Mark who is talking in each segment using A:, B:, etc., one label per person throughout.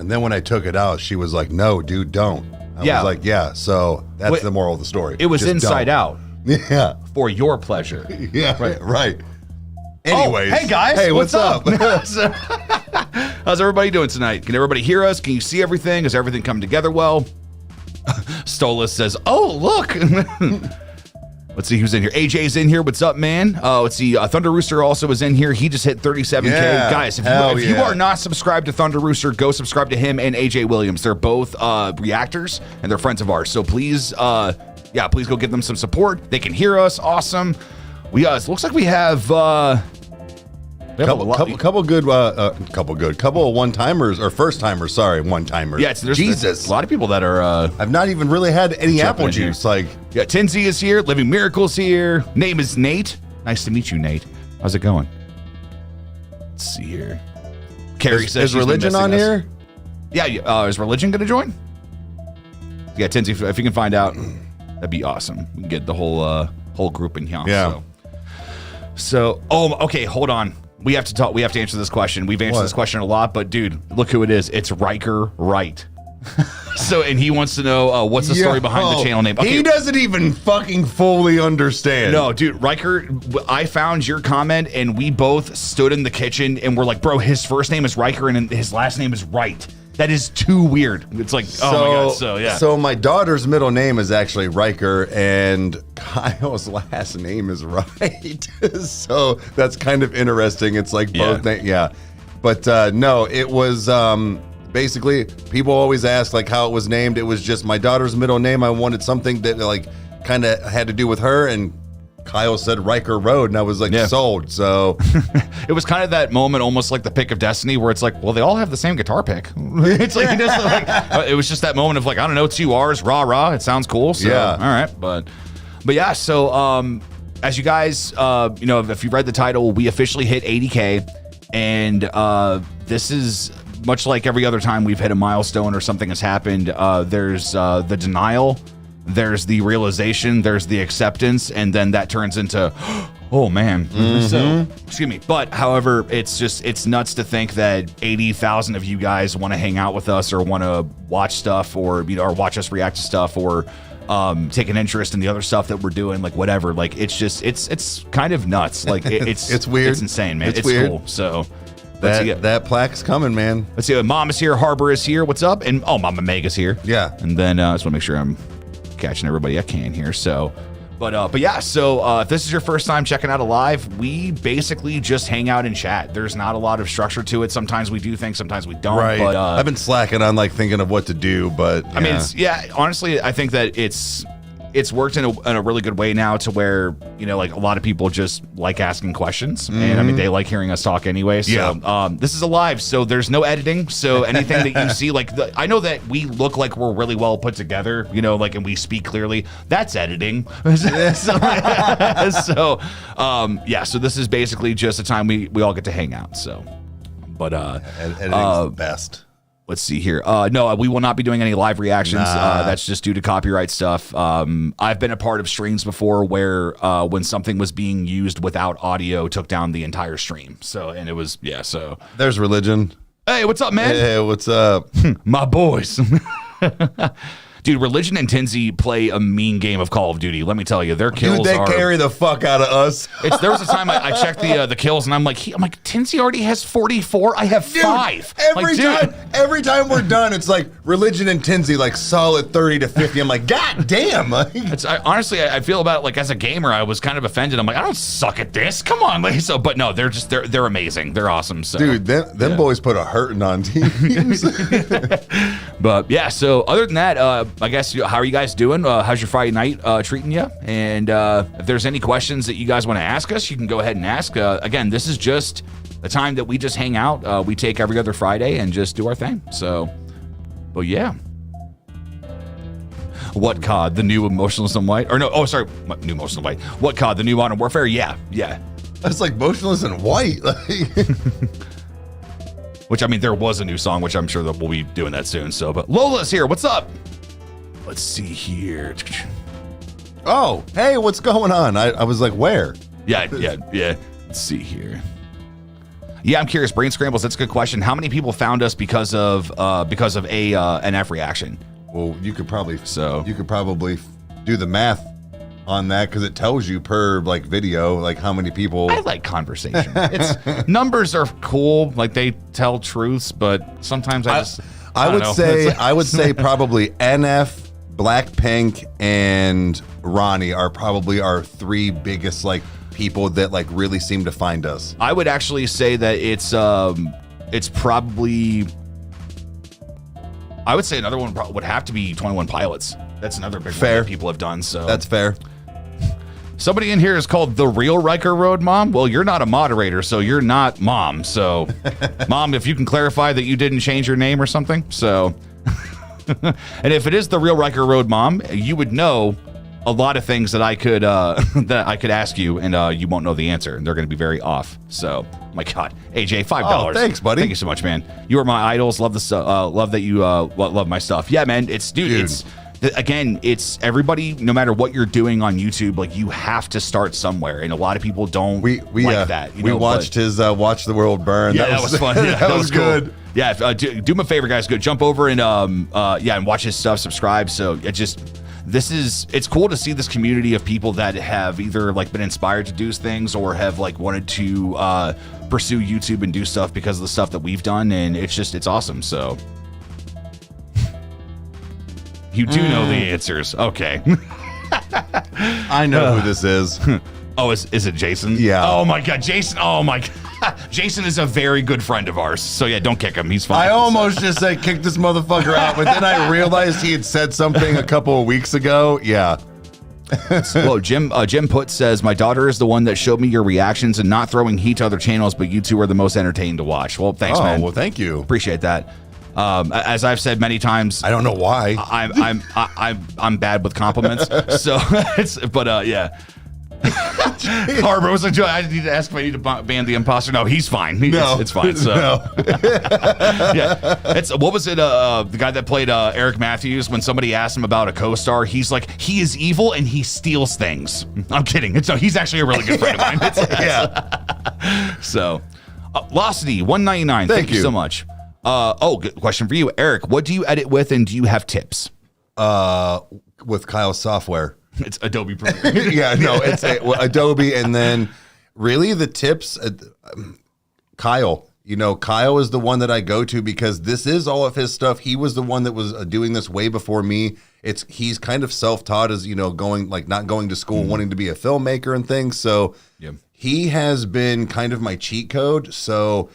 A: And then when I took it out, she was like, no, dude, don't. I was like, yeah, so that's the moral of the story.
B: It was just inside out.
A: Yeah.
B: For your pleasure.
A: Yeah, right. Anyways.
B: Hey, guys.
A: Hey, what's up?
B: How's everybody doing tonight? Can everybody hear us? Can you see everything? Is everything coming together well? Stolas says, oh, look. Let's see who's in here. AJ's in here. What's up, man? Let's see. Thunder Rooster also is in here. He just hit 37K.
A: Yeah,
B: guys, if you are not subscribed to Thunder Rooster, go subscribe to him and AJ Williams. They're both reactors, and they're friends of ours. So please, please go give them some support. They can hear us. Awesome. It looks like we have...
A: couple of one-timers or first-timers. Sorry, one-timers.
B: Yeah, there's
A: Jesus.
B: A lot of people that are.
A: I've not even really had any apple juice.
B: Tinsy is here. Living Miracles here. Name is Nate. Nice to meet you, Nate. How's it going? Let's see here. Carrie says
A: is Religion on here?
B: Yeah. Is Religion going to join? Yeah, Tinsy. If you can find out, that'd be awesome. We can get the whole group in here.
A: Yeah.
B: So, okay. Hold on. We have to talk. We have to answer this question. We've answered this question a lot, but dude, look who it is. It's Rykerroad. And he wants to know what's the story behind the channel name. Okay.
A: He doesn't even fucking fully understand.
B: No, dude, Riker, I found your comment and we both stood in the kitchen and we're like, bro, his first name is Riker and his last name is Wright. That is too weird. It's like, oh my God. So, yeah.
A: So my daughter's middle name is actually Riker and Kyle's last name is Wright. So that's kind of interesting. It's like both names. Yeah. But no, it was basically, people always ask like how it was named. It was just my daughter's middle name. I wanted something that like kind of had to do with her, and Kyle said Rykerroad, and I was like, sold. So
B: it was kind of that moment, almost like the pick of destiny, where it's like, well, they all have the same guitar pick. It's like, it was just that moment of like, I don't know, 2 R's, rah rah. It sounds cool. So, all right, but yeah. So as you guys, if you read the title, we officially hit 80K, and this is much like every other time we've hit a milestone or something has happened. There's the denial. There's the realization, there's the acceptance, and then that turns into, oh man. Mm-hmm. So, excuse me. But however, it's nuts to think that 80,000 of you guys want to hang out with us or want to watch stuff or watch us react to stuff or take an interest in the other stuff that we're doing, like whatever. Like it's kind of nuts. Like it's
A: weird.
B: It's insane, man. It's
A: weird.
B: Cool. So
A: that plaque's coming, man.
B: Let's see. Mom is here. Harbor is here. What's up? And Mama Mega's here.
A: Yeah.
B: And then I just want to make sure I'm catching everybody I can here. So, but yeah. So if this is your first time checking out a live, we basically just hang out and chat. There's not a lot of structure to it. Sometimes we do things, sometimes we don't.
A: Right.
B: But
A: I've been slacking on like thinking of what to do, but
B: I mean, honestly, I think that it's worked in a really good way now to where, like a lot of people just like asking questions, and I mean, they like hearing us talk anyway. So this is a live, so there's no editing. So anything that you see, like I know that we look like we're really well put together, and we speak clearly. That's editing. So this is basically just a time we all get to hang out. So, but
A: editing's the best.
B: Let's see here. No, we will not be doing any live reactions. That's just due to copyright stuff. I've been a part of streams before where when something was being used without audio, took down the entire stream. So, and it was, so.
A: There's Religion.
B: Hey, what's up, man?
A: Hey, what's up?
B: My boys. Dude, Religion and Tinsy play a mean game of Call of Duty. Let me tell you, their kills
A: they carry the fuck out of us.
B: There was a time I checked the kills, and I'm like, Tinsy already has 44. I have 5.
A: Every time we're done, it's like Religion and Tinsy, like solid 30 to 50. I'm like, God damn.
B: Honestly, I feel about it like as a gamer, I was kind of offended. I'm like, I don't suck at this. Come on, but no, they're amazing. They're awesome. So,
A: dude, them boys put a hurting on teams.
B: But yeah, so other than that, I guess, how are you guys doing? How's your Friday night treating you? And if there's any questions that you guys want to ask us, you can go ahead and ask. Again, this is just the time that we just hang out. We take every other Friday and just do our thing. So, well, yeah. What COD? The new Emotionless and White? Or no, new Emotionless and White. What COD? The new Modern Warfare? Yeah.
A: That's like Motionless and White.
B: Which, I mean, there was a new song, which I'm sure that we'll be doing that soon. So, but Lola's here. What's up? Let's see here.
A: Oh, hey, what's going on? I was like, where?
B: Yeah. Let's see here. Yeah, I'm curious. Brain Scrambles, that's a good question. How many people found us because of an F reaction?
A: Well, you could probably do the math on that because it tells you per like video like how many people.
B: I like conversation. It's numbers are cool, like they tell truths, but sometimes I
A: would say probably NF, Blackpink, and Ronnie are probably our 3 biggest like people that like really seem to find us.
B: I would actually say that it's probably. I would say another one would have to be 21 Pilots. That's another big one that people have done. So
A: that's fair.
B: Somebody in here is called the real Rykerroad Mom. Well, you're not a moderator, so you're not Mom. So, Mom, if you can clarify that you didn't change your name or something. So, and if it is the real Rykerroad Mom, you would know a lot of things that I could ask you, and you won't know the answer, and they're going to be very off. So, my God, AJ, $5.
A: Oh, thanks, buddy.
B: Thank you so much, man. You are my idols. Love the love that you love my stuff. Yeah, man. It's everybody. No matter what you're doing on YouTube, like you have to start somewhere, and a lot of people don't like that.
A: We watched his "Watch the World Burn."
B: Yeah, that was fun. Yeah,
A: that was good.
B: Cool. Yeah, do him a favor, guys. Go jump over and and watch his stuff. Subscribe. So it's cool to see this community of people that have either like been inspired to do things or have like wanted to pursue YouTube and do stuff because of the stuff that we've done, and it's awesome. So. You do know the answers. Okay.
A: I know who this is.
B: Oh, is it Jason?
A: Yeah.
B: Oh, my God. Jason. Oh, my God. Jason is a very good friend of ours. So, yeah, don't kick him. He's fine.
A: I almost just said kick this motherfucker out, but then I realized he had said something a couple of weeks ago. Yeah.
B: Well, Jim Put says, my daughter is the one that showed me your reactions and not throwing heat to other channels, but you two are the most entertaining to watch. Well, thanks, man.
A: Well, thank you.
B: Appreciate that. As I've said many times,
A: I don't know why.
B: I'm bad with compliments. So yeah. Harbor was like, I need to ask if I need to ban the imposter. No, he's fine. It's fine. So yeah, what was it? The guy that played Eric Matthews. When somebody asked him about a co-star, he's like, he is evil and he steals things. I'm kidding. He's actually a really good friend of mine.
A: Yeah.
B: So, Losity 199. Thank you so much. Good question for you, Eric. What do you edit with, and do you have tips?
A: With Kyle's software.
B: It's Adobe Premiere.
A: Yeah, no, it's Adobe, and then really the tips. Kyle, Kyle is the one that I go to because this is all of his stuff. He was the one that was doing this way before me. He's kind of self-taught as not going to school, wanting to be a filmmaker and things. So he has been kind of my cheat code. So.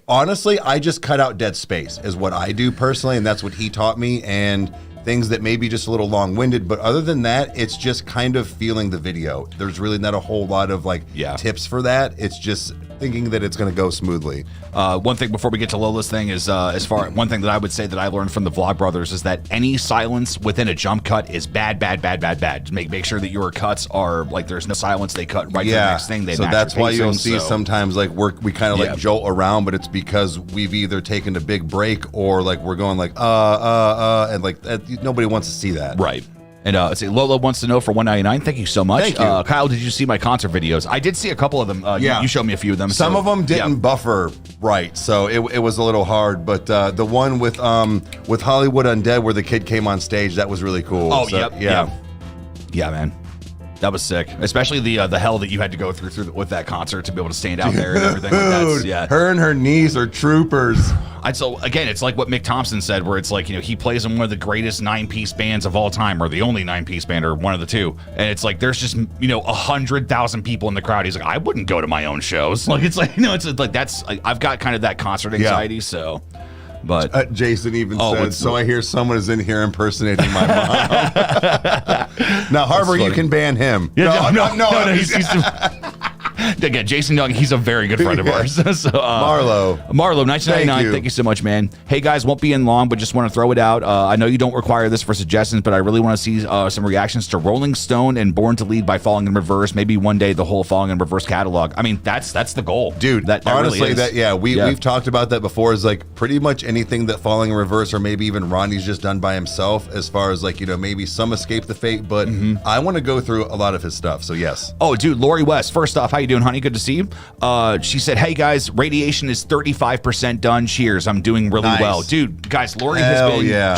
A: Honestly, I just cut out dead space is what I do personally, and that's what he taught me, and things that may be just a little long-winded, but other than that, it's just kind of feeling the video. There's really not a whole lot of tips for that. It's just thinking that it's going to go smoothly.
B: One thing before we get to Lola's thing is one thing that I would say that I learned from the Vlog Brothers is that any silence within a jump cut is bad. Make sure that your cuts are there's no silence. They cut right to the next thing.
A: So that's why you'll see sometimes we kind of jolt around, but it's because we've either taken a big break or we're going and nobody wants to see that.
B: Right. And Lola wants to know for $1.99. Thank you so much.
A: Thank you.
B: Kyle, did you see my concert videos? I did see a couple of them. You showed me a few of them.
A: Some of them didn't buffer right, so it was a little hard. But the one with Hollywood Undead where the kid came on stage, that was really cool.
B: Oh, so, yeah, man. That was sick, especially the hell that you had to go through with that concert to be able to stand out there and everything.
A: Her and her niece are troopers.
B: So again, it's like what Mick Thompson said, where it's he plays in one of the greatest 9-piece bands of all time, or the only 9-piece band, or one of the two. And it's there's just 100,000 people in the crowd. He's like, I wouldn't go to my own shows. That's I've got kind of that concert anxiety. So. But
A: Jason even said, so I hear someone is in here impersonating my mom. Now, Harbor, you can ban him.
B: Yeah, no, he's again, Jason Young, he's a very good friend of ours. So, Marlo, 1999, thank you so much, man. Hey, guys, won't be in long, but just want to throw it out. I know you don't require this for suggestions, but I really want to see some reactions to Rolling Stone and Born to Lead by Falling in Reverse. Maybe one day the whole Falling in Reverse catalog. I mean, that's the goal.
A: Dude, that honestly, really we've talked about that before, is pretty much anything that Falling in Reverse, or maybe even Ronnie's just done by himself, as far as maybe some Escape the Fate, but I want to go through a lot of his stuff, so yes.
B: Oh, dude, Lori West, first off, how you doing? doing, honey? Good to see you. She said, hey, guys, radiation is 35% done. Cheers. I'm doing really well. Dude, guys, Lori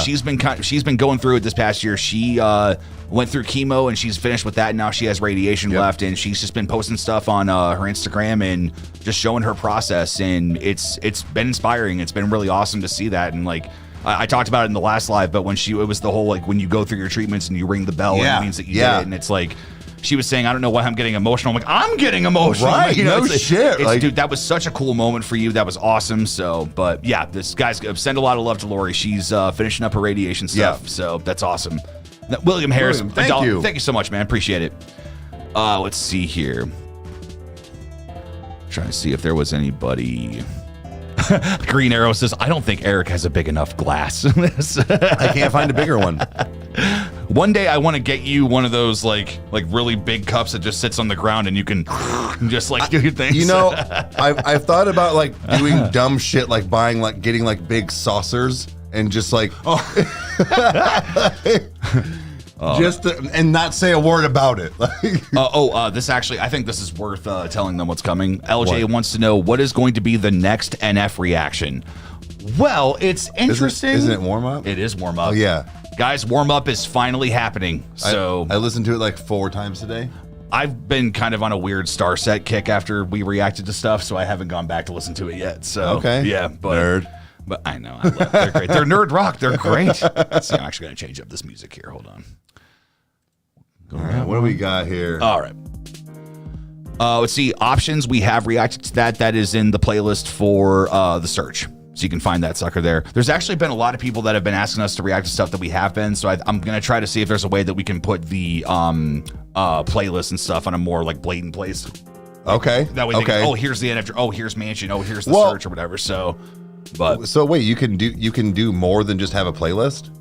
B: she's been going through it this past year. She went through chemo, and she's finished with that, and now she has radiation left, and she's just been posting stuff on her Instagram and just showing her process, and it's been inspiring. It's been really awesome to see that, and like, I talked about it in the last live, but it was the whole, like, when you go through your treatments and you ring the bell, and it means that you did it, and it's like, she was saying, I don't know why I'm getting emotional. I'm like, I'm getting emotional.
A: Right, shit.
B: Dude, that was such a cool moment for you. That was awesome. So, but yeah, this guy's send a lot of love to Lori. She's finishing up her radiation stuff, so that's awesome. William Harris,
A: thank you.
B: Thank you so much, man. Appreciate it. Let's see here. Trying to see if there was anybody. Green Arrow says, I don't think Eric has a big enough glass.
A: I can't find a bigger one.
B: One day I want to get you one of those like really big cups that just sits on the ground and you can just like do your things.
A: You know, I've thought about like doing dumb shit, like getting like big saucers and just like and not say a word about it.
B: This actually, I think this is worth telling them what's coming. LJ wants to know, what is going to be the next NF reaction? Well, it's interesting.
A: Isn't it warm up?
B: It is warm up.
A: Oh yeah,
B: guys, warm up is finally happening. So
A: I listened to it like 4 times today.
B: I've been kind of on a weird Star Set kick after we reacted to stuff, so I haven't gone back to listen to it yet. So yeah, but
A: nerd.
B: But I know, they're great. They're nerd rock. They're great. So I'm actually going to change up this music here. Hold on.
A: All right, what do we got here?
B: All right. Let's see. Options. We have reacted to that. That is in the playlist for the search. So you can find that sucker there. There's actually been a lot of people that have been asking us to react to stuff that we have been. So I'm going to try to see if there's a way that we can put the playlist and stuff on a more like blatant place.
A: Okay.
B: That way they can, here's the NF. Oh, here's Mansion. Oh, here's the search or whatever. So wait, you can do more than just have a playlist?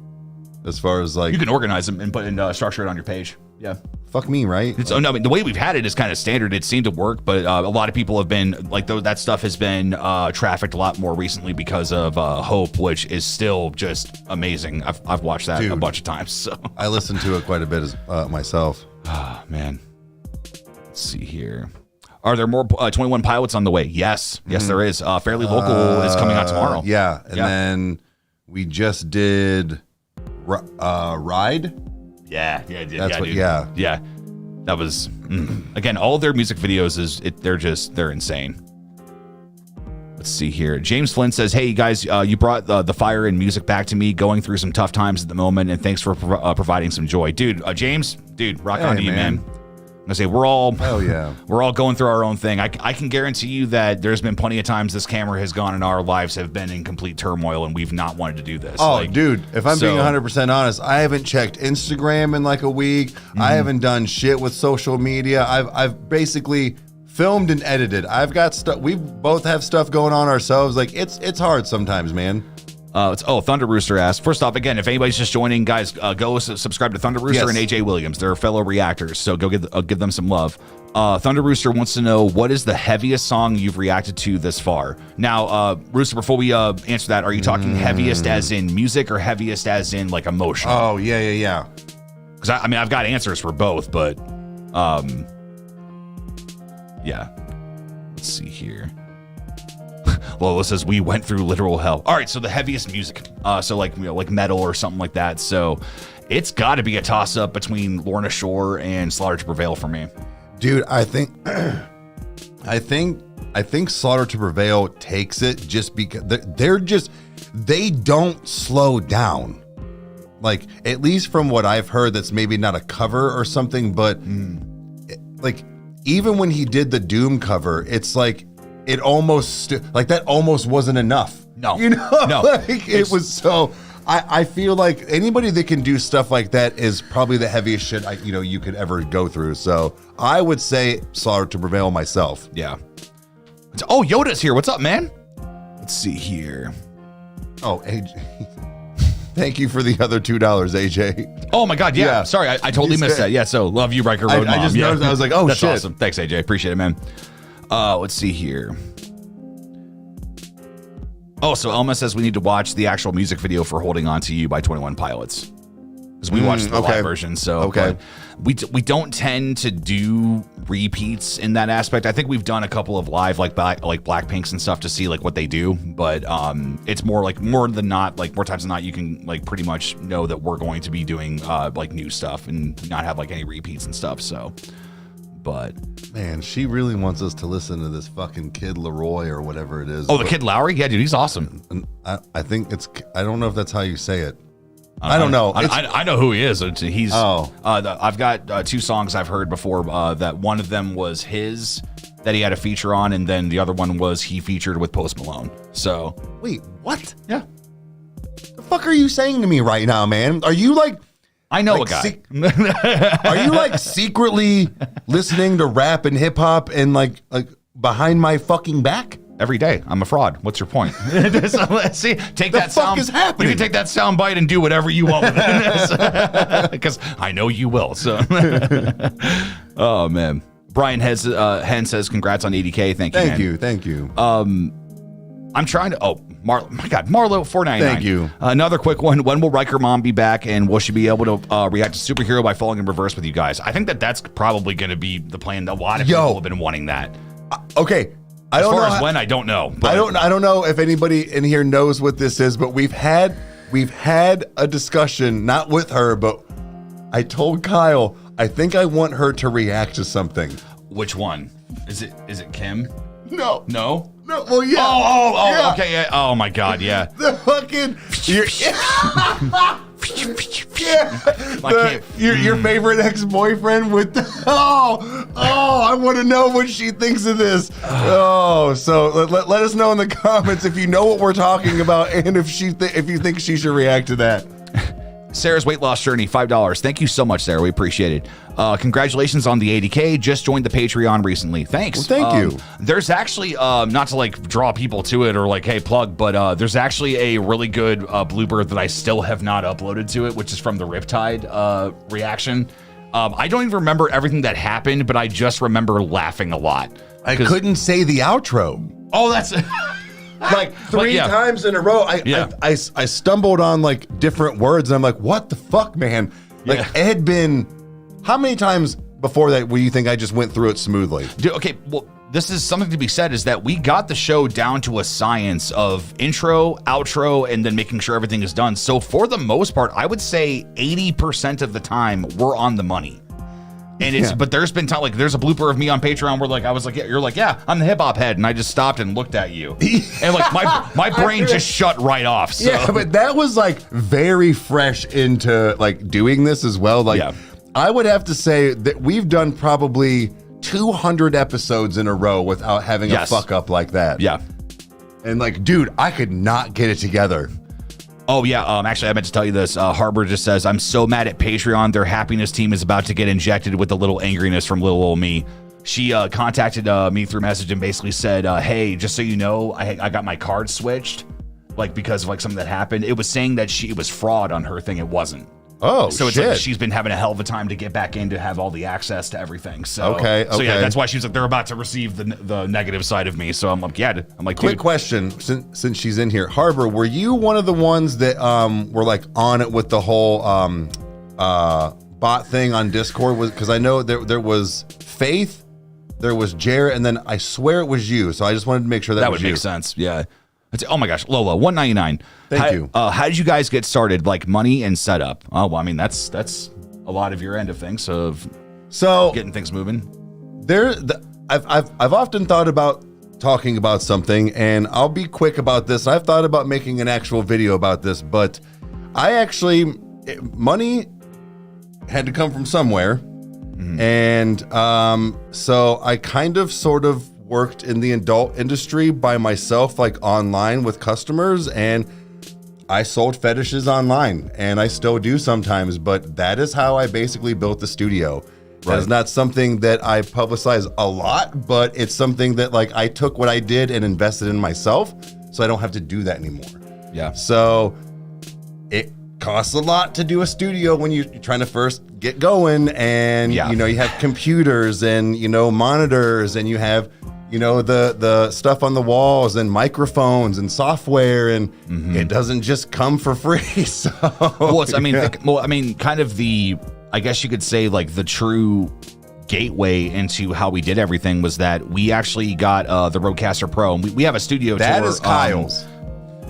B: As far as like, you can organize them and put and structure it on your page. Yeah.
A: Fuck me, right?
B: I mean, the way we've had it is kind of standard. It seemed to work, but a lot of people have been like, that stuff has been trafficked a lot more recently because of Hope, which is still just amazing. I've watched that a bunch of times. So
A: I listened to it quite a bit myself.
B: Ah, man. Let's see here. Are there more 21 Pilots on the way? Yes, there is. Fairly Local is coming out tomorrow.
A: Yeah, and then we just did Ride.
B: Yeah.
A: Yeah.
B: That was again, all their music videos they're insane. Let's see here. James Flynn says, hey guys, you brought the fire and music back to me, going through some tough times at the moment, and thanks for providing some joy. Dude, James, rock on to you, man. I say we're all going through our own thing. I can guarantee you that there's been plenty of times this camera has gone and our lives have been in complete turmoil and we've not wanted to do this.
A: Oh, dude, if I'm being 100% honest, I haven't checked Instagram in like a week. I haven't done shit with social media. I've basically filmed and edited. I've got stuff. We both have stuff going on ourselves. Like it's hard sometimes, man.
B: Thunder Rooster asked, first off, again, if anybody's just joining, guys, go subscribe to Thunder Rooster and AJ Williams. They're fellow reactors, so go give them some love. Thunder Rooster wants to know, what is the heaviest song you've reacted to this far? Now, Rooster, before we answer that, are you talking heaviest as in music or heaviest as in like emotional?
A: Oh, yeah.
B: Because I mean, I've got answers for both, but yeah. Let's see here. Lola says, we went through literal hell. All right, so the heaviest music, so like like metal or something like that. So it's got to be a toss up between Lorna Shore and Slaughter to Prevail for me.
A: Dude, I think Slaughter to Prevail takes it just because they don't slow down. Like, at least from what I've heard, that's maybe not a cover or something, but like even when he did the Doom cover, it's like it almost like that almost wasn't enough.
B: No,
A: no. Like, it was so. I feel like anybody that can do stuff like that is probably the heaviest shit you could ever go through. So I would say Slaughter to Prevail myself.
B: Yeah. Oh, Yoda's here. What's up, man? Let's see here.
A: Oh, AJ. Thank you for the other $2, AJ.
B: Oh my God, yeah. Sorry, I totally missed that. Yeah, so love you, Rykerroad.
A: I just noticed. I was like, oh,
B: that's
A: shit.
B: Awesome. Thanks, AJ. Appreciate it, man. Let's see here. Oh, so Elma says we need to watch the actual music video for Holding On to You by 21 Pilots. because we watched the live version. So
A: but
B: we don't tend to do repeats in that aspect. I think we've done a couple of live like Blackpinks and stuff to see like what they do, but it's more than not, like more times than not, you can like pretty much know that we're going to be doing like new stuff and not have like any repeats and stuff. So, but
A: man, she really wants us to listen to this fucking Kid Leroy or whatever it is.
B: Oh, the Kid Lowry? Yeah, dude, he's awesome.
A: I think I don't know if that's how you say it. I don't know.
B: I know who he is. He's. I've got 2 songs I've heard before. That one of them was his that he had a feature on, and then the other one was he featured with Post Malone. So
A: wait, what?
B: Yeah.
A: The fuck are you saying to me right now, man? Are you like?
B: I know
A: like
B: a guy.
A: Are you like secretly listening to rap and hip hop and like behind my fucking back?
B: Every day. I'm a fraud. What's your point? So let's see. Take that sound.
A: Is happening?
B: You can take that sound bite and do whatever you want with it. Because I know you will. So, oh man. Brian Hen says, "Congrats on 80K. Thank you.
A: Thank you.
B: I'm trying to. Oh, my God, Marlo 499.
A: Thank you.
B: Another quick one. When will Riker Mom be back, and will she be able to react to Superhero by falling in reverse with you guys? I think that's probably going to be the plan. A lot of people have been wanting that.
A: Okay.
B: As far as when, I don't know.
A: But I don't know if anybody in here knows what this is, but we've had a discussion, not with her, but I told Kyle, I think I want her to react to something.
B: Which one? Is it Kim?
A: No.
B: No?
A: No. Well, yeah.
B: Oh,
A: yeah.
B: Okay. Yeah. Oh my God. Yeah.
A: The fucking your favorite ex-boyfriend with the, I want to know what she thinks of this. So let us know in the comments if you know what we're talking about and if you think she should react to that.
B: Sarah's weight loss journey, $5. Thank you so much, Sarah. We appreciate it. Congratulations on the 80K. Just joined the Patreon recently. Thanks.
A: Well, thank you.
B: There's actually, not to like draw people to it or like, hey, plug, but there's actually a really good blooper that I still have not uploaded to it, which is from the Riptide reaction. I don't even remember everything that happened, but I just remember laughing a lot.
A: I couldn't say the outro.
B: Oh, that's...
A: like 3 times in a row, I stumbled on like different words, and I'm like, what the fuck, man? Like, it had been, how many times before that will you think I just went through it smoothly?
B: Dude, okay, well, this is something to be said, is that we got the show down to a science of intro, outro, and then making sure everything is done. So for the most part, I would say 80% of the time we're on the money. And but there's been time, like there's a blooper of me on Patreon where like I was like, you're like, yeah, I'm the hip hop head, and I just stopped and looked at you, and like my brain just shut right off. So.
A: Yeah, but that was like very fresh into like doing this as well. Like I would have to say that we've done probably 200 episodes in a row without having a fuck up like that.
B: Yeah,
A: and like, dude, I could not get it together.
B: Oh, yeah. Actually, I meant to tell you this. Harbor just says, I'm so mad at Patreon. Their happiness team is about to get injected with a little angriness from little old me. She contacted me through message and basically said, hey, just so you know, I got my card switched, like because of like something that happened. It was saying that it was fraud on her thing. It wasn't.
A: Oh,
B: so it's like she's been having a hell of a time to get back in to have all the access to everything. So
A: okay.
B: Yeah, that's why she was like, they're about to receive the negative side of me. So I'm like, yeah. I'm like,
A: quick question, since she's in here, Harbor, were you one of the ones that were like on it with the whole bot thing on Discord? Because I know there was Faith, there was Jarrett, and then I swear it was you. So I just wanted to make sure that was
B: would make sense. Yeah. Oh my gosh, Lola, $1.99.
A: Thank you.
B: How did you guys get started? Like money and setup? Oh, well, I mean that's a lot of your end of things, of getting things moving.
A: I've often thought about talking about something, and I'll be quick about this. I've thought about making an actual video about this, but money had to come from somewhere, and so I kind of sort of worked in the adult industry by myself, like online with customers, and I sold fetishes online, and I still do sometimes, but that is how I basically built the studio. Right. That's not something that I publicize a lot, but it's something that like I took what I did and invested in myself, so I don't have to do that anymore.
B: Yeah.
A: So it costs a lot to do a studio when you're trying to first get going, and you know, you have computers and, you know, monitors, and you have the stuff on the walls and microphones and software, and it doesn't just come for free. So,
B: kind of I guess you could say like the true gateway into how we did everything was that we actually got the Rodecaster Pro, and we have a studio tour.
A: That is Kyle's.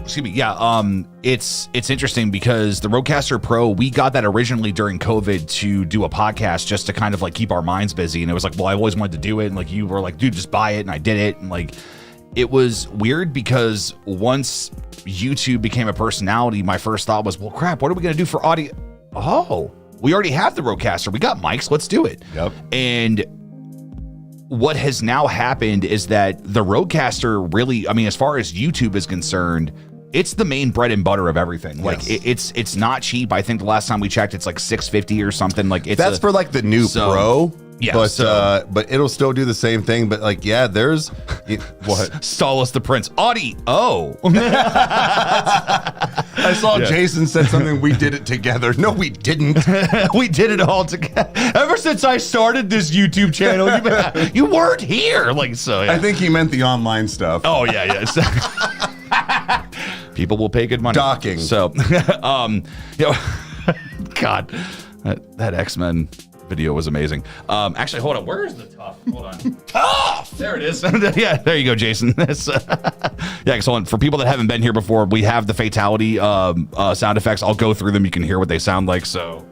B: Excuse me. Yeah. It's interesting because the Rodecaster Pro, we got that originally during COVID to do a podcast just to kind of like keep our minds busy. And it was like, well, I always wanted to do it. And like, you were like, dude, just buy it. And I did it. And like, it was weird because once YouTube became a personality, my first thought was, well, crap, what are we going to do for audio? Oh, we already have the Rodecaster. We got mics. Let's do it.
A: Yep.
B: And what has now happened is that the Rodecaster really, as far as YouTube is concerned, it's the main bread and butter of everything. Yes. Like it's not cheap. I think the last time we checked, it's like $650 or something. Like
A: that's for like the new Pro.
B: Yeah,
A: but it'll still do the same thing. But like, yeah, there's what?
B: Solace the Prince. Audio. Oh.
A: I saw Jason said something. We did it together. No, we didn't.
B: We did it all together. Ever since I started this YouTube channel, you weren't here. Like so. Yeah.
A: I think he meant the online stuff.
B: Oh yeah. People will pay good money.
A: Docking.
B: So, God, that X-Men video was amazing. Actually, hold on. Where is the tough? Hold on. Tough! There it is. Yeah, there you go, Jason. Excellent. For people that haven't been here before, we have the fatality sound effects. I'll go through them. You can hear what they sound like. So,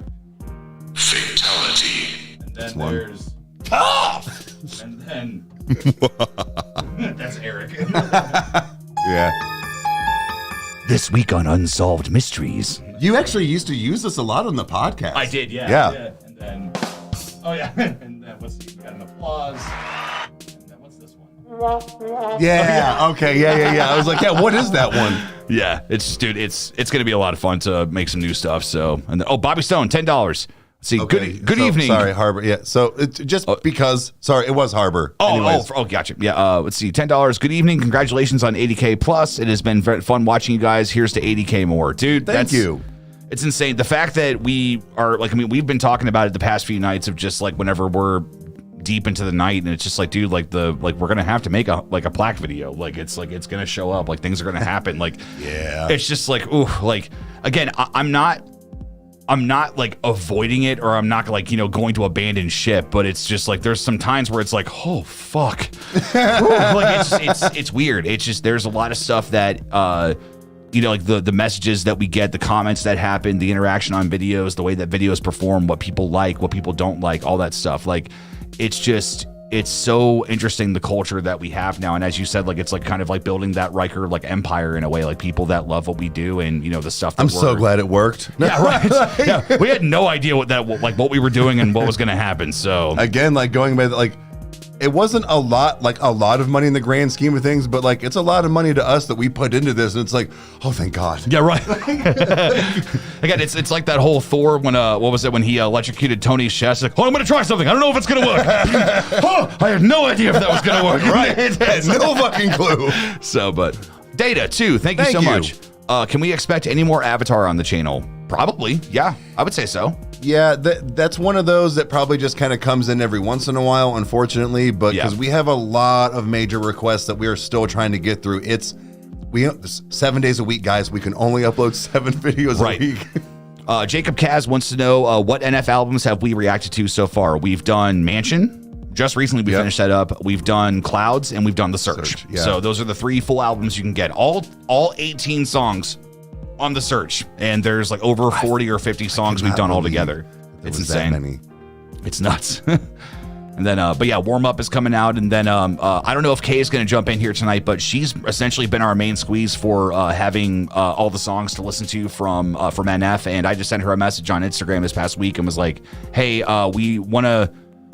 C: fatality.
B: And then there's tough. And then that's Eric.
A: Yeah.
B: This week on Unsolved Mysteries.
A: You actually used to use this a lot on the podcast.
B: I did, yeah.
A: Yeah.
B: And then, and then we got an applause. And then what's this one?
A: Yeah. Okay. Yeah. I was like, yeah. What is that one?
B: Yeah. It's gonna be a lot of fun to make some new stuff. So, and then, Bobby Stone, $10. See,
A: okay,
B: good evening.
A: Sorry, Harbor. Yeah. So because it was Harbor.
B: Gotcha. Yeah. Let's see, $10. Good evening. Congratulations on 80K plus. It has been very fun watching you guys. Here's to 80K more, dude.
A: Thank you.
B: It's insane. The fact that we are we've been talking about it the past few nights of just like whenever we're deep into the night, and it's just like, dude, we're gonna have to make a plaque video. It's gonna show up. Like things are gonna happen. Like
A: yeah.
B: It's just like ooh. Like again, I'm not like avoiding it, or I'm not like, going to abandon ship, but it's just like, there's some times where it's like, oh fuck. Like it's weird. It's just, there's a lot of stuff that, like the messages that we get, the comments that happen, the interaction on videos, the way that videos perform, what people like, what people don't like, all that stuff. Like, it's so interesting, the culture that we have now. And as you said, like, it's like kind of like building that Riker empire in a way, like people that love what we do and, the stuff that
A: I'm so glad it worked.
B: Yeah, right. Yeah, we had no idea what we were doing and what was going to happen. So
A: again, going by it wasn't a lot of money in the grand scheme of things, but it's a lot of money to us that we put into this. And it's like, oh, thank God.
B: Yeah, right. Again, it's like that whole Thor when when he electrocuted Tony's chest. Like, I'm going to try something. I don't know if it's going to work. I had no idea if that was going to work.
A: Right. No fucking clue.
B: So, but Data too. Thank you so much. Can we expect any more Avatar on the channel? Probably. Yeah, I would say so.
A: Yeah, that's one of those that probably just kind of comes in every once in a while, unfortunately, but because we have a lot of major requests that we are still trying to get through. It's 7 days a week, guys. We can only upload 7 videos a week.
B: Jacob Kaz wants to know what NF albums have we reacted to so far? We've done Mansion. Just recently we finished that up. We've done Clouds and we've done The Search.
A: Yeah.
B: So those are the 3 full albums you can get. All 18 songs on The Search, and there's over 40 or 50 songs we've done all together. It's insane.
A: That many.
B: It's nuts. And then, but yeah, Warm Up is coming out, and then I don't know if Kay is going to jump in here tonight, but she's essentially been our main squeeze for having all the songs to listen to from NF, and I just sent her a message on Instagram this past week and was like, hey, we want to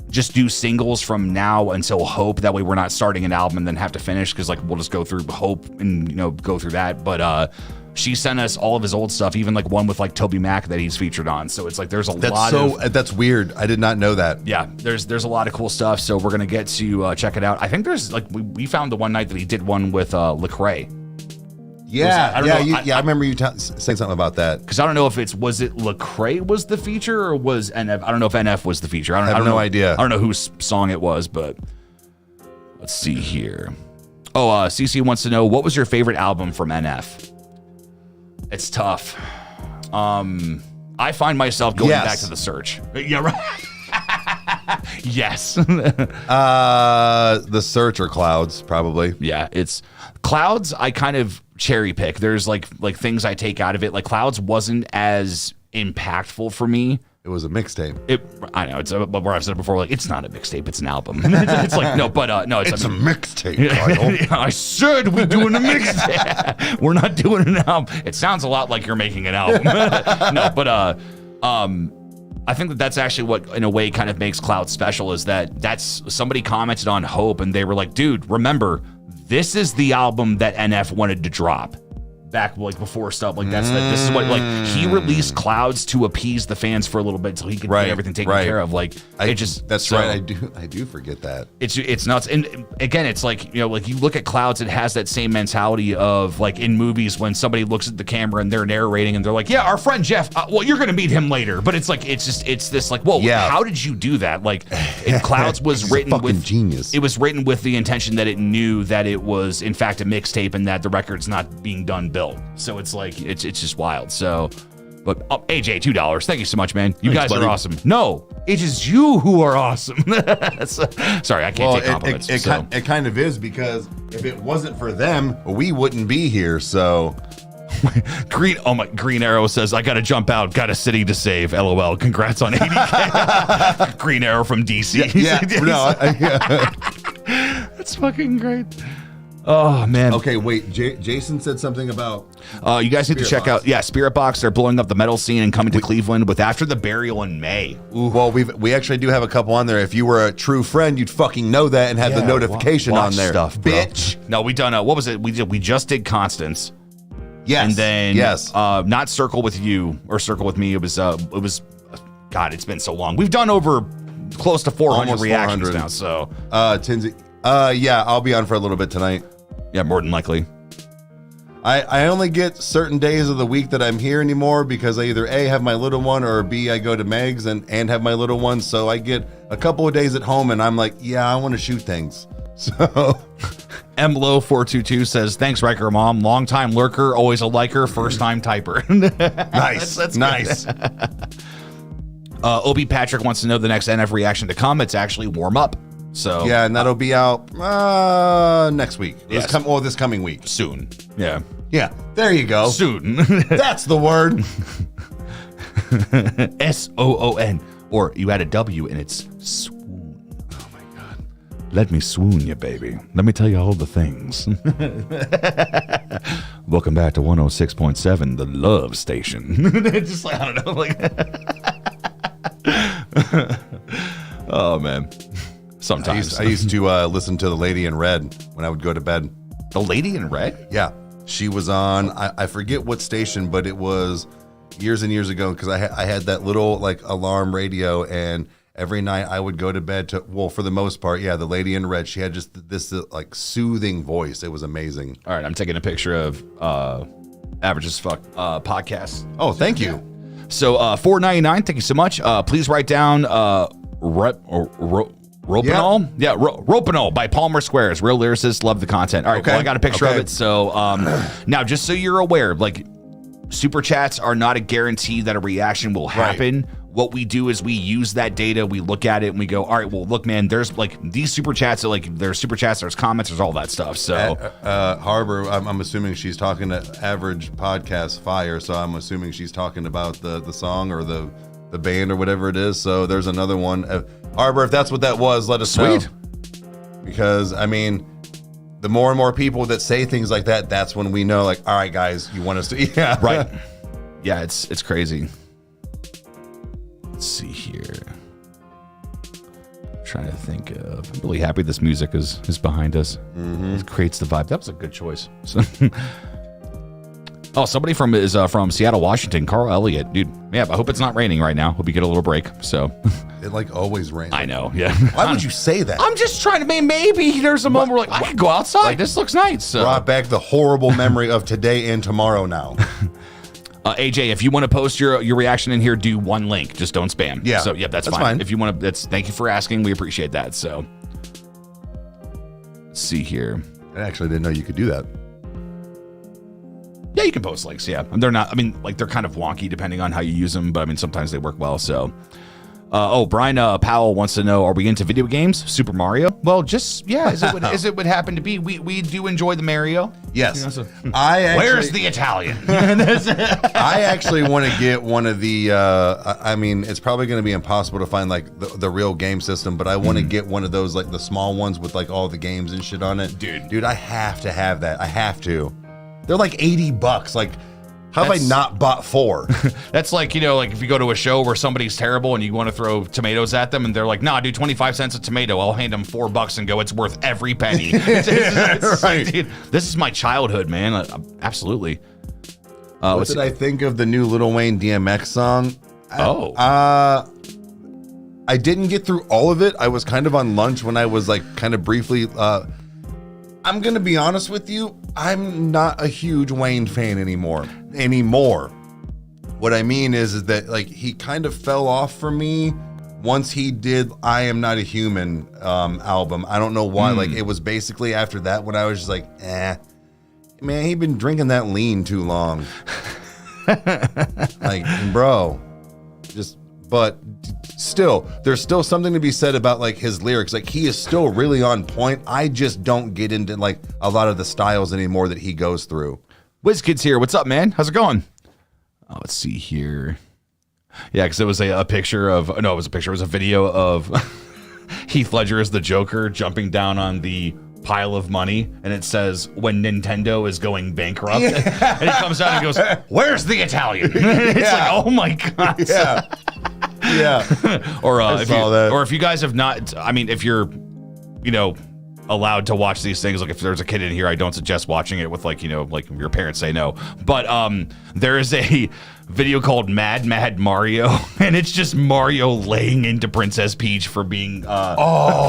B: just do singles from now until Hope. That way we're not starting an album and then have to finish, because we'll just go through Hope and go through that. But she sent us all of his old stuff, even one with Toby Mac that he's featured on. So it's there's
A: that's weird. I did not know that.
B: Yeah, there's a lot of cool stuff. So we're gonna get to check it out. I think there's we found the one night that he did one with Lecrae.
A: Yeah, I remember you saying something about that.
B: Because I don't know if was it Lecrae was the feature or was NF? I don't know if NF was the feature. I have no idea. I don't know whose song it was, but Let's see here. Oh, CC wants to know, what was your favorite album from NF? It's tough. I find myself going back to The Search. Yeah, right. Yes.
A: The Search or Clouds, probably.
B: Yeah, it's Clouds. I kind of cherry pick. There's like things I take out of it. Like Clouds wasn't as impactful for me.
A: It was a mixtape.
B: I know. It's where I've said it before. Like, it's not a mixtape. It's an album. It's like no, but no. It's
A: a mixtape. Kyle.
B: I said we're doing a mixtape. We're not doing an album. It sounds a lot like you're making an album. No, but I think that's actually what, in a way, kind of makes Cloud special. Is that's somebody commented on Hope, and they were like, "Dude, remember, this is the album that NF wanted to drop." Back like before stuff like this is what like he released Clouds to appease the fans for a little bit so he could get everything taken care of. Like
A: that's right. I do forget that.
B: It's nuts. And again, it's like, like you look at Clouds, it has that same mentality of like in movies when somebody looks at the camera and they're narrating and they're like, yeah, our friend Jeff, well, you're gonna meet him later. But it's like it's this like, whoa, how did you do that? Like Clouds was written with
A: genius.
B: It was written with the intention that it knew that it was in fact a mixtape and that the record's not being done built. So it's like it's just wild. So, but AJ, $2. Thank you so much, man. You guys are awesome. No, it is you who are awesome. Sorry, I can't take compliments.
A: It kind of is, because if it wasn't for them, we wouldn't be here. So.
B: Green Arrow says, I gotta jump out, got a city to save. LOL. Congrats on 80K. Green Arrow from DC. That's fucking great. Oh, man.
A: Okay, wait. Jason said something about...
B: you guys need to check out... Yeah, Spirit Box. They're blowing up the metal scene and coming to Cleveland with After the Burial in May.
A: Ooh. Well, we actually do have a couple on there. If you were a true friend, you'd fucking know that and have the notification on there.
B: Stuff, bro.
A: Bitch.
B: No, we done... what was it? We just did Constance.
A: Yes.
B: And then... Yes. Not Circle with You or Circle with Me. It was... God, it's been so long. We've done over close to 400 reactions now, so...
A: Tinsy... yeah, I'll be on for a little bit tonight.
B: Yeah, more than likely.
A: I only get certain days of the week that I'm here anymore because I either A, have my little one, or B, I go to Meg's and have my little one. So I get a couple of days at home and I'm like, yeah, I want to shoot things. So
B: MLO422 says, thanks, Riker Mom. Long-time lurker, always a liker, first-time typer.
A: Nice. That's nice.
B: Obi Patrick wants to know the next NF reaction to come. It's actually warm up. So
A: yeah, and that'll be out next week.
B: Yes.
A: This coming week.
B: Soon. Yeah.
A: Yeah. There you go.
B: Soon.
A: That's the word.
B: SOON. Or you add a W and it's swoon. Oh my God. Let me swoon you, baby. Let me tell you all the things. Welcome back to 106.7, the Love Station. Just like, I don't know. Like oh man. Sometimes.
A: I used to listen to The Lady in Red when I would go to bed.
B: The Lady in Red?
A: Yeah. She was on, I forget what station, but it was years and years ago because I had that little like alarm radio, and every night I would go to bed to, well, for the most part, yeah, The Lady in Red. She had just this like soothing voice. It was amazing.
B: All right, I'm taking a picture of Average as Fuck podcast.
A: Oh, thank you.
B: So $4.99, thank you so much. Please write down Ropanol? Yeah, Ropanol by Palmer Squares. Real lyricist, love the content. All right, well, I got a picture of it. So now, just so you're aware, like, super chats are not a guarantee that a reaction will happen. Right. What we do is we use that data, we look at it, and we go, all right, well, look, man, there's like these super chats are like, there's super chats, there's comments, there's all that stuff. So
A: Harbor, I'm assuming she's talking to Average Podcast Fire, so I'm assuming she's talking about the song or the band or whatever it is. So there's another one. Harbor, if that's what that was, let us know. Because, I mean, the more and more people that say things like that, that's when we know, like, all right, guys, you want us to... Yeah.
B: Right. Yeah, it's crazy. Let's see here. I'm trying to think of... I'm really happy this music is behind us. Mm-hmm. It creates the vibe. That was a good choice. So, oh, somebody from Seattle, Washington, Carl Elliott. Dude, yeah, I hope it's not raining right now. Hope you get a little break. So
A: it like always rains.
B: I know, yeah.
A: Why would you say that?
B: I'm just trying to maybe there's a moment where like I could go outside. Like, this looks nice. So.
A: Brought back the horrible memory of today and tomorrow now.
B: AJ, if you want to post your reaction in here, do one link. Just don't spam.
A: Yeah.
B: So yeah, that's fine. If you want to, thank you for asking. We appreciate that. So Let's see here.
A: I actually didn't know you could do that.
B: Yeah, you can post links. Yeah, and they're not. I mean, like they're kind of wonky depending on how you use them, but I mean sometimes they work well. So, Brian Powell wants to know: are we into video games? Super Mario? Well, just as it would happen to be. We do enjoy the Mario.
A: Yes,
B: You know, so-
A: where's
B: the Italian?
A: I actually want to get one of the. I mean, it's probably going to be impossible to find like the real game system, but I want to get one of those like the small ones with like all the games and shit on it. Dude, I have to have that. I have to. They're like $80. Like, how have I not bought 4?
B: That's like, like if you go to a show where somebody's terrible and you want to throw tomatoes at them and they're like, nah, dude, 25 cents a tomato. I'll hand them $4 and go, it's worth every penny. It's
A: right.
B: like, dude, this is my childhood, man. Absolutely.
A: What did I think of the new Lil Wayne DMX song? I didn't get through all of it. I was kind of on lunch when I was like kind of briefly. I'm going to be honest with you. I'm not a huge Wayne fan anymore. What I mean is that like he kind of fell off for me once he did I Am Not a Human album. I don't know why. Like it was basically after that when I was just like, man, he been drinking that lean too long. Like, bro, but still, there's still something to be said about like his lyrics. Like he is still really on point. I just don't get into like a lot of the styles anymore that he goes through.
B: WizKid's here. What's up, man? How's it going? Let's see here. Yeah, because it was a picture of, no, it was a picture. It was a video of Heath Ledger as the Joker jumping down on the pile of money, and it says when Nintendo is going bankrupt. And he comes out and goes, where's the Italian? It's like, oh my God.
A: Yeah.
B: Or if you guys have not, I mean, if you're, allowed to watch these things, like if there's a kid in here, I don't suggest watching it with like your parents say no. But there is a video called Mad Mario, and it's just Mario laying into Princess Peach for being captured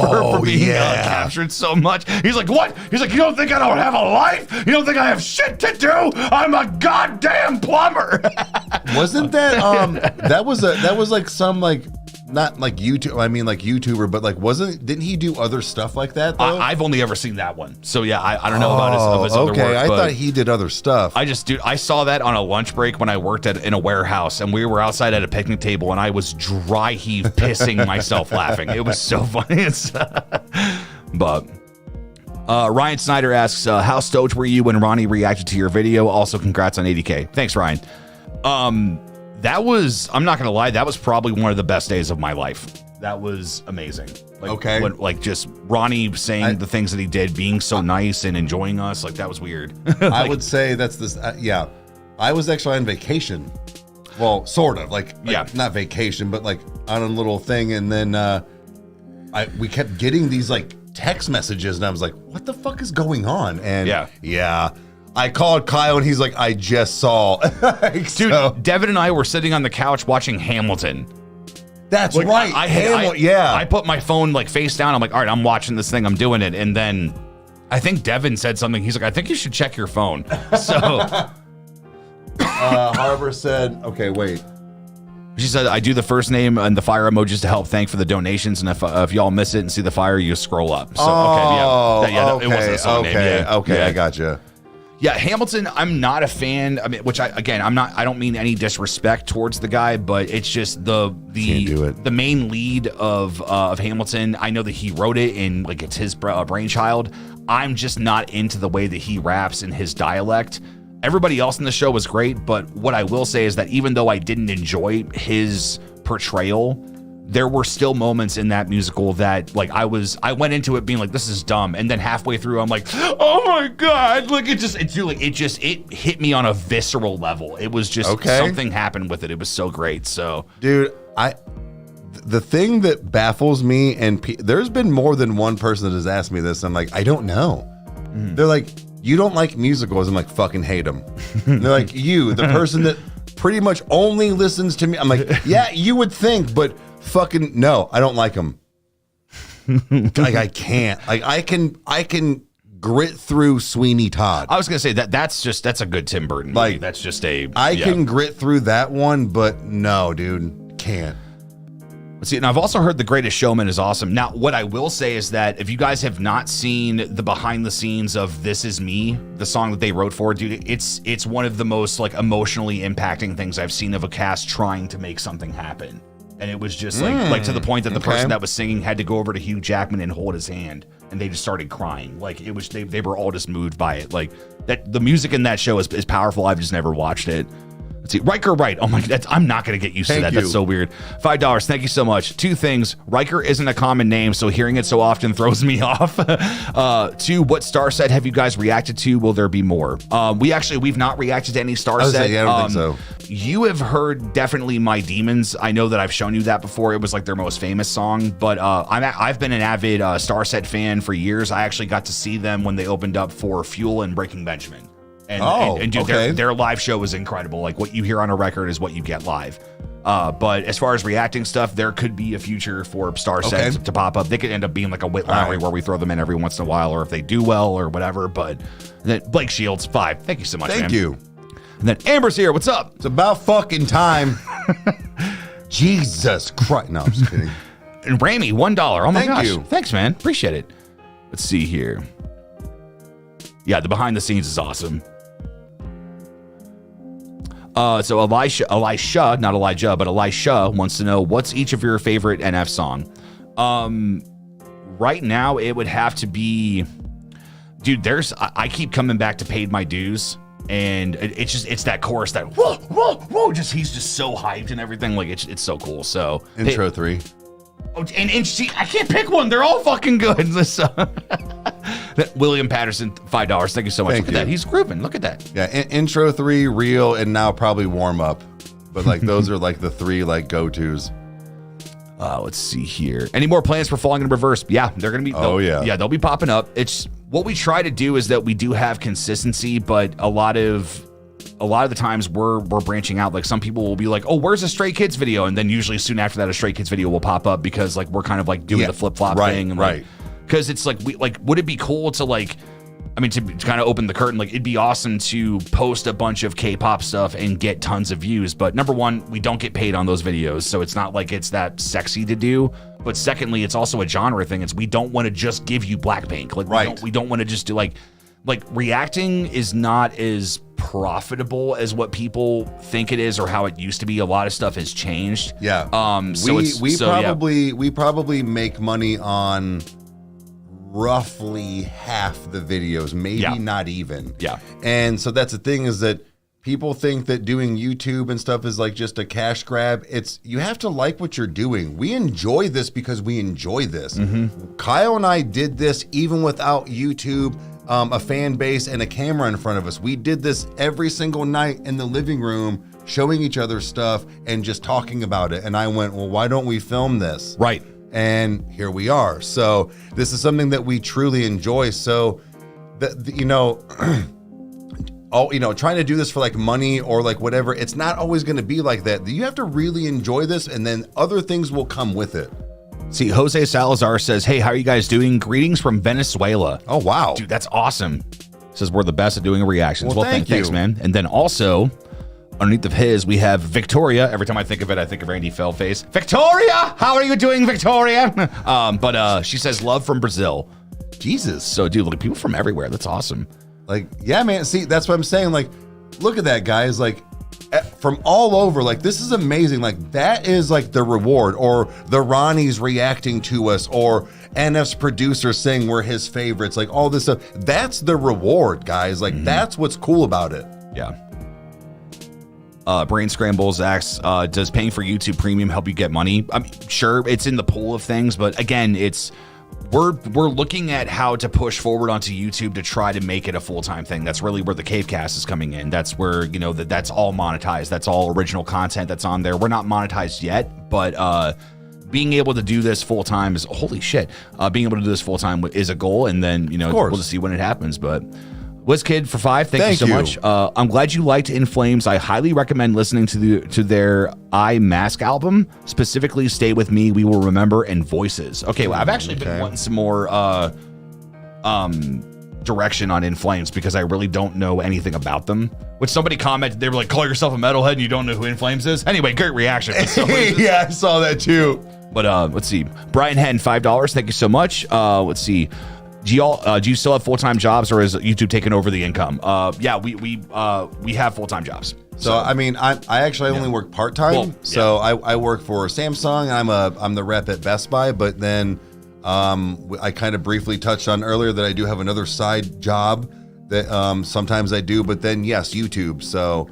B: so much. He's like, what? He's like, you don't think I don't have a life? You don't think I have shit to do? I'm a goddamn plumber.
A: Wasn't that that was like some like not like YouTube, I mean like YouTuber, but like didn't he do other stuff like that though?
B: I've only ever seen that one. So yeah, I don't know about his other work.
A: Okay, I thought he did other stuff.
B: I saw that on a lunch break when I worked in a warehouse, and we were outside at a picnic table, and I was dry heave pissing myself laughing. It was so funny. But Ryan Snyder asks, how stoked were you when Ronnie reacted to your video? Also, congrats on 80K. Thanks, Ryan. That was, I'm not going to lie, that was probably one of the best days of my life. That was amazing. Like,
A: okay.
B: Just Ronnie saying the things that he did, being so nice and enjoying us, like that was weird.
A: I would say that's this, yeah. I was actually on vacation. Well, sort of, like not vacation, but like on a little thing. And then we kept getting these like text messages, and I was like, what the fuck is going on? And yeah. I called Kyle, and he's like, I just saw.
B: Dude, Devin and I were sitting on the couch watching Hamilton.
A: That's like, right.
B: I put my phone like face down. I'm like, all right, I'm watching this thing. I'm doing it. And then I think Devin said something. He's like, I think you should check your phone. So
A: Harbor said, okay, wait.
B: She said, I do the first name and the fire emojis to help thank for the donations. And if y'all miss it and see the fire, you scroll up. So, it wasn't a song name.
A: Okay, I gotcha.
B: Yeah, Hamilton, I'm not a fan. I mean, I don't mean any disrespect towards the guy, but it's just the main lead of Hamilton. I know that he wrote it and like it's his brainchild. I'm just not into the way that he raps in his dialect. Everybody else in the show was great, but what I will say is that even though I didn't enjoy his portrayal, there were still moments in that musical that like I went into it being like, this is dumb, and then halfway through I'm like, oh my god, like it hit me on a visceral level. It was just something happened with it. It was so great. So
A: dude, the thing that baffles me, and there's been more than one person that has asked me this, I'm like, I don't know. They're like, you don't like musicals. I'm like, fucking hate them. They're like, you, the person that pretty much only listens to me. I'm like, yeah, you would think, but fucking no, I don't like them. Like I can't. Like I can grit through Sweeney Todd.
B: I was gonna say that's a good Tim Burton movie. Like that's just
A: I can grit through that one, but no, dude, can't.
B: Let's see, and I've also heard The Greatest Showman is awesome. Now, what I will say is that if you guys have not seen the behind the scenes of This Is Me, the song that they wrote for it, dude, it's one of the most like emotionally impacting things I've seen of a cast trying to make something happen. And it was just like to the point that the person that was singing had to go over to Hugh Jackman and hold his hand, and they just started crying. Like it was, they were all just moved by it. Like that, the music in that show is powerful. I've just never watched it. Let's see, Riker Right. Oh my God, I'm not going to get used to that. That's so weird. $5. Thank you so much. 2 things. Riker isn't a common name, so hearing it so often throws me off. 2, what star set have you guys reacted to? Will there be more? We've not reacted to any star set.
A: I don't think so.
B: You have heard definitely My Demons. I know that I've shown you that before. It was like their most famous song, but I've been an avid Starset fan for years. I actually got to see them when they opened up for Fuel and Breaking Benjamin. And dude, their live show was incredible. Like what you hear on a record is what you get live. But as far as reacting stuff, there could be a future for star sets to pop up. They could end up being like a Whit Lowry where we throw them in every once in a while, or if they do well or whatever. But then Blake Shields, 5. Thank you so much, man.
A: Thank you.
B: And then Amber's here. What's up?
A: It's about fucking time. Jesus Christ. No, I'm just kidding.
B: And Ramy, $1. Oh my gosh.
A: You.
B: Thanks, man. Appreciate it. Let's see here. Yeah, the behind the scenes is awesome. So Elisha, not Elijah, but Elisha wants to know, what's each of your favorite NF song? Right now it would have to be, dude, I keep coming back to Paid My Dues, and it's that chorus that whoa, whoa, whoa, he's just so hyped and everything. Like it's so cool. So
A: intro 3.
B: Oh, and see, I can't pick one. They're all fucking good. William Patterson, $5. Thank you so much. Look at that. He's grooving. Look at that.
A: Yeah, intro 3, real, and now probably warm up. But like those are like the 3 like go-tos.
B: Let's see here. Any more plans for Falling in Reverse? Yeah, they're gonna be. Yeah, they'll be popping up. It's what we try to do is that we do have consistency, but a lot of the times we're branching out. Like some people will be like, "Oh, where's a Stray Kids video?" And then usually soon after that, a Stray Kids video will pop up because like we're kind of like doing the flip flop thing, and like, because it's like would it be cool to like, I mean, to kind of open the curtain, like it'd be awesome to post a bunch of K-pop stuff and get tons of views. But number one, we don't get paid on those videos, so it's not like it's that sexy to do. But secondly, it's also a genre thing. We don't want to just give you Blackpink. Like we don't want to just do like reacting is not as profitable as what people think it is or how it used to be. A lot of stuff has changed.
A: Yeah. We probably make money on roughly half the videos, maybe not even.
B: Yeah.
A: And so that's the thing, is that people think that doing YouTube and stuff is like just a cash grab. You have to like what you're doing. We enjoy this because we enjoy this. Kyle and I did this even without YouTube, a fan base, and a camera in front of us. We did this every single night in the living room, showing each other stuff and just talking about it. And I went, well, why don't we film this?
B: Right.
A: And here we are. So this is something that we truly enjoy. So trying to do this for like money or like whatever, it's not always going to be like that. You have to really enjoy this, and then other things will come with it.
B: See, Jose Salazar says, "Hey, how are you guys doing? Greetings from Venezuela."
A: Oh, wow.
B: Dude, that's awesome. Says we're the best at doing reactions.
A: Well, thanks,
B: man. And then also, underneath of his, we have Victoria. Every time I think of it, I think of Randy Feldface. Victoria, how are you doing, Victoria? But she says, love from Brazil.
A: Jesus.
B: So, dude, look, people from everywhere. That's awesome.
A: Like, yeah, man. See, that's what I'm saying. Like, look at that, guys. Like, from all over. Like, this is amazing. Like, that is like the reward. Or the Ronnies reacting to us. Or NF's producer saying we're his favorites. Like, all this stuff. That's the reward, guys. Like, that's what's cool about it.
B: Yeah. Brain Scrambles asks, does paying for YouTube Premium help you get money? I mean, sure, it's in the pool of things, but again, we're looking at how to push forward onto YouTube to try to make it a full-time thing. That's really where the Cavecast is coming in. That's where, that's all monetized. That's all original content that's on there. We're not monetized yet, but being able to do this full-time is, holy shit, being able to do this full-time is a goal, and then, we'll just see when it happens, but... WizKid for 5, thank you so much. I'm glad you liked In Flames. I highly recommend listening to their I Mask album, specifically Stay With Me, We Will Remember, and Voices. Okay, well, I've actually been wanting some more direction on In Flames because I really don't know anything about them. Which somebody commented, they were like, call yourself a metalhead and you don't know who In Flames is? Anyway, great reaction.
A: Yeah, I saw that too.
B: But let's see. Brian Henn, $5. Thank you so much. Let's see. Do you still have full-time jobs, or is YouTube taking over the income? Yeah, we have full-time jobs.
A: So I mean, I actually only work part-time. Well, so I work for Samsung. I'm the rep at Best Buy, but then I kind of briefly touched on earlier that I do have another side job that sometimes I do, but then yes, YouTube. So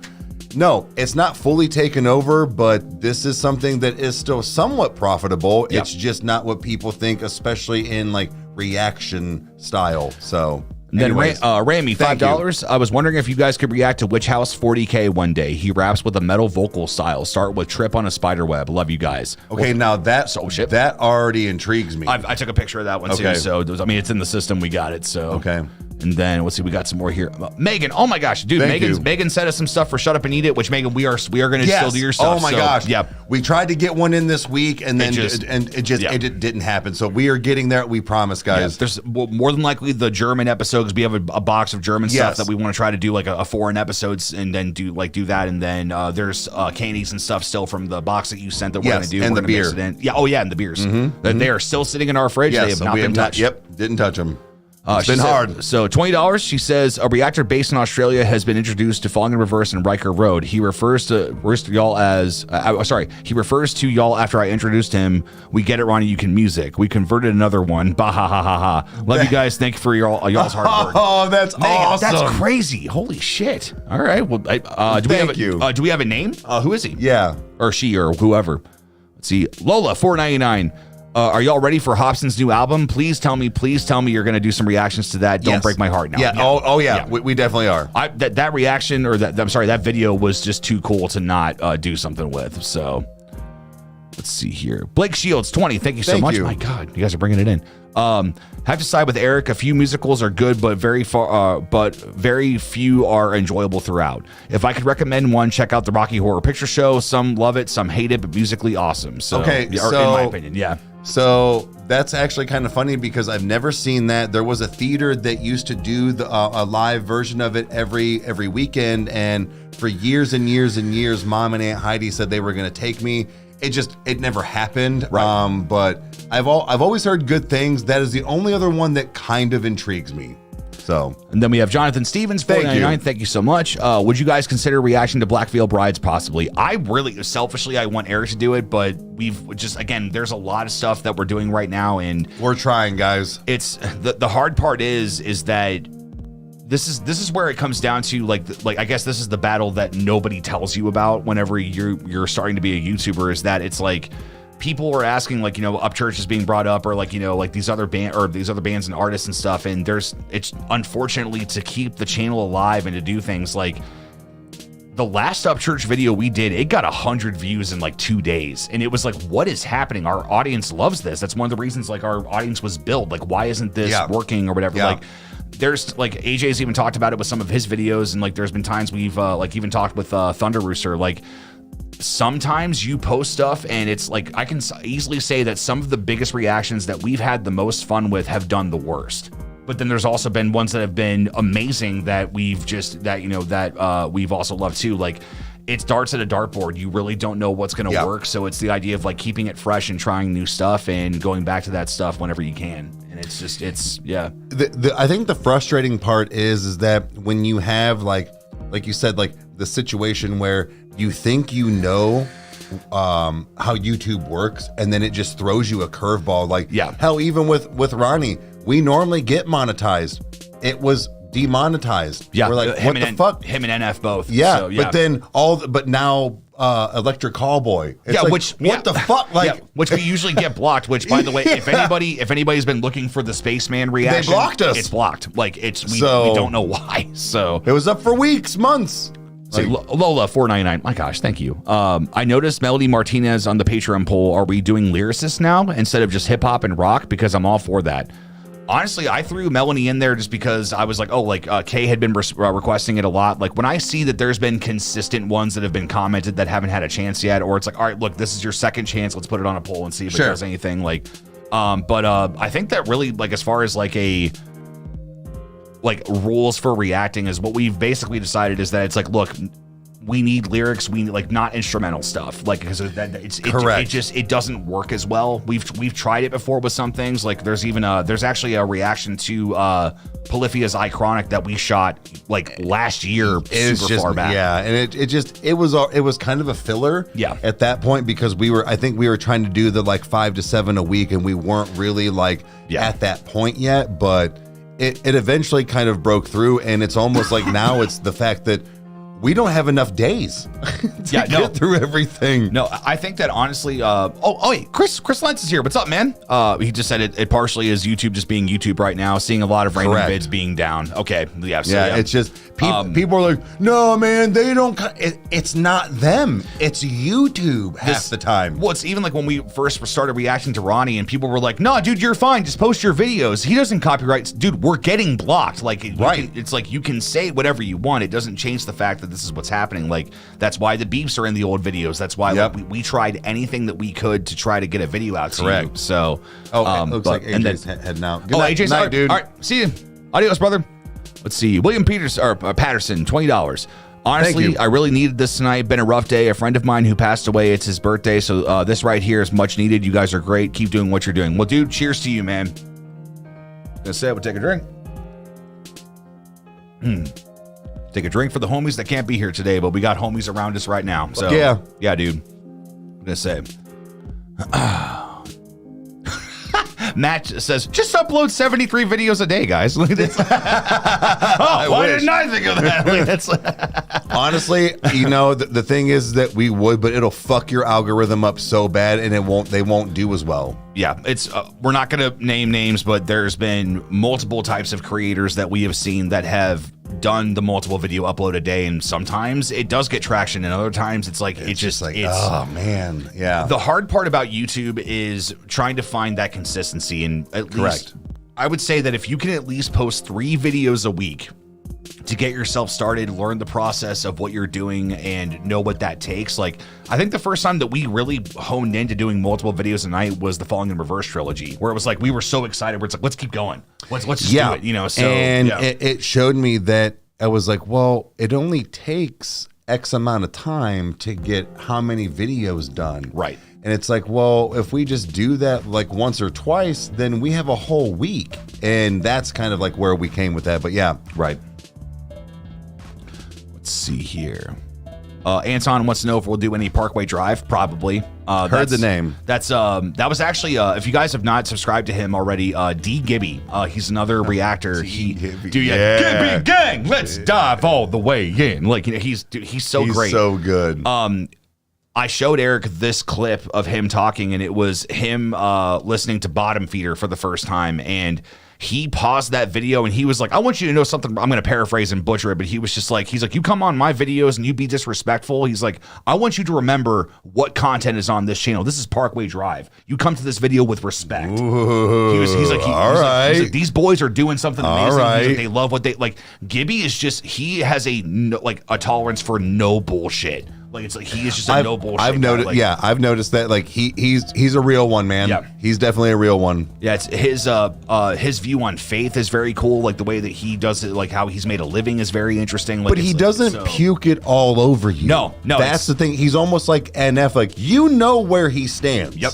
A: no, it's not fully taken over, but this is something that is still somewhat profitable. Yep. It's just not what people think, especially in like reaction style. So
B: then Ramy, $5. I was wondering if you guys could react to Witch House 40K one day. He raps with a metal vocal style. Start with Trip on a Spider Web. Love you guys.
A: Okay, now that already intrigues me.
B: I took a picture of that one too. So I mean, it's in the system. We got it. So
A: okay.
B: And then let's see, we got some more here. Megan, oh my gosh, dude, Megan sent us some stuff for Shut Up and Eat It, which Megan, we are going to still do your stuff.
A: Oh my gosh,
B: yeah.
A: We tried to get one in this week, and then it didn't happen. So we are getting there. We promise, guys.
B: Yeah, there's more than likely the German episode, because we have a box of German stuff that we want to try to do like a foreign episodes, and then do that, and then there's candies and stuff still from the box that you sent that we're going to do.
A: And the beer.
B: Yeah, oh yeah, and the beers. They are still sitting in our fridge. They have not been touched.
A: Didn't touch them.
B: It's been hard. So $20. She says a reactor based in Australia has been introduced to Falling in Reverse and Rykerroad. He refers to y'all as he refers to y'all after I introduced him. We get it, Ronnie. You can music. We converted another one. Bah ha ha ha ha. Love you guys. Thank you for y'all's hard work.
A: Oh, that's awesome.
B: That's crazy. Holy shit. All right. Well, do we have a name? Who is he?
A: Yeah,
B: or she or whoever. Let's see. Lola, $4.99. Are y'all ready for Hobson's new album? Please tell me you're going to do some reactions to that. Don't break my heart now.
A: Yeah. Oh yeah. We definitely are.
B: That reaction, or that video was just too cool to not do something with. So let's see here. Blake Shields, 20. Thank you so much. My God, you guys are bringing it in. Have to side with Eric. A few musicals are good, but very few are enjoyable throughout. If I could recommend one, check out the Rocky Horror Picture Show. Some love it, some hate it, but musically awesome. So, in my opinion, yeah.
A: So that's actually kind of funny because I've never seen that. There was a theater that used to do a live version of it every weekend, and for years and years and years, Mom and Aunt Heidi said they were going to take me. It never happened. Right. But I've always heard good things. That is the only other one that kind of intrigues me. So, and
B: then we have Jonathan Stevens, $4.99. Thank you so much. Would you guys consider reaction to Black Veil Brides? Possibly. I really, selfishly, I want Eric to do it, but we've just, again, there's a lot of stuff that we're doing right now, and
A: we're trying, guys.
B: It's the hard part is that this is where it comes down to like I guess this is the battle that nobody tells you about whenever you're starting to be a YouTuber, is that it's like people are asking, like, Upchurch is being brought up, or like, like these other bands and artists and stuff, and it's unfortunately, to keep the channel alive and to do things like the last Upchurch video we did, it got 100 views in like 2 days, and it was like, what is happening? Our audience loves this. That's one of the reasons like our audience was built. Like, why isn't this working or whatever? Like, there's like AJ's even talked about it with some of his videos, and like there's been times we've like even talked with Thunder Rooster, like sometimes you post stuff and it's like, I can easily say that some of the biggest reactions that we've had the most fun with have done the worst. But then there's also been ones that have been amazing that we've also loved too. Like, it's darts at a dartboard. You really don't know what's going to work. So it's the idea of like keeping it fresh and trying new stuff and going back to that stuff whenever you can. And I
A: think the frustrating part is that when you have like you said, like the situation where you think how YouTube works, and then it just throws you a curveball. Like, hell, even with Ronnie, we normally get monetized. It was demonetized.
B: Yeah,
A: we're like, what the fuck?
B: Him and NF both.
A: Yeah, so, but then but now Electric Callboy. It's what the fuck? Like,
B: which we usually get blocked. Which, by the way, if anybody's been looking for the Spaceman reaction,
A: they blocked us.
B: It's blocked. Like, we don't know why. So
A: it was up for weeks, months.
B: Like, Lola, $4.99. My gosh, thank you. I noticed Melody Martinez on the Patreon poll. Are we doing lyricists now instead of just hip hop and rock? Because I'm all for that. Honestly, I threw Melanie in there just because I was like, Kay had been requesting it a lot. Like, when I see that there's been consistent ones that have been commented that haven't had a chance yet, or it's like, all right, look, this is your second chance. Let's put it on a poll and see if it does anything. Like, but I think that really, like, as far as like rules for reacting, is what we've basically decided is that it's like, look, we need lyrics, we need like not instrumental stuff, like because it doesn't work as well. We've tried it before with some things. Like there's even there's actually a reaction to Polyphia's Iconic that we shot like last year, super far back.
A: Yeah, and it was kind of a filler.
B: Yeah.
A: At that point, because I think we were trying to do the like 5 to 7 a week, and we weren't really like at that point yet, but it eventually kind of broke through, and it's almost like now it's the fact that we don't have enough days to get through everything.
B: No, I think that honestly, wait, Chris Lentz is here. What's up, man? He just said it partially is YouTube just being YouTube right now, seeing a lot of random vids being down. Okay, yeah. So,
A: it's just people are like, no, man, they don't. It's not them. It's YouTube half the time.
B: Well, it's even like when we first started reacting to Ronnie, and people were like, no, dude, you're fine. Just post your videos. He doesn't copyright. Dude, we're getting blocked. Like, it's like you can say whatever you want. It doesn't change the fact that this is what's happening. Like, that's why the beeps are in the old videos. That's why we tried anything that we could to try to get a video out to you. So,
A: it looks like AJ's heading out.
B: Good night, AJ's dude. All right, see you. Adios, brother. Let's see. William Patterson, $20. Honestly, I really needed this tonight. Been a rough day. A friend of mine who passed away, it's his birthday. So this right here is much needed. You guys are great. Keep doing what you're doing. Well, dude, cheers to you, man. Gonna say we'll take a drink. Take a drink for the homies that can't be here today, but we got homies around us right now. So yeah, dude. I'm gonna say. Matt says, just upload 73 videos a day, guys. Look at this. Why didn't I think of that?
A: Honestly, the thing is that we would, but it'll fuck your algorithm up so bad, and they won't do as well.
B: Yeah, it's we're not going to name names, but there's been multiple types of creators that we have seen that have done the multiple video upload a day, and sometimes it does get traction, and other times it's just like
A: oh man, yeah.
B: The hard part about YouTube is trying to find that consistency, and at least I would say that if you can at least post 3 videos a week to get yourself started, learn the process of what you're doing, and know what that takes. Like, I think the first time that we really honed into doing multiple videos a night was the Falling in Reverse trilogy, where it was like we were so excited, where it's like, let's keep going, let's just do it, So,
A: and it showed me that I was like, well, it only takes X amount of time to get how many videos done,
B: right?
A: And it's like, well, if we just do that like once or twice, then we have a whole week, and that's kind of like where we came with that. But yeah,
B: right. Let's see here. Anton wants to know if we'll do any Parkway Drive. Probably.
A: Heard the name.
B: That was actually, if you guys have not subscribed to him already, D Gibby. He's another reactor. Gibby gang. Let's dive all the way in. Like, he's so great.
A: He's so good.
B: I showed Eric this clip of him talking, and it was him listening to Bottom Feeder for the first time, and he paused that video and he was like, I want you to know something. I'm going to paraphrase and butcher it, but he was just like, you come on my videos and you be disrespectful. He's like, I want you to remember what content is on this channel. This is Parkway Drive. You come to this video with respect.
A: Ooh, he's like,
B: these boys are doing something amazing. Like, they love what they like. Gibby is just, he has a tolerance for no bullshit. Like, it's like he is just a no bullshit.
A: I've noticed.
B: Like,
A: I've noticed that. Like he's a real one, man.
B: Yeah.
A: He's definitely a real one.
B: Yeah, it's his view on faith is very cool. Like the way that he does it, like how he's made a living is very interesting. Like,
A: but he doesn't puke it all over you.
B: No,
A: that's the thing. He's almost like NF. Like, you know where he stands.
B: Yep.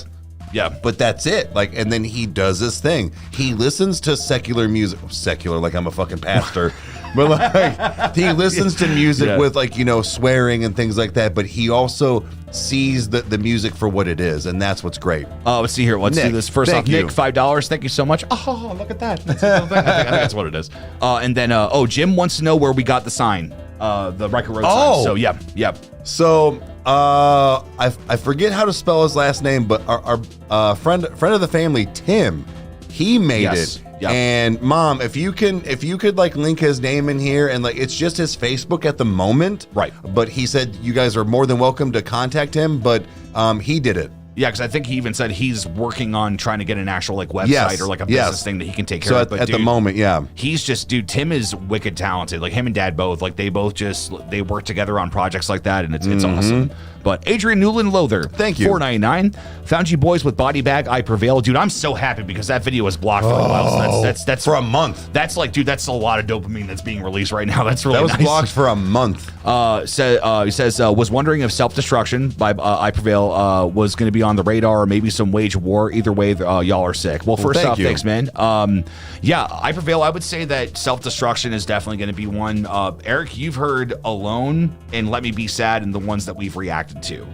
B: Yeah,
A: but that's it. Like, and then he does this thing. He listens to secular music. Secular, like I'm a fucking pastor. But like, he listens to music with swearing and things like that. But he also sees the music for what it is, and that's what's great.
B: Let's see here. Let's do this. First off, Nick, $5. Thank you so much. Oh, look at that. I think that's what it is. And then, Jim wants to know where we got the sign, the Rykerroad sign. So yeah.
A: So I forget how to spell his last name, but our friend of the family, Tim, he made it.
B: Yep.
A: And Mom, if you could like link his name in here, and like it's just his Facebook at the moment,
B: right?
A: But he said you guys are more than welcome to contact him, but he did it.
B: Yeah, because I think he even said he's working on trying to get an actual like website or like a business thing that he can take care of.
A: But at the moment,
B: he's just, Tim is wicked talented. Like him and Dad both, like they work together on projects like that, and it's awesome. But Adrian Newland Lother,
A: thank you.
B: $4.99. Found you boys with body bag. I prevail, dude. I'm so happy because that video was blocked for a while. So that's
A: for a month.
B: That's like, dude, that's a lot of dopamine that's being released right now. That's really
A: that was
B: nice.
A: blocked for a month.
B: He says was wondering if Self Destruction by I Prevail was going to be on the radar, or maybe some Wage War. Either way, y'all are sick. Well, first off, thanks, man. Yeah, I Prevail. I would say that Self Destruction is definitely going to be one. Eric, you've heard Alone and Let Me Be Sad, and the ones that we've reacted to.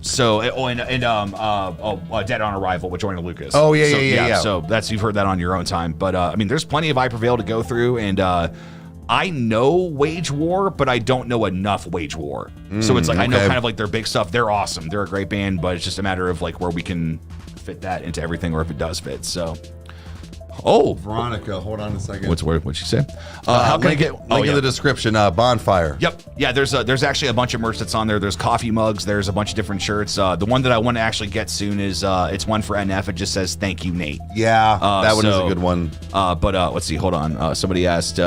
B: So, Dead on Arrival with Joyner Lucas.
A: Oh, yeah.
B: So you've heard that on your own time. But I mean, there's plenty of I Prevail to go through, and I know Wage War, but I don't know enough Wage War. So it's like, I know kind of like their big stuff. They're awesome. They're a great band, but it's just a matter of like where we can fit that into everything, or if it does fit. So. Oh,
A: Veronica, hold on a second.
B: What'd she say? How can I get
A: link in the description? Bonfire.
B: Yep. Yeah. There's actually a bunch of merch that's on there. There's coffee mugs. There's a bunch of different shirts. The one that I want to actually get soon is it's one for NF. It just says "Thank you, Nate."
A: Yeah, that one is a good one.
B: But let's see. Hold on. Somebody asked.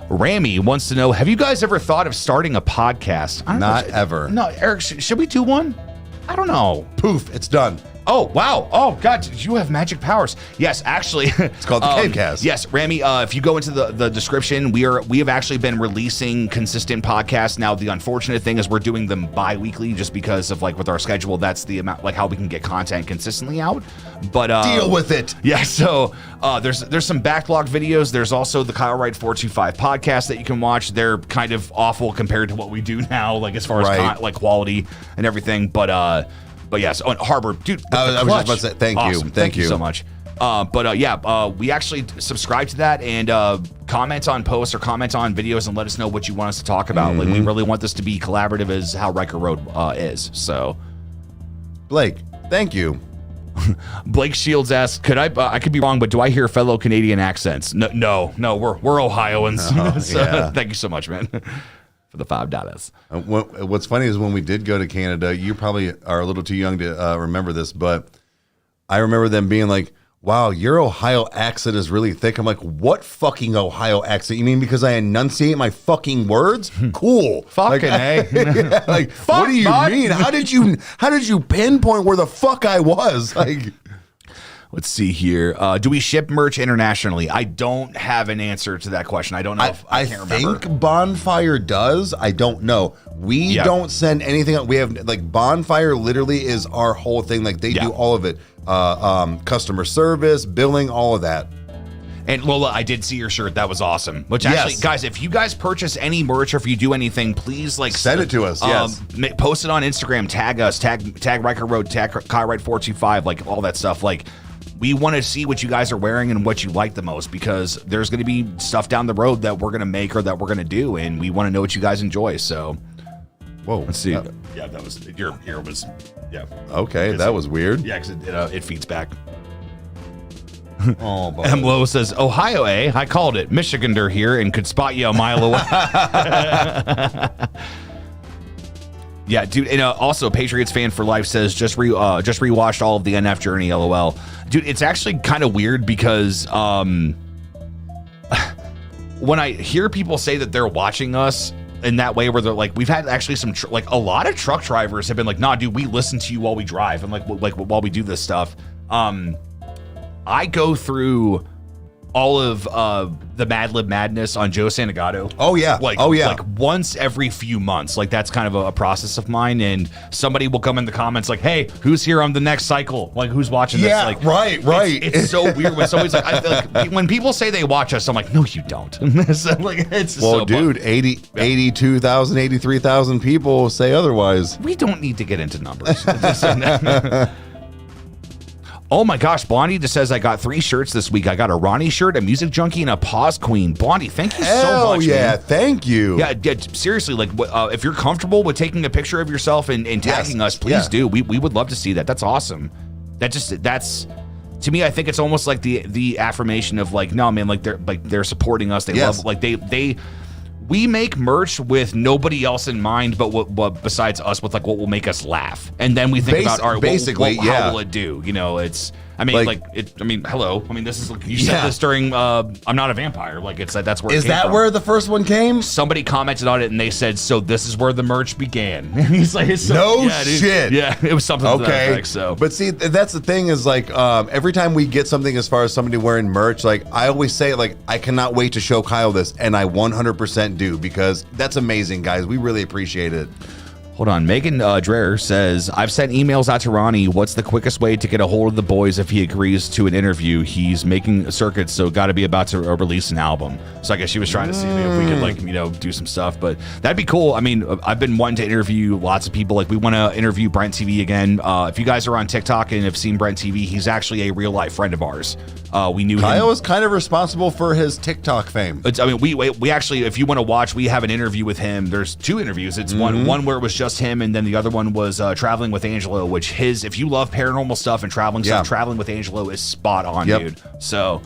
B: Rami wants to know: have you guys ever thought of starting a podcast?
A: Not ever.
B: No, Eric. Should we do one? I don't know.
A: Poof! It's done.
B: Oh, wow. Oh, God, you have magic powers. Yes, actually.
A: It's called the Cavecast.
B: Yes, Rami, if you go into the description, we have actually been releasing consistent podcasts. Now, the unfortunate thing is we're doing them bi-weekly just because of, like, with our schedule, that's the amount, like, how we can get content consistently out. But
A: deal with it.
B: Yeah, so there's some backlog videos. There's also the Kyle Wright 425 podcast that you can watch. They're kind of awful compared to what we do now, like, as far as, like, quality and everything. But yes, Harbor, dude.
A: I was just about to say thank you.
B: Thank you so much. We actually subscribe to that and comment on posts or comment on videos and let us know what you want us to talk about. Like, we really want this to be collaborative as how Rykerroad is. So,
A: Blake, thank you.
B: Blake Shields asks, I could be wrong, but do I hear fellow Canadian accents? No, we're Ohioans. So, thank you so much, man. For the $5.
A: What's funny is when we did go to Canada, you probably are a little too young to remember this, but I remember them being like, wow, your Ohio accent is really thick. I'm like, what fucking Ohio accent? You mean because I enunciate my fucking words? Cool.
B: Fucking
A: yeah, like, fuck, what do you mean? How did you pinpoint where the fuck I was? Like,
B: let's see here. Do we ship merch internationally? I don't have an answer to that question. I don't know. I can't remember.
A: Think Bonfire does. I don't know. We don't send anything. We have like Bonfire literally is our whole thing. Like they do all of it. Customer service, billing, all of that.
B: And Lola, I did see your shirt. That was awesome. Which actually, guys, if you guys purchase any merch or if you do anything, please like
A: send it to us. Yes,
B: post it on Instagram. Tag us. Tag Rykerroad. Tag Kyle 425. Like all that stuff. Like. We want to see what you guys are wearing and what you like the most because there's going to be stuff down the road that we're going to make or that we're going to do, and we want to know what you guys enjoy. So,
A: whoa,
B: let's see. Yeah, that was your ear was. Yeah.
A: Okay, that was weird.
B: Yeah, because it feeds back.
A: Oh, boy.
B: M. Lowe says, Ohio, eh? I called it. Michigander here and could spot you a mile away. Yeah, dude, and also Patriots fan for life says just rewatched all of the NF Journey, LOL. Dude, it's actually kind of weird because when I hear people say that they're watching us in that way where they're like, we've had actually some like a lot of truck drivers have been like, nah, dude, we listen to you while we drive and like while we do this stuff. I go through all of the Mad Lib Madness on Joe Santagato.
A: Oh yeah.
B: Like once every few months. Like that's kind of a process of mine. And somebody will come in the comments like, hey, who's here on the next cycle? Like who's watching this? Like
A: right.
B: It's so weird when somebody's like, I feel like when people say they watch us, I'm like, no, you don't. So, like, it's
A: well,
B: so
A: dude, 82,000, 83,000 people say otherwise.
B: We don't need to get into numbers. Oh my gosh, Blondie just says I got 3 shirts this week. I got a Ronnie shirt, a Music Junkie, and a Pause Queen. Blondie, thank you so much.
A: Yeah,
B: man.
A: Thank you.
B: Yeah, seriously, like if you're comfortable with taking a picture of yourself and tagging us, please do. We would love to see that. That's awesome. That's to me, I think it's almost like the affirmation of like, no man, like they're supporting us. They love like we make merch with nobody else in mind, but what besides us with like what will make us laugh, and then we think about all right, how will it do? You know, I mean, hello. I mean, this is you said this during I'm Not a Vampire. Like it's that's where.
A: Is that from. Where the first one came?
B: Somebody commented on it and they said, so this is where the merch began. He's like,
A: shit.
B: Yeah, it was something to that effect, so.
A: But see, that's the thing is like every time we get something as far as somebody wearing merch, like I always say, like I cannot wait to show Kyle this, and I 100% do because that's amazing, guys. We really appreciate it.
B: Hold on. Megan Dreher says, I've sent emails out to Ronnie. What's the quickest way to get a hold of the boys if he agrees to an interview? He's making circuits, so got to be about to release an album. So I guess she was trying to see if we could, like, do some stuff. But that'd be cool. I mean, I've been wanting to interview lots of people. Like, we want to interview Brent TV again. If you guys are on TikTok and have seen Brent TV, he's actually a real-life friend of ours. We knew
A: Kyle
B: him.
A: was kind of responsible for his TikTok fame.
B: I mean, we actually, if you want to watch, we have an interview with him. There's 2 interviews. It's one where it was just him, and then the other one was Traveling with Angelo, which if you love paranormal stuff and traveling stuff, Traveling with Angelo is spot on, dude. So,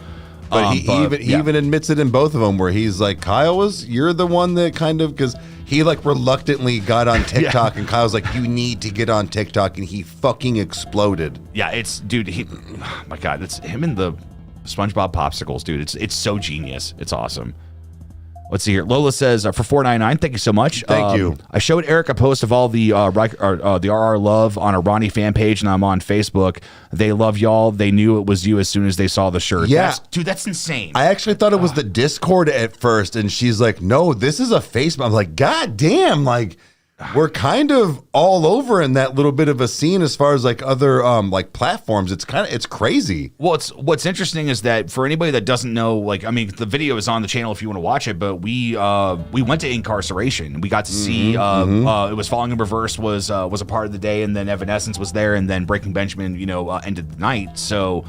A: but he even admits it in both of them, where he's like, you're the one that kind of, because he like reluctantly got on TikTok, and Kyle's like, you need to get on TikTok, and he fucking exploded.
B: Yeah, oh my God, it's him and the SpongeBob popsicles, dude. It's so genius. It's awesome. Let's see here. Lola says, for $4.99, thank you so much.
A: Thank you.
B: I showed Eric a post of all the RR Love on a Ronnie fan page, and I'm on Facebook. They love y'all. They knew it was you as soon as they saw the shirt.
A: Yeah.
B: That's insane.
A: I actually thought it was the Discord at first, and she's like, no, this is a Facebook. I'm like, God damn, like, we're kind of all over in that little bit of a scene as far as like other like platforms. It's crazy.
B: Well, what's interesting is that for anybody that doesn't know, like, I mean, the video is on the channel if you want to watch it, but we went to Incarceration. We got to see it was Falling in Reverse was a part of the day, and then Evanescence was there, and then Breaking Benjamin ended the night. So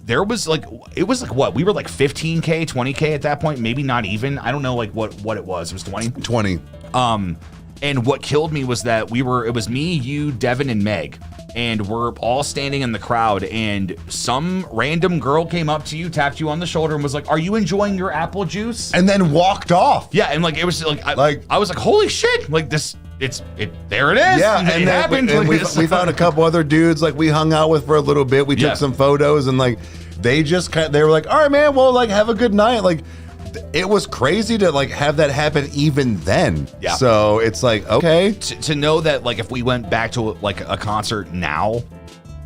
B: there was what, we were like 15K 20K at that point, maybe not even. I don't know like what it was. It was 20. And what killed me was that it was me, you, Devin, and Meg, and we're all standing in the crowd, and some random girl came up to you, tapped you on the shoulder, and was like, are you enjoying your apple juice?
A: And then walked off.
B: Yeah, and like, it was like, I was like, holy shit, like this, there it is.
A: Yeah, and it happened. We found a couple other dudes, like we hung out with for a little bit. We took some photos, and like, they were like, all right, man, well, like, have a good night. Like, it was crazy to like have that happen even then. Yeah. So it's like, okay.
B: To know that like if we went back to like a concert now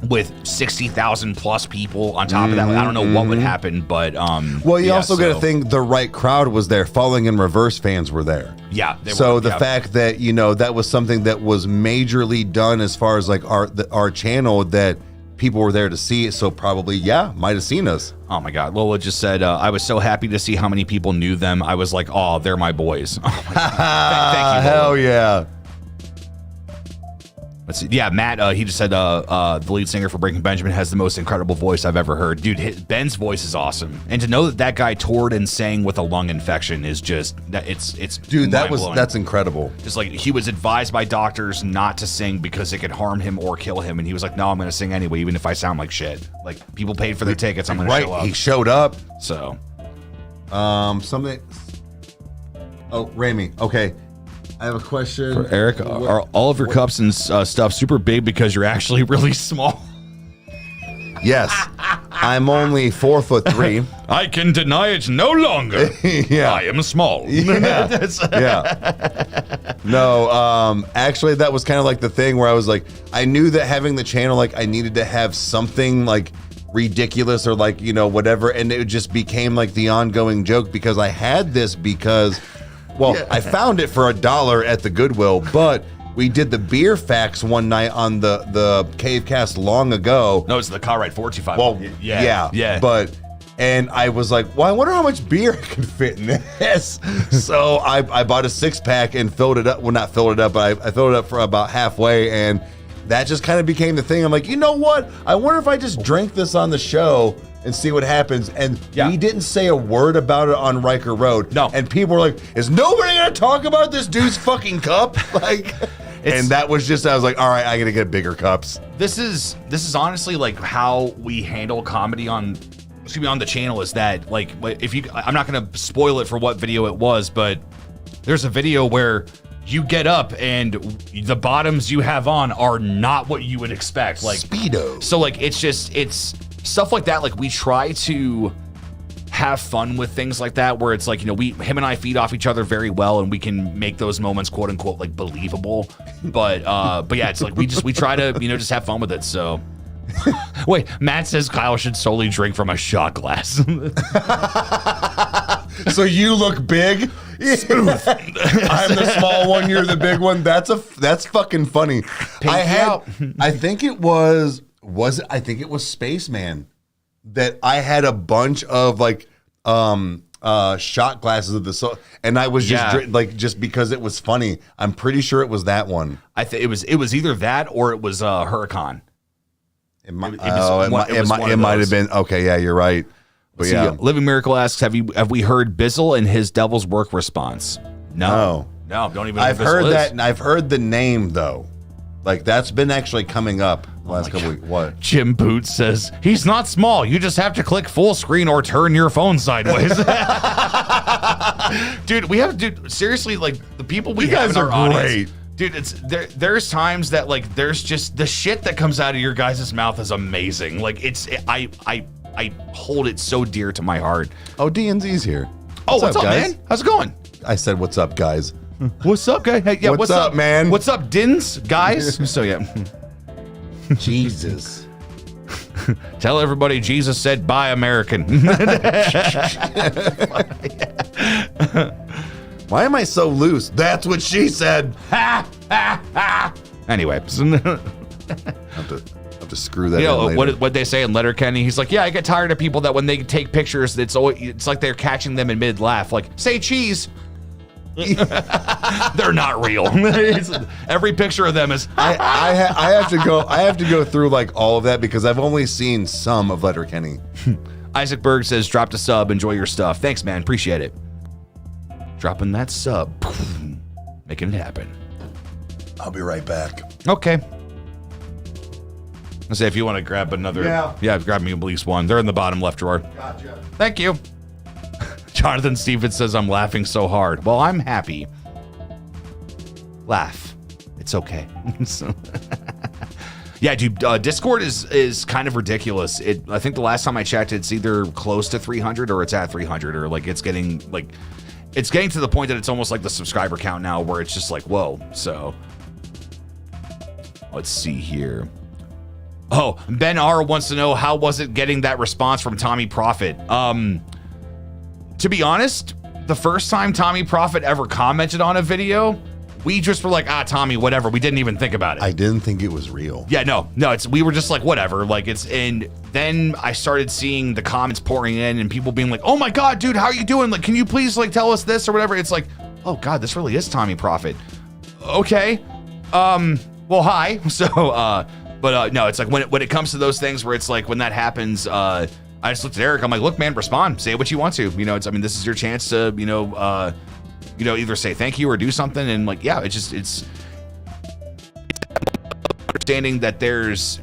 B: with 60,000 plus people on top of that, like, I don't know what would happen, but
A: well, you also got to think the right crowd was there. Falling in Reverse fans were there.
B: Yeah.
A: So the fact that that was something that was majorly done as far as like our channel, that people were there to see it, so probably might have seen us.
B: Oh my God, Lola just said, I was so happy to see how many people knew them. I was like, oh, they're my boys. Oh my God. Thank you, Lola.
A: Hell yeah.
B: Let's see. Yeah, Matt, he just said the lead singer for Breaking Benjamin has the most incredible voice I've ever heard. Dude, Ben's voice is awesome. And to know that guy toured and sang with a lung infection is just, it's
A: dude, that's incredible.
B: Just like, he was advised by doctors not to sing because it could harm him or kill him. And he was like, no, I'm going to sing anyway, even if I sound like shit. Like, people paid for their tickets, I'm going to show up.
A: He showed up.
B: So.
A: Something. Oh, Rami. Okay. I have a question
B: for Eric. Are all of your cups and stuff super big because you're actually really small?
A: Yes, I'm only 4'3".
B: I can deny it no longer.
A: Yeah,
B: I am small.
A: Yeah. No, actually, that was kind of like the thing where I was like, I knew that having the channel, like, I needed to have something like ridiculous or like whatever, and it just became like the ongoing joke because I had this because. Well, I found it for $1 at the Goodwill, but we did the beer facts one night on the Cavecast long ago.
B: No, it's the Cartwright 425.
A: Well, yeah. And I was like, well, I wonder how much beer I can fit in this. So I bought a 6-pack and filled it up. Well, not filled it up, but I filled it up for about halfway, and that just kind of became the thing. I'm like, you know what? I wonder if I just drink this on the show and see what happens. And we didn't say a word about it on Rykerroad. No. And people were like, is nobody gonna talk about this dude's fucking cup? Like, and that was just, I was like, all right, I gotta get bigger cups.
B: This is honestly like how we handle comedy on the channel, is that like, I'm not gonna spoil it for what video it was, but there's a video where you get up and the bottoms you have on are not what you would expect. Like
A: Speedo.
B: So like, it's stuff like that. Like we try to have fun with things like that, where it's like, you know, him and I feed off each other very well, and we can make those moments quote unquote like believable. But yeah, it's like we try to, you know, just have fun with it. So wait, Matt says Kyle should solely drink from a shot glass.
A: So you look big.
B: Smooth.
A: I'm the small one. You're the big one. That's fucking funny. I think it was Spaceman that I had a bunch of like shot glasses of the and I was just just because it was funny. I'm pretty sure it was that one.
B: I think it was either that or it was Huracan.
A: It might have been. Okay, yeah, you're right. But
B: yeah, Living Miracle asks, have we heard Bizzle and his Devil's Work response? No, don't even know
A: I've heard that, and I've heard the name though. Like that's been actually coming up the last couple weeks. What?
B: Jim Boots says he's not small. You just have to click full screen or turn your phone sideways. Dude, seriously, like the people we have in our audience. Dude, there's times that like there's just the shit that comes out of your guys' mouth is amazing. Like I hold it so dear to my heart.
A: Oh, DNZ's here.
B: What's up, man? How's it going?
A: I said, what's up, guys?
B: What's up, guys? Hey, yeah,
A: what's up, man?
B: What's up, Dins, guys? So, yeah.
A: Jesus.
B: Tell everybody Jesus said, bye, American.
A: Why am I so loose? That's what she said.
B: Ha, ha, ha. Anyway.
A: Have to screw that in later.
B: What they say in Letterkenny, he's like, yeah, I get tired of people that when they take pictures, it's like they're catching them in mid-laugh. Like, say cheese. They're not real. Every picture of them is.
A: I have to go through like all of that because I've only seen some of Letterkenny.
B: Isaac Berg says, dropped a sub. Enjoy your stuff. Thanks, man. Appreciate it. Dropping that sub. Making it happen.
A: I'll be right back.
B: Okay. I say if you want to grab another, grab me at least one. They're in the bottom left drawer.
A: Gotcha.
B: Thank you. Jonathan Stevens says I'm laughing so hard. Well, I'm happy. Laugh. It's okay. Yeah, dude. Discord is kind of ridiculous. I think the last time I checked, it's either close to 300 or it's at 300, or like it's getting to the point that it's almost like the subscriber count now, where it's just like whoa. So let's see here. Oh, Ben R wants to know, how was it getting that response from Tommy Prophet? To be honest, the first time Tommy Prophet ever commented on a video, we just were like, Tommy, whatever. We didn't even think about it.
A: I didn't think it was real.
B: Yeah, no, we were just like, whatever. Like and then I started seeing the comments pouring in and people being like, oh my God, dude, how are you doing? Like, can you please like tell us this or whatever? It's like, oh God, this really is Tommy Prophet. Okay. Well, hi. So, but no, it's like when it comes to those things where it's like when that happens, I just looked at Eric. I'm like, look, man, respond, say what you want to. You know, this is your chance to, either say thank you or do something. And like, yeah, it's understanding that there's,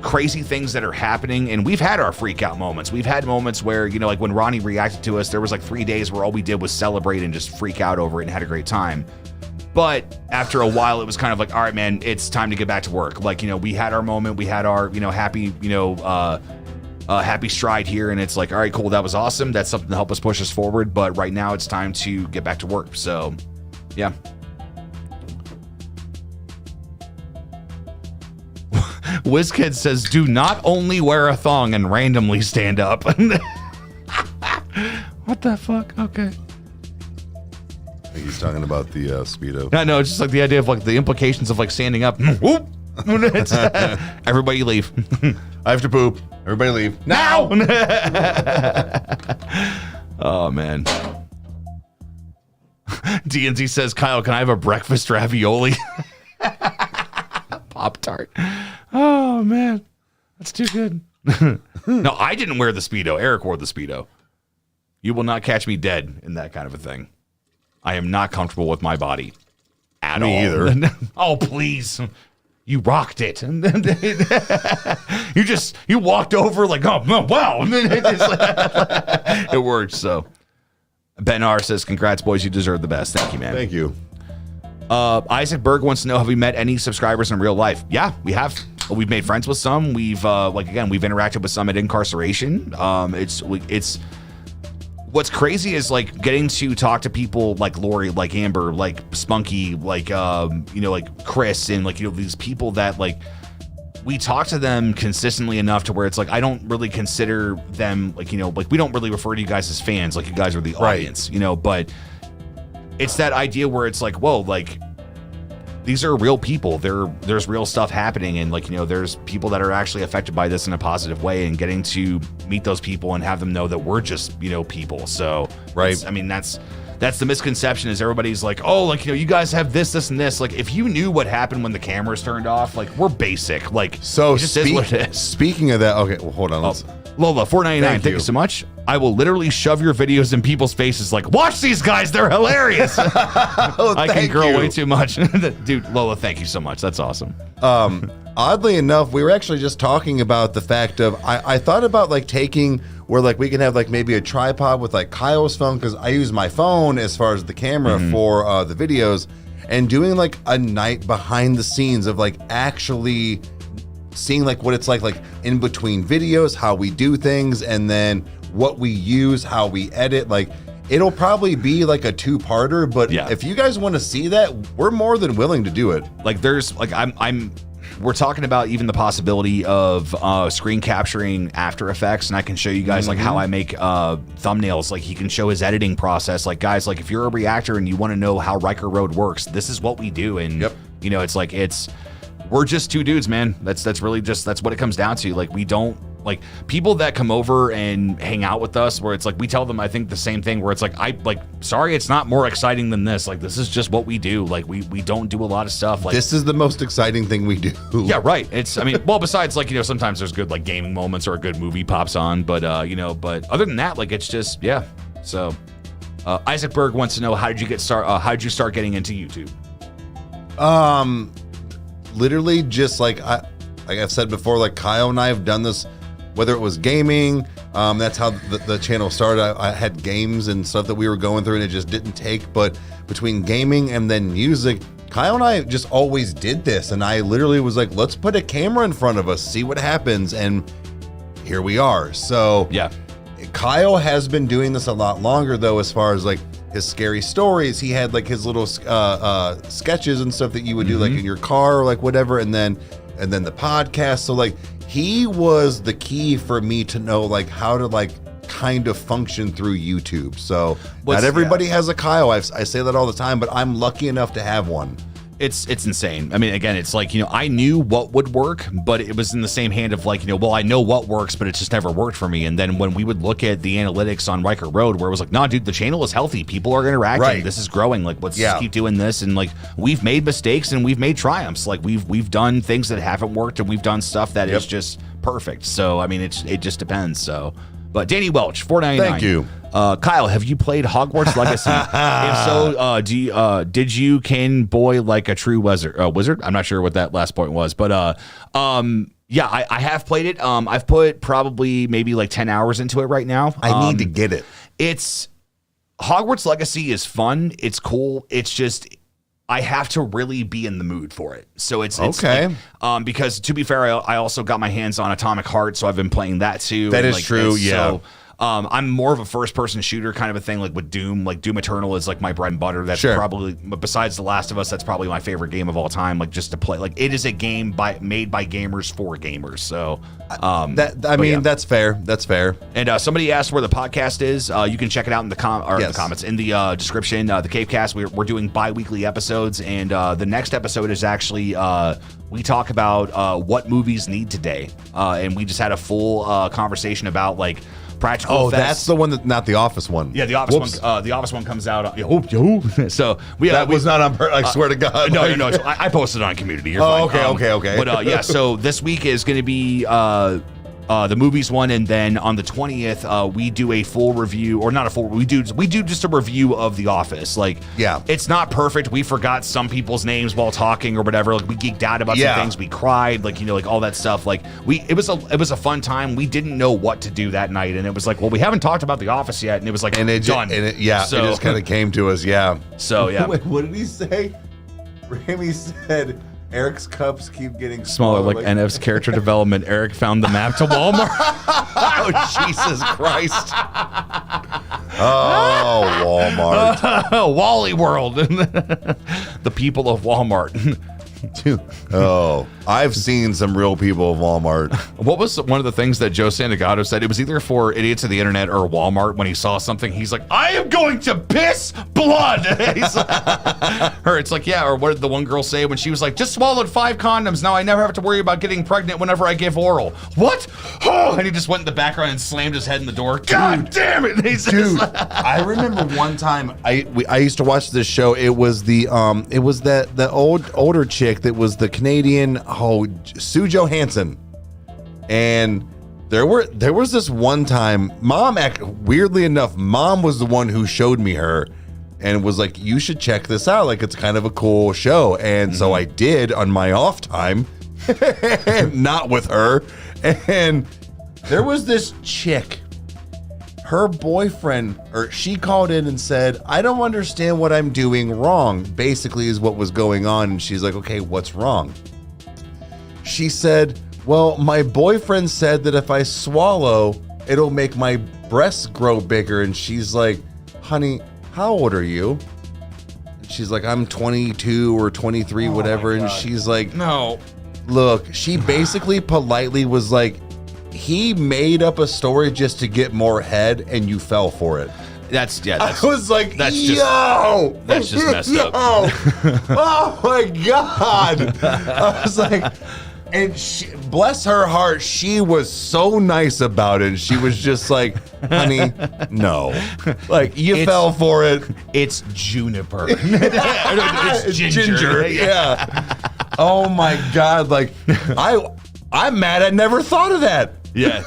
B: crazy things that are happening, and we've had our freak out moments. We've had moments where, like when Ronnie reacted to us, there was like 3 days where all we did was celebrate and just freak out over it and had a great time. But after a while, it was kind of like, all right, man, it's time to get back to work. Like, we had our moment, we had our, happy, happy stride here. And it's like, all right, cool. That was awesome. That's something to help us push us forward. But right now it's time to get back to work. So, yeah. WizKid says, do not only wear a thong and randomly stand up. What the fuck? Okay.
A: I think he's talking about the Speedo.
B: No, it's just like the idea of like the implications of like standing up. Everybody leave.
A: I have to poop. Everybody leave.
B: Now! Oh, man. DNZ says, Kyle, can I have a breakfast ravioli? Pop-Tart. Oh, man. That's too good. No, I didn't wear the Speedo. Eric wore the Speedo. You will not catch me dead in that kind of a thing. I am not comfortable with my body at all.
A: Me either.
B: Oh, please. You rocked it. You walked over like, oh, wow. It worked. So Ben R says, congrats, boys. You deserve the best. Thank you, man.
A: Thank you.
B: Isaac Berg wants to know, have we met any subscribers in real life? Yeah, we have. We've made friends with some. We've we've interacted with some at incarceration. It's what's crazy is like getting to talk to people like Lori, like Amber, like Spunky, like like Chris, and like these people that like we talk to them consistently enough to where it's like I don't really consider them like we don't really refer to you guys as fans, like you guys are the audience, but it's that idea where it's like, whoa, like these are real people. There's real stuff happening, and like there's people that are actually affected by this in a positive way, and getting to meet those people and have them know that we're just people. So that's the misconception, is everybody's like, oh, like you guys have this and this. Like if you knew what happened when the camera's turned off, like we're basic. Like
A: so
B: it just is what it is.
A: Speaking of that, okay, well, hold on.
B: Lola, $4.99. Thank you so much. I will literally shove your videos in people's faces like, watch these guys, they're hilarious. I can girl way too much. Dude, Lola, thank you so much. That's awesome.
A: Oddly enough, we were actually just talking about the fact of, I thought about like taking where like we can have like maybe a tripod with like Kyle's phone, because I use my phone as far as the camera for the videos, and doing like a night behind the scenes of like actually seeing like what it's like in between videos, how we do things, and then what we use, how we edit. Like it'll probably be like a 2-parter, but if you guys want to see that, we're more than willing to do it.
B: Like there's like we're talking about even the possibility of screen capturing After Effects, and I can show you guys like how I make thumbnails. Like he can show his editing process. Like guys, like if you're a reactor and you want to know how Rykerroad works, this is what we do. And it's like we're just two dudes, man. That's really just what it comes down to. Like we don't like people that come over and hang out with us where it's like we tell them I think the same thing, where it's like sorry, it's not more exciting than this. Like this is just what we do. Like we don't do a lot of stuff. Like
A: this is the most exciting thing we do.
B: Yeah, right. It's besides like sometimes there's good like gaming moments or a good movie pops on, but but other than that, like it's just So Isaac Berg wants to know, how did you start getting into YouTube?
A: Literally just like I've said before, like Kyle and I have done this, whether it was gaming, that's how the channel started. I had games and stuff that we were going through and it just didn't take, but between gaming and then music, Kyle and I just always did this, and I literally was like, let's put a camera in front of us, see what happens, and here we are. So Kyle has been doing this a lot longer though, as far as like his scary stories. He had like his little sketches and stuff that you would do like in your car or like whatever, and then the podcast. So like he was the key for me to know like how to like kind of function through YouTube. So not everybody has a Kyle. I say that all the time, but I'm lucky enough to have one.
B: It's insane. I mean, again, it's like, I knew what would work, but it was in the same hand of like, well, I know what works, but it just never worked for me. And then when we would look at the analytics on Rykerroad, where it was like, nah, dude, the channel is healthy. People are interacting. Right. This is growing. Like, let's just keep doing this. And like, we've made mistakes and we've made triumphs. Like we've done things that haven't worked, and we've done stuff that is just perfect. So, I mean, it just depends. So, but Danny Welch, $4.99.
A: Thank you.
B: Kyle, have you played Hogwarts Legacy? If so, did you can boy like a true wizard? I'm not sure what that last point was, but I have played it. I've put probably maybe like 10 hours into it right now.
A: I need to get it.
B: It's Hogwarts Legacy is fun. It's cool. It's just I have to really be in the mood for it. So it's
A: okay.
B: Like, because to be fair, I also got my hands on Atomic Heart, so I've been playing that too.
A: That is true. Yeah.
B: So, I'm more of a first-person shooter kind of a thing, like with Doom. Like Doom Eternal is like my bread and butter. That's probably, besides The Last of Us, that's probably my favorite game of all time. Like just to play, like it is a game made by gamers for gamers. So
A: that's fair. That's fair.
B: And somebody asked where the podcast is. You can check it out in the comments in the description. The Cavecast. We're doing bi-weekly episodes, and the next episode is actually we talk about what movies need today, and we just had a full conversation about like practical effects.
A: That's the one that, not the Office one.
B: Yeah, the Office one. The Office one comes out. So
A: that was not on purpose. I swear to God.
B: No. So I posted it on Community. You're fine.
A: Okay.
B: But so this week is going to be the movies one, and then on the 20th we do a full review, or not a full. We do just a review of The Office. Like, it's not perfect. We forgot some people's names while talking or whatever. Like we geeked out about some things. We cried, like like all that stuff. Like it was a fun time. We didn't know what to do that night, and it was like, well, we haven't talked about The Office yet, and it was like, done.
A: It just kind of came to us. Yeah.
B: So yeah.
A: Wait, what did he say? Rami said, Eric's cups keep getting
B: smaller. Like NF's character development. Eric found the map to Walmart.
A: Oh, Jesus Christ. Oh, Walmart.
B: Wally World. The people of Walmart.
A: Oh, I've seen some real people of Walmart.
B: What was one of the things that Joe Santagato said? It was either for Idiots of the Internet or Walmart. When he saw something, he's like, I am going to piss blood. He's like, it's like, yeah. Or what did the one girl say when she was like, just swallowed 5 condoms. Now I never have to worry about getting pregnant whenever I give oral. What? Oh, and he just went in the background and slammed his head in the door. God damn it. Dude,
A: I remember one time I used to watch this show. It was the older chick that was the Canadian Sue Johansson, and there was this one time weirdly enough, Mom was the one who showed me her and was like, you should check this out, like it's kind of a cool show. And so I did on my off time, not with her. And there was this chick, her boyfriend, or she called in and said, I don't understand what I'm doing wrong, basically is what was going on. And she's like, okay, what's wrong? She said, well, my boyfriend said that if I swallow, it'll make my breasts grow bigger. And she's like, honey, how old are you? And she's like, I'm 22 or 23, whatever. And she's like,
B: no.
A: Look, she basically politely was like, he made up a story just to get more head, and you fell for it. I was like, that's just messed up. Oh my God. I was like, and bless her heart, she was so nice about it. She was just like, honey, no. Like, you fell for it.
B: It's juniper. It's ginger.
A: Yeah. Oh my God. Like, I'm mad I never thought of that.
B: Yeah.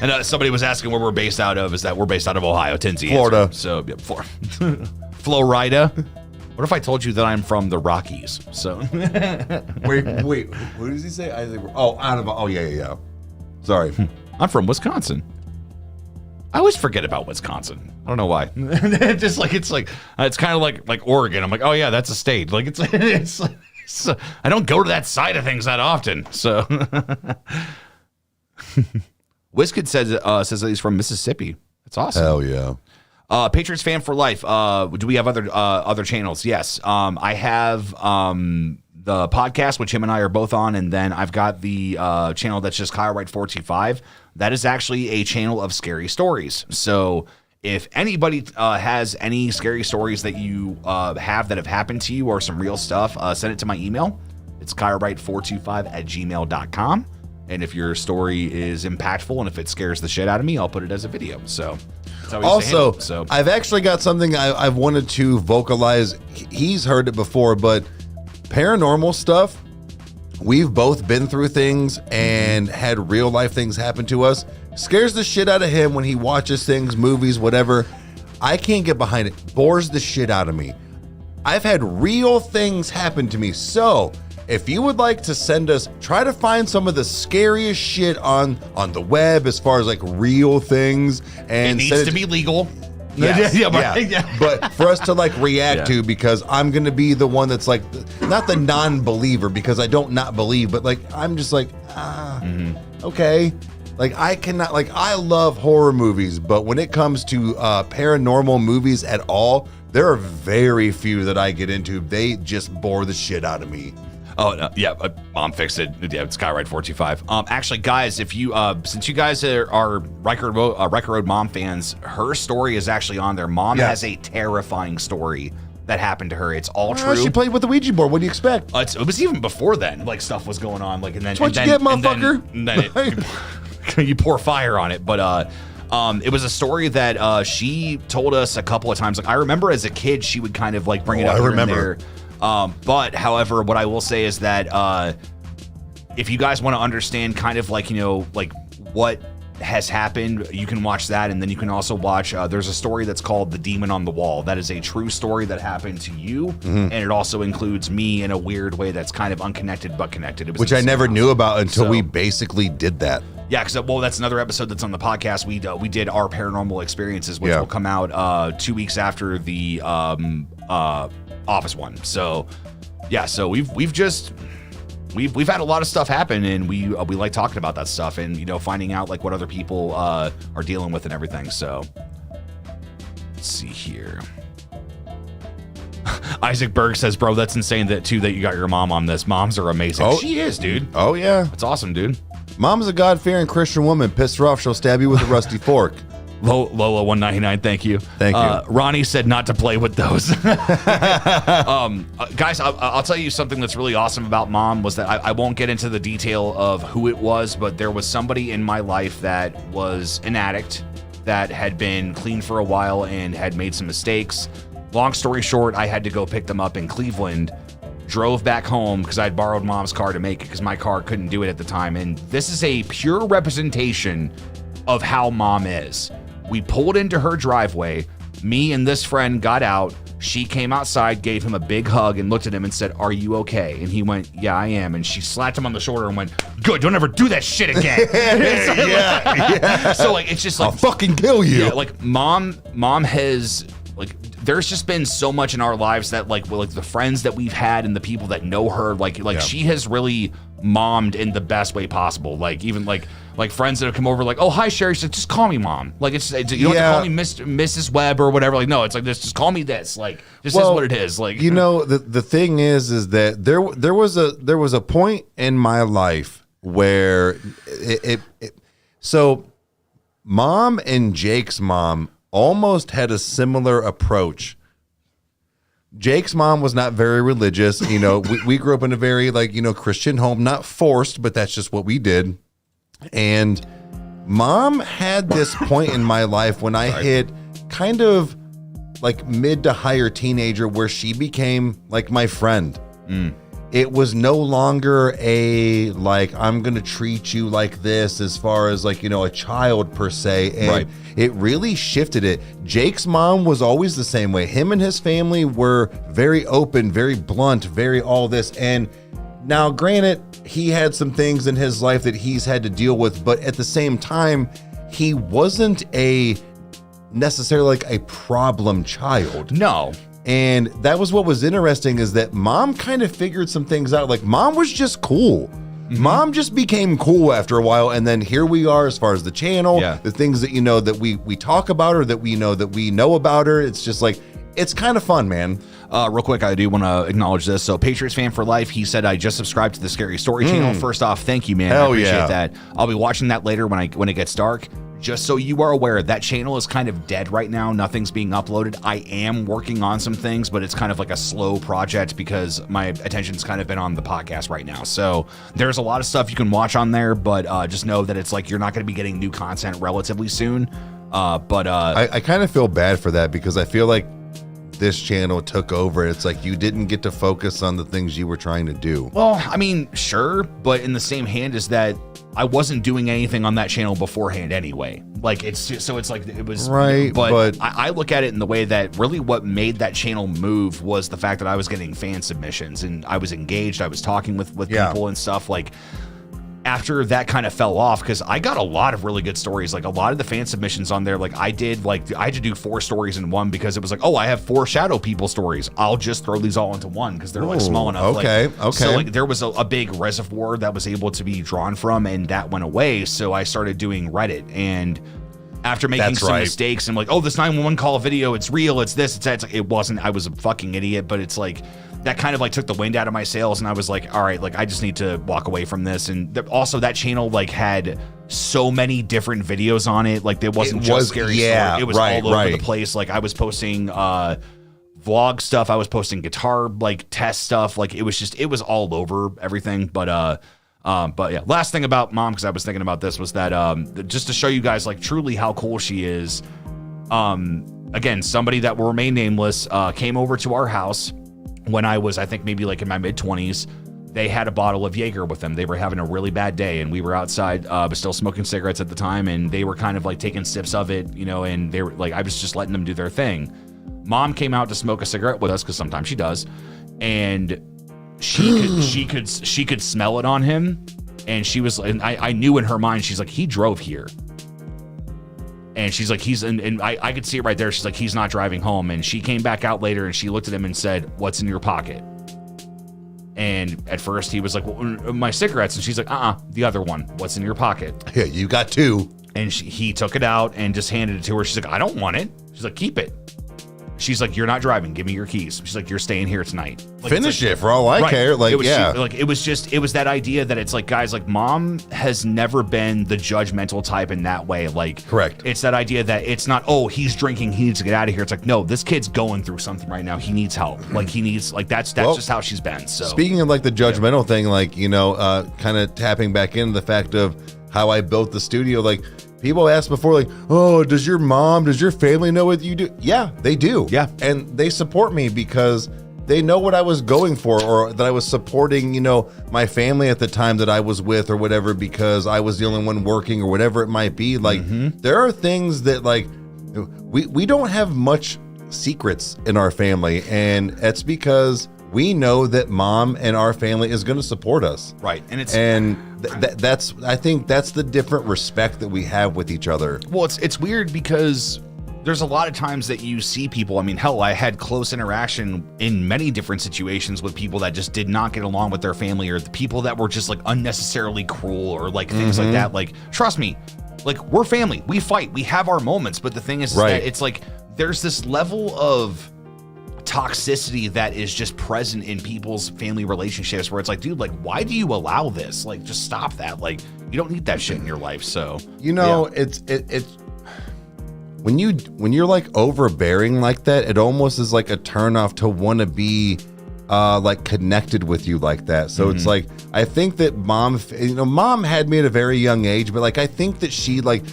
B: And somebody was asking where we're based out of. Is that we're based out of Ohio, Tennessee,
A: Florida.
B: Answer. So, yeah, Florida. What if I told you that I'm from the Rockies? So
A: wait, what does he say? Yeah. Sorry.
B: I'm from Wisconsin. I always forget about Wisconsin. I don't know why. It's kind of like Oregon. I'm like, oh yeah, that's a state. Like it's I don't go to that side of things that often. So Wizkid says that he's from Mississippi. That's awesome.
A: Hell yeah.
B: Patriots fan for life. Do we have other channels? Yes. I have the podcast, which him and I are both on, and then I've got the channel that's just Kyle Wright 425. That is actually a channel of scary stories. So if anybody has any scary stories that you have that have happened to you or some real stuff, send it to my email. It's kylewright425@gmail.com. And if your story is impactful and if it scares the shit out of me, I'll put it as a video. So
A: also, I've actually got something I've wanted to vocalize. He's heard it before, but paranormal stuff, we've both been through things and had real life things happen to us. Scares the shit out of him when he watches things, movies, whatever. I can't get behind it. Bores the shit out of me. I've had real things happen to me. So if you would like to send us, try to find some of the scariest shit on the web as far as like real things. And
B: it needs to be legal.
A: Yes, yeah. But for us to like react to, because I'm going to be the one that's like, not the non-believer, because I don't not believe, but like, I'm just like, okay. Like I cannot, like I love horror movies, but when it comes to paranormal movies at all, there are very few that I get into. They just bore the shit out of me.
B: Oh, no, yeah, Mom fixed it. Yeah, it's Skyride 425. Actually, guys, if you, since you guys are Rykerroad Mom fans, her story is actually on there. Mom has a terrifying story that happened to her. It's all true.
A: She played with the Ouija board. What do you expect?
B: It was even before then, like stuff was going on. Like, and then,
A: that's what you get, motherfucker.
B: And then you pour fire on it. But it was a story that she told us a couple of times. Like, I remember as a kid, she would kind of like bring it up here and there. But however, what I will say is that if you guys want to understand kind of like, you know, like what has happened, you can watch that. And then you can also watch, there's a story that's called The Demon on the Wall. That is a true story that happened to you. And it also includes me in a weird way that's kind of unconnected but connected. It was
A: which I never knew about until we basically did that.
B: Yeah, because that's another episode that's on the podcast. We did our paranormal experiences, which will come out 2 weeks after the Office one. So yeah, so we've just we've had a lot of stuff happen, and we like talking about that stuff, and finding out like what other people are dealing with and everything. So let's see here. Isaac Berg says, bro, that's insane that you got your mom on this. Moms are amazing.
A: Oh,
B: she is, dude.
A: Oh yeah,
B: that's awesome, dude.
A: Mom's a God-fearing Christian woman. Piss her off, she'll stab you with a rusty fork.
B: Lola 199, thank you.
A: Thank you.
B: Ronnie said not to play with those. Guys, I'll tell you something that's really awesome about Mom was that I won't get into the detail of who it was, but there was somebody in my life that was an addict that had been clean for a while and had made some mistakes. Long story short, I had to go pick them up in Cleveland, drove back home because I'd borrowed Mom's car to make it because my car couldn't do it at the time. And this is a pure representation of how Mom is. We pulled into her driveway. Me and this friend got out. She came outside, gave him a big hug, and looked at him and said, "Are you okay?" And he went, "Yeah, I am." And she slapped him on the shoulder and went, "Good, don't ever do that shit again."
A: Yeah.
B: So like, it's just like,
A: I'll fucking kill you.
B: Yeah, like mom has like, there's just been so much in our lives that like the friends that we've had and the people that know her, like she has really mommed in the best way possible. Like even like friends that have come over, like, "Oh, hi Sherry," she said, "Just call me Mom." Like you don't have to call me Mrs. Webb or whatever. Like, no, it's like this. Just call me this. Like, this is what it is. Like,
A: the thing is that there was a point in my life where so Mom and Jake's mom almost had a similar approach. Jake's mom was not very religious. We grew up in a very Christian home, not forced, but that's just what we did. And Mom had this point in my life when I hit kind of like mid to higher teenager where she became like my friend. It was no longer a like, I'm going to treat you like this as far as like, a child per se. And it really shifted it. Jake's mom was always the same way. Him and his family were very open, very blunt, very all this. And now granted, he had some things in his life that he's had to deal with, but at the same time, he wasn't necessarily like a problem child.
B: No.
A: And that was what was interesting, is that Mom kind of figured some things out. Like, Mom was just cool. Mm-hmm. Mom just became cool after a while, and then here we are as far as the channel, the things that that we talk about her, that we know about her. It's just like, it's kind of fun, man.
B: Real quick, I do want to acknowledge this. So, Patriots fan for life, he said, "I just subscribed to the Scary Story channel." First off, thank you, man. I appreciate that. I'll be watching that later when it gets dark. Just so you are aware, that channel is kind of dead right now. Nothing's being uploaded. I am working on some things, but it's kind of like a slow project because my attention's kind of been on the podcast right now. So there's a lot of stuff you can watch on there, but just know that it's like you're not going to be getting new content relatively soon.
A: I kind of feel bad for that because I feel like this channel took over. It's like you didn't get to focus on the things you were trying to do.
B: Well, I mean, sure, but in the same hand is that I wasn't doing anything on that channel beforehand anyway. Like, it's just, so it's like it was
A: right. But
B: I look at it in the way that really what made that channel move was the fact that I was getting fan submissions and I was engaged. I was talking with people and stuff. Like, after that kind of fell off, because I got a lot of really good stories. Like, a lot of the fan submissions on there, like I had to do 4 stories in one because it was like, oh, I have 4 shadow people stories. I'll just throw these all into one because they're like small enough.
A: Okay.
B: So like there was a big reservoir that was able to be drawn from, and that went away. So I started doing Reddit, and after making some mistakes, I'm like, oh, this 911 call video, it's real, it's this, it's that. It's like, it wasn't. I was a fucking idiot, but it's like, that kind of like took the wind out of my sails, and I was like, all right, like I just need to walk away from this. And also that channel like had so many different videos on it. Like, it wasn't just Scary Story. It was all over the place. Like, I was posting vlog stuff, I was posting guitar like test stuff. Like, it was all over everything. But yeah, last thing about Mom, because I was thinking about this, was that just to show you guys like truly how cool she is. Again, somebody that will remain nameless came over to our house when I was, I think, maybe like in my mid-20s. They had a bottle of Jaeger with them. They were having a really bad day, and we were outside, but still smoking cigarettes at the time, and they were kind of like taking sips of it, and they were like, I was just letting them do their thing. Mom came out to smoke a cigarette with us, because sometimes she does, and she could smell it on him, and she was, and I knew in her mind, she's like, he drove here. And she's like, and I could see it right there. She's like, he's not driving home. And she came back out later and she looked at him and said, "What's in your pocket?" And at first he was like, well, my cigarettes. And she's like, the other one. What's in your pocket?
A: Yeah, you got 2.
B: And he took it out and just handed it to her. She's like, I don't want it. She's like, keep it. She's like, you're not driving. Give me your keys. She's like, you're staying here tonight. Like,
A: finish it for all I care. Like,
B: it was that idea that it's like, guys, like mom has never been the judgmental type in that way. Like,
A: correct.
B: It's that idea that it's not, oh, he's drinking, he needs to get out of here. It's like, no, this kid's going through something right now. He needs help. Like he needs, like that's just how she's been. So
A: speaking of like the judgmental thing, like, you know, kind of tapping back into the fact of how I built the studio, like, people asked before, like, oh, does your family know what you do? Yeah, they do.
B: Yeah.
A: And they support me because they know what I was going for, or that I was supporting, you know, my family at the time that I was with or whatever, because I was the only one working or whatever it might be. Like, there are things that, like, we don't have much secrets in our family, and it's because we know that mom and our family is going to support us.
B: Right.
A: And that's I think that's the different respect that we have with each other.
B: Well, it's weird because there's a lot of times that you see people. I mean, hell, I had close interaction in many different situations with people that just did not get along with their family, or the people that were just like unnecessarily cruel, or like things like that. Like, trust me, like, we're family. We fight. We have our moments. But the thing is that it's like there's this level of toxicity that is just present in people's family relationships where it's like, dude, like, why do you allow this? Like, just stop that. Like, you don't need that shit in your life. So,
A: you know, it's when you're like overbearing like that, it almost is like a turnoff to want to be like connected with you like that. So it's like, I think that mom had me at a very young age, but like, I think that she like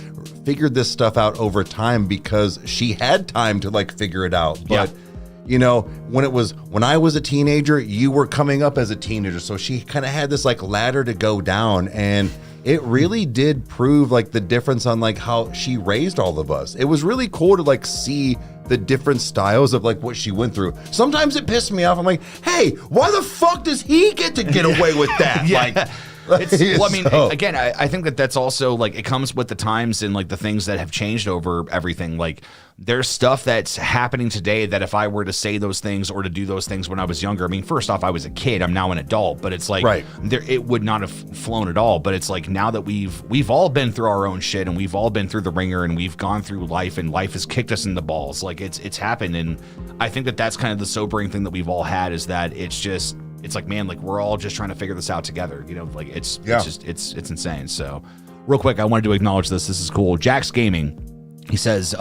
A: figured this stuff out over time because she had time to like figure it out. But you know, when I was a teenager, you were coming up as a teenager. So she kind of had this like ladder to go down, and it really did prove like the difference on like how she raised all of us. It was really cool to like see the different styles of like what she went through. Sometimes it pissed me off. I'm like, hey, why the fuck does he get to get away with that?
B: Well, I mean, again, I think that's also like, it comes with the times and like the things that have changed over everything. Like, there's stuff that's happening today that if I were to say those things or to do those things when I was younger, I mean, first off, I was a kid, I'm now an adult, but it's like, it would not have flown at all. But it's like, now that we've all been through our own shit, and we've all been through the ringer, and we've gone through life, and life has kicked us in the balls. Like, it's happened. And I think that's kind of the sobering thing that we've all had, is that it's like, man, like, we're all just trying to figure this out together. You know, like, it's insane. So real quick, I wanted to acknowledge this. This is cool. Jack's Gaming. He says,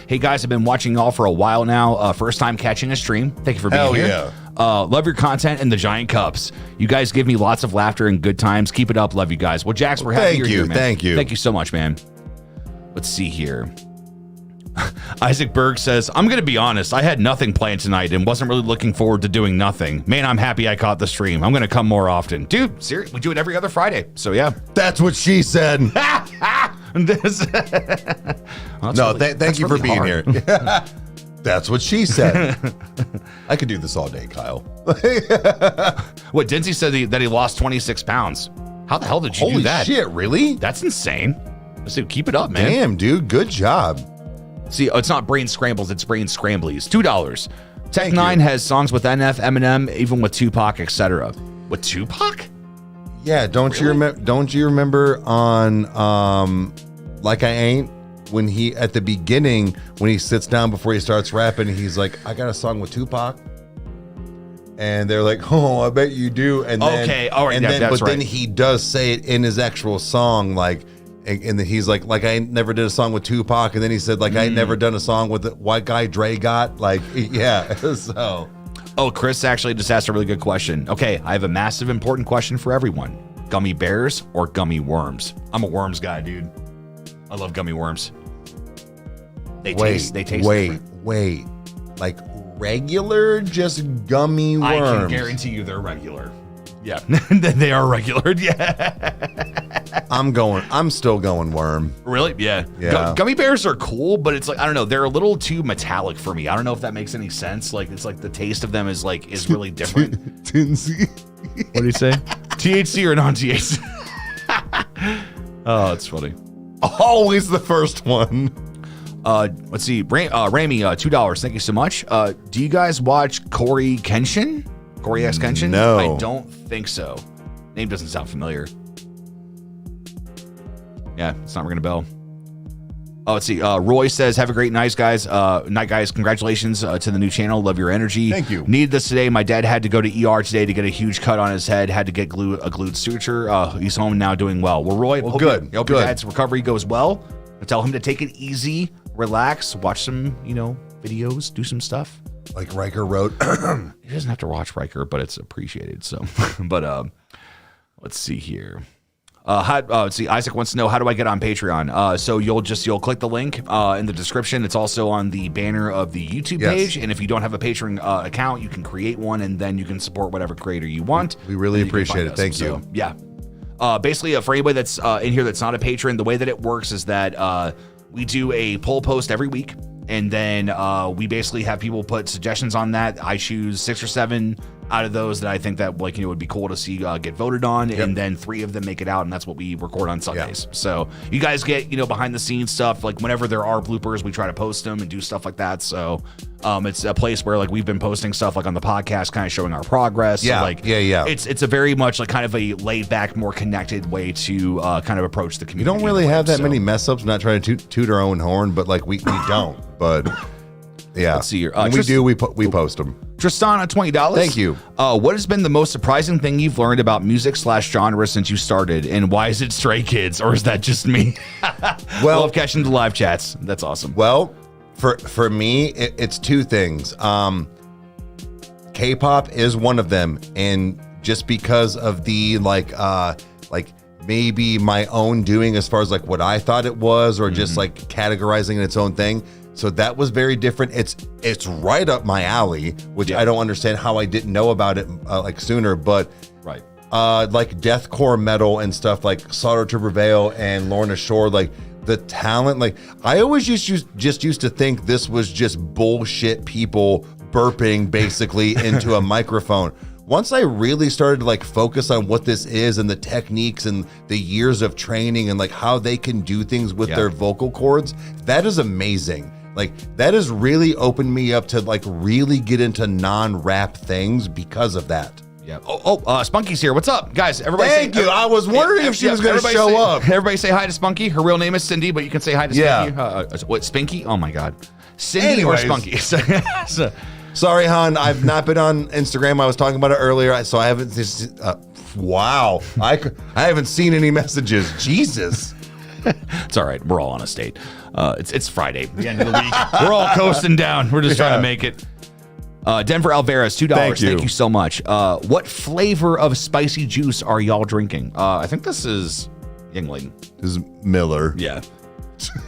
B: hey guys, I've been watching y'all for a while now. First time catching a stream. Thank you for being here. Love your content and the giant cups. You guys give me lots of laughter and good times. Keep it up. Love you guys. Well, Jax, we're happy you're here, man.
A: Thank you.
B: Thank you so much, man. Let's see here. Isaac Berg says, I'm going to be honest. I had nothing planned tonight and wasn't really looking forward to doing nothing. Man, I'm happy I caught the stream. I'm going to come more often. Dude, seriously, we do it every other Friday. So, yeah.
A: That's what she said. Thank you for being here. That's what she said. I could do this all day, Kyle.
B: What, Dinzy said that he lost 26 pounds. How the hell did you do that?
A: Holy shit, really?
B: That's insane. Let's do, keep it up, man.
A: Damn, dude, good job.
B: See, it's not Brain Scrambles, it's Brain Scramblies. $2. Tech 9 has songs with NF, Eminem, even with Tupac, etc. With Tupac?
A: Yeah, don't you remember on Like I Ain't, when he at the beginning, when he sits down before he starts rapping, he's like, I got a song with Tupac. And they're like, oh, I bet you do. And then,
B: okay, all right,
A: then he does say it in his actual song, like, and then he's like I never did a song with Tupac, and then he said, like, I ain't never done a song with the white guy Dre got, like, yeah. So,
B: oh, Chris actually just asked a really good question. Okay, I have a massive important question for everyone: gummy bears or gummy worms? I'm a worms guy, dude. I love gummy worms. They taste
A: Wait. Like regular, just gummy worms?
B: I can guarantee you they're regular. Yeah, they are regular. Yeah.
A: I'm still going worm.
B: Really? Yeah. Gummy bears are cool, but it's like, I don't know, they're a little too metallic for me. I don't know if that makes any sense. Like, it's like the taste of them is really different.
A: Tinsy.
B: What do you say? THC or non-THC? Oh, it's funny.
A: Always the first one.
B: Let's see. Rami, $2. Thank you so much. Do you guys watch Corey Kenshin? Corey X Kenshin?
A: No.
B: I don't think so. Name doesn't sound familiar. Yeah, it's not ringing a bell. Oh, let's see. Roy says, have a great night, guys. Congratulations to the new channel. Love your energy.
A: Thank you.
B: Needed this today. My dad had to go to ER today to get a huge cut on his head. Had to get a glued suture. He's home now doing well. Well, Roy, hope
A: good.
B: Hope your dad's recovery goes well. Tell him to take it easy, relax, watch some, videos, do some stuff.
A: Like Rykerroad.
B: He doesn't have to watch Riker, but it's appreciated. So, but let's see here. Let's see. Isaac wants to know, how do I get on Patreon? So you'll click the link in the description. It's also on the banner of the YouTube page. And if you don't have a Patreon account, you can create one, and then you can support whatever creator you want.
A: We really appreciate it. Thank you.
B: So, yeah. Basically, for anybody that's in here that's not a patron, the way that it works is that we do a poll post every week. And then we basically have people put suggestions on that. I choose 6 or 7 out of those that I think that would be cool to see get voted on. Yep. And then 3 of them make it out, and that's what we record on Sundays. Yep. So you guys get behind the scenes stuff. Like whenever there are bloopers, we try to post them and do stuff like that. So it's a place where we've been posting stuff on the podcast, kind of showing our progress.
A: Yeah,
B: so, It's a very much kind of a laid back, more connected way to kind of approach the community.
A: We don't really have that many mess ups. Not trying to toot our own horn, but we don't. But yeah, let's see here. When we post them.
B: Tristan at $20.
A: Thank you.
B: What has been the most surprising thing you've learned about music/genre since you started, and why is it Stray Kids, or is that just me? Well, love catching the live chats. That's awesome.
A: Well, for me, it's 2 things. K-pop is one of them, and just because of the maybe my own doing as far as what I thought it was, or just categorizing its own thing. So that was very different. It's right up my alley, which I don't understand how I didn't know about it sooner. But
B: right,
A: deathcore metal and stuff like Slaughter to Prevail and Lorna Shore, the talent. I always used to think this was just bullshit people burping basically into a microphone. Once I really started to focus on what this is and the techniques and the years of training and how they can do things with their vocal cords, that is amazing. That has really opened me up to really get into non-rap things because of that.
B: Yeah. Spunky's here. What's up, guys? Everybody.
A: Thank you. I was wondering if she was going to show up.
B: Everybody say hi to Spunky. Her real name is Cindy, but you can say hi to Spunky. What, Spinky? Oh my God, Cindy or Spunky?
A: Sorry, hon. I've not been on Instagram. I was talking about it earlier, so I haven't. Wow, I haven't seen any messages. Jesus.
B: It's all right. We're all on a state. It's Friday, the end of the week. We're all coasting down. We're just trying to make it. Denver Alvarez, $2. Thank you so much. What flavor of spicy juice are y'all drinking? I think this is Yingling.
A: This is Miller.
B: Yeah.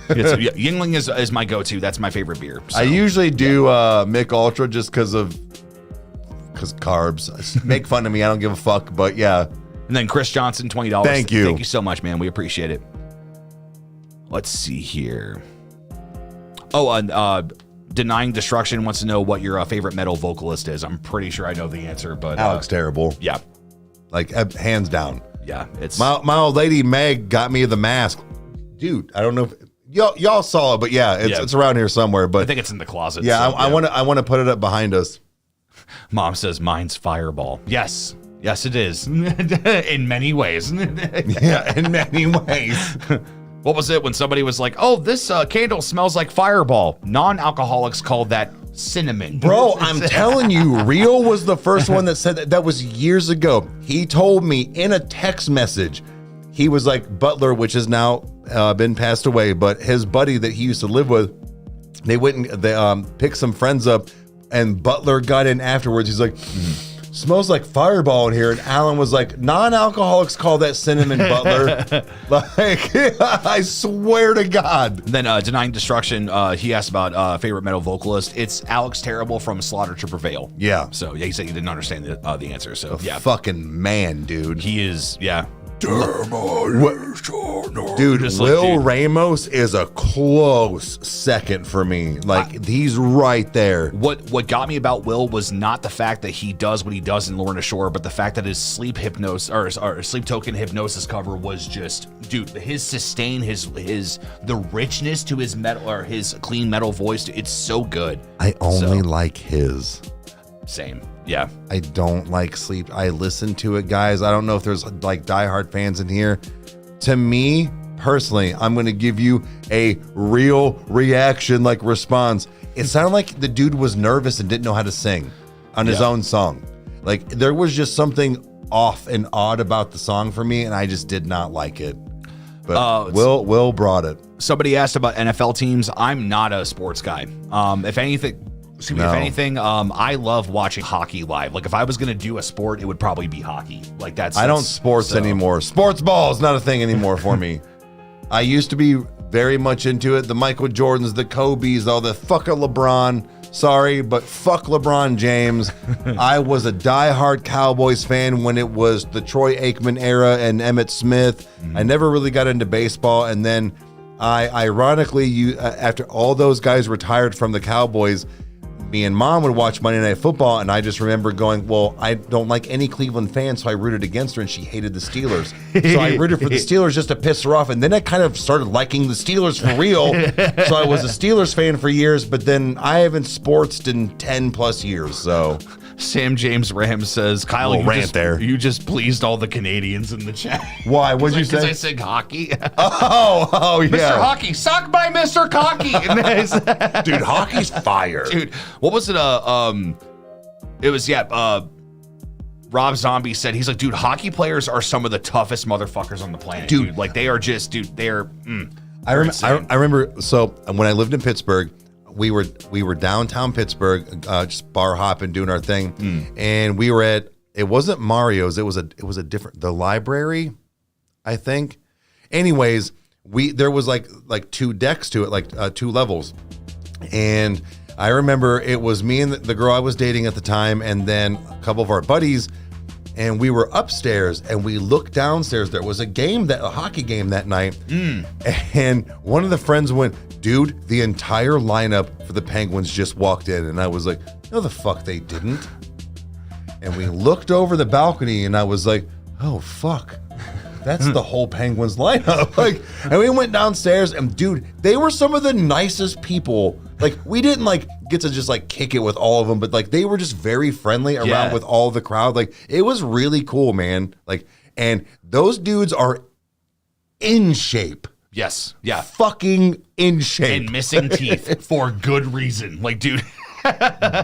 B: Yingling is my go-to. That's my favorite beer. So.
A: I usually do Mick Ultra just because carbs. Make fun of me. I don't give a fuck. But yeah.
B: And then Chris Johnson, $20.
A: Thank you.
B: Thank you so much, man. We appreciate it. Let's see here. Denying Destruction wants to know what your favorite metal vocalist is. I'm pretty sure I know the answer, but
A: Alex Terrible.
B: Yeah,
A: hands down.
B: Yeah, it's
A: my old lady Meg got me the mask, dude. I don't know if y'all saw it, but it's around here somewhere. But
B: I think it's in the closet.
A: Yeah, I want to put it up behind us.
B: Mom says mine's Fireball. Yes, it is in many ways.
A: Yeah, in many ways.
B: What was it when somebody was like, "Oh, this candle smells like Fireball"? Non-alcoholics call that cinnamon.
A: Bro, I'm telling you, Rio was the first one that said that. That was years ago. He told me in a text message. He was like Butler, which has now been passed away, but his buddy that he used to live with, they went and they picked some friends up, and Butler got in afterwards. He's like, smells like Fireball in here. And Alan was like, non-alcoholics call that cinnamon, Butler. I swear to God.
B: Then Denying Destruction, he asked about favorite metal vocalist. It's Alex Terrible from Slaughter to Prevail.
A: Yeah.
B: So he said he didn't understand the answer. So
A: fucking man, dude.
B: He is,
A: Dude, Will Ramos is a close second for me. He's right there.
B: What got me about Will was not the fact that he does what he does in Lorna Shore, but the fact that his sleep hypnosis or sleep token hypnosis cover was just, dude, his sustain, the richness to his metal or his clean metal voice. It's so good.
A: I only like his.
B: Same. Yeah.
A: I don't like Sleep. I listen to it, guys. I don't know if there's like diehard fans in here. To me, personally, I'm going to give you a real reaction, like response. It sounded like the dude was nervous and didn't know how to sing on his own song. Like there was just something off and odd about the song for me, and I just did not like it. But Will brought it.
B: Somebody asked about NFL teams. I'm not a sports guy. If anything, I love watching hockey live. Like if I was going to do a sport, it would probably be hockey. Like I don't sports
A: anymore. Sports ball is not a thing anymore for me. I used to be very much into it. The Michael Jordans, the Kobes, all the fuck LeBron. Sorry, but fuck LeBron James. I was a diehard Cowboys fan when it was the Troy Aikman era and Emmitt Smith. I never really got into baseball. And then ironically, after all those guys retired from the Cowboys, me and Mom would watch Monday Night Football, and I just remember going, well, I don't like any Cleveland fans, so I rooted against her, and she hated the Steelers. So I rooted for the Steelers just to piss her off, and then I kind of started liking the Steelers for real. So I was a Steelers fan for years, but then I haven't sportsed in 10+ years, so...
B: Sam James Ram says, Kyle, you just pleased all the Canadians in the chat.
A: Why? What'd you say?
B: Because I said hockey.
A: Oh, yeah.
B: Mr. Hockey, suck by Mr. Cocky.
A: Dude, hockey's fire.
B: Dude, what was it? It was, Rob Zombie said, he's like, dude, hockey players are some of the toughest motherfuckers on the planet. Dude. Like, they are just,
A: I remember, so when I lived in Pittsburgh, we were downtown Pittsburgh, just bar hopping, doing our thing, and we were at, it wasn't Mario's, it was a different, the library, I think. Anyways, there was like 2 decks to it, like 2 levels, and I remember it was me and the girl I was dating at the time, and then a couple of our buddies, and we were upstairs, and we looked downstairs. There was a hockey game that night, and one of the friends went, dude, the entire lineup for the Penguins just walked in. And I was like, no, the fuck they didn't. And we looked over the balcony, and I was like, oh, fuck. That's the whole Penguins lineup. Like, and we went downstairs, and dude, they were some of the nicest people. Like, we didn't get to just kick it with all of them, but they were just very friendly around with all the crowd. Like, it was really cool, man. Like, and those dudes are in shape.
B: Yes. Yeah.
A: Fucking in shape.
B: And missing teeth for good reason. Like, dude.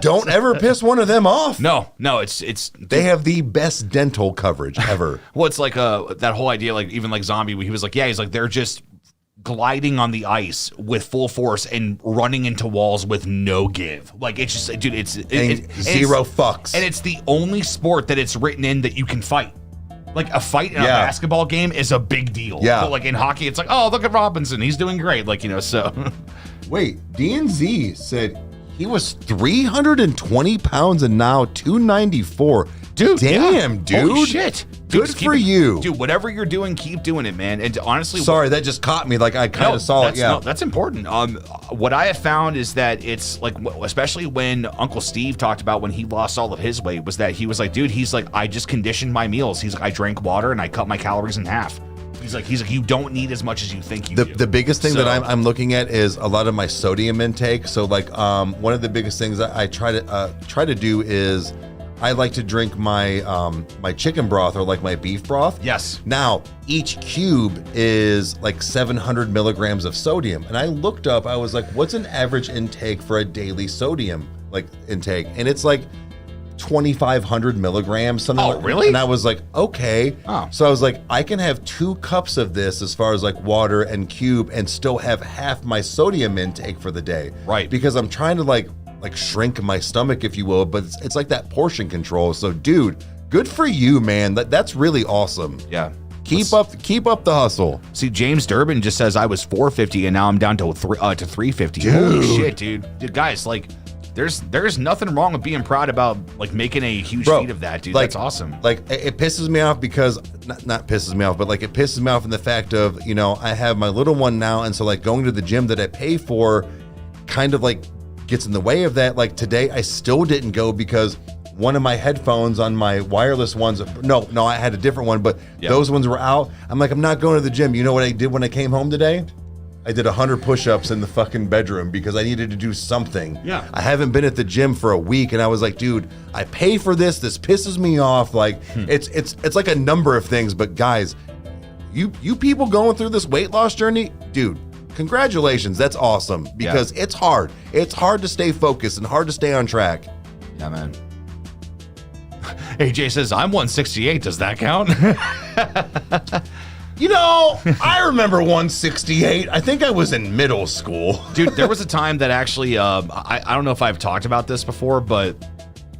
A: Don't ever piss one of them off.
B: No, it's
A: they have the best dental coverage ever.
B: Well, it's like that whole idea, even like Zombie, he was like, he's like, they're just gliding on the ice with full force and running into walls with no give. Like, it's just, dude, it's
A: zero fucks.
B: And it's the only sport that it's written in that you can fight. Like, a fight in a basketball game is a big deal.
A: Yeah.
B: But in hockey, it's like, oh, look at Robinson. He's doing great. So.
A: Wait, DNZ said he was 320 pounds and now 294.
B: Dude,
A: damn, dude.
B: Holy shit.
A: Good for you.
B: Dude, whatever you're doing, keep doing it, man. And honestly...
A: Sorry, that just caught me. I kind of saw it,
B: No, that's important. What I have found is that it's, especially when Uncle Steve talked about when he lost all of his weight, was that he was like, dude, he's like, I just conditioned my meals. He's like, I drank water and I cut my calories in half. He's like, you don't need as much as you think you do.
A: The biggest thing that I'm looking at is a lot of my sodium intake. So, one of the biggest things I try to do is... I like to drink my my chicken broth or my beef broth.
B: Yes.
A: Now, each cube is 700 milligrams of sodium. And I looked up, I was like, what's an average intake for a daily sodium intake? And it's 2,500 milligrams, something.
B: Oh, really?
A: And I was like, okay.
B: Oh.
A: So I was like, I can have 2 cups of this as far as water and cube and still have half my sodium intake for the day.
B: Right.
A: Because I'm trying to shrink my stomach, if you will, but it's that portion control. So, dude, good for you, man. That's really awesome.
B: Yeah.
A: Keep up the hustle.
B: See, James Durbin just says I was 450 and now I'm down to 350.
A: Dude.
B: Holy shit, dude, guys, there's nothing wrong with being proud about making a huge feat of that, dude. That's awesome.
A: It pisses me off because not pisses me off, but it pisses me off in the fact of, I have my little one now, and so going to the gym that I pay for kind of gets in the way of that. Today I still didn't go because one of my headphones on my wireless ones, no, I had a different one, but those ones were out. I'm like, I'm not going to the gym. You know what I did when I came home today? I did 100 push-ups in the fucking bedroom because I needed to do something.
B: Yeah.
A: I haven't been at the gym for a week, and I was like, dude, I pay for this. This pisses me off. Like, it's like a number of things. But guys, you people going through this weight loss journey, dude, congratulations. That's awesome because it's hard. It's hard to stay focused and hard to stay on track.
B: Yeah, man. AJ says, I'm 168. Does that count?
A: You know, I remember 168. I think I was in middle school.
B: Dude, there was a time that actually, I don't know if I've talked about this before, but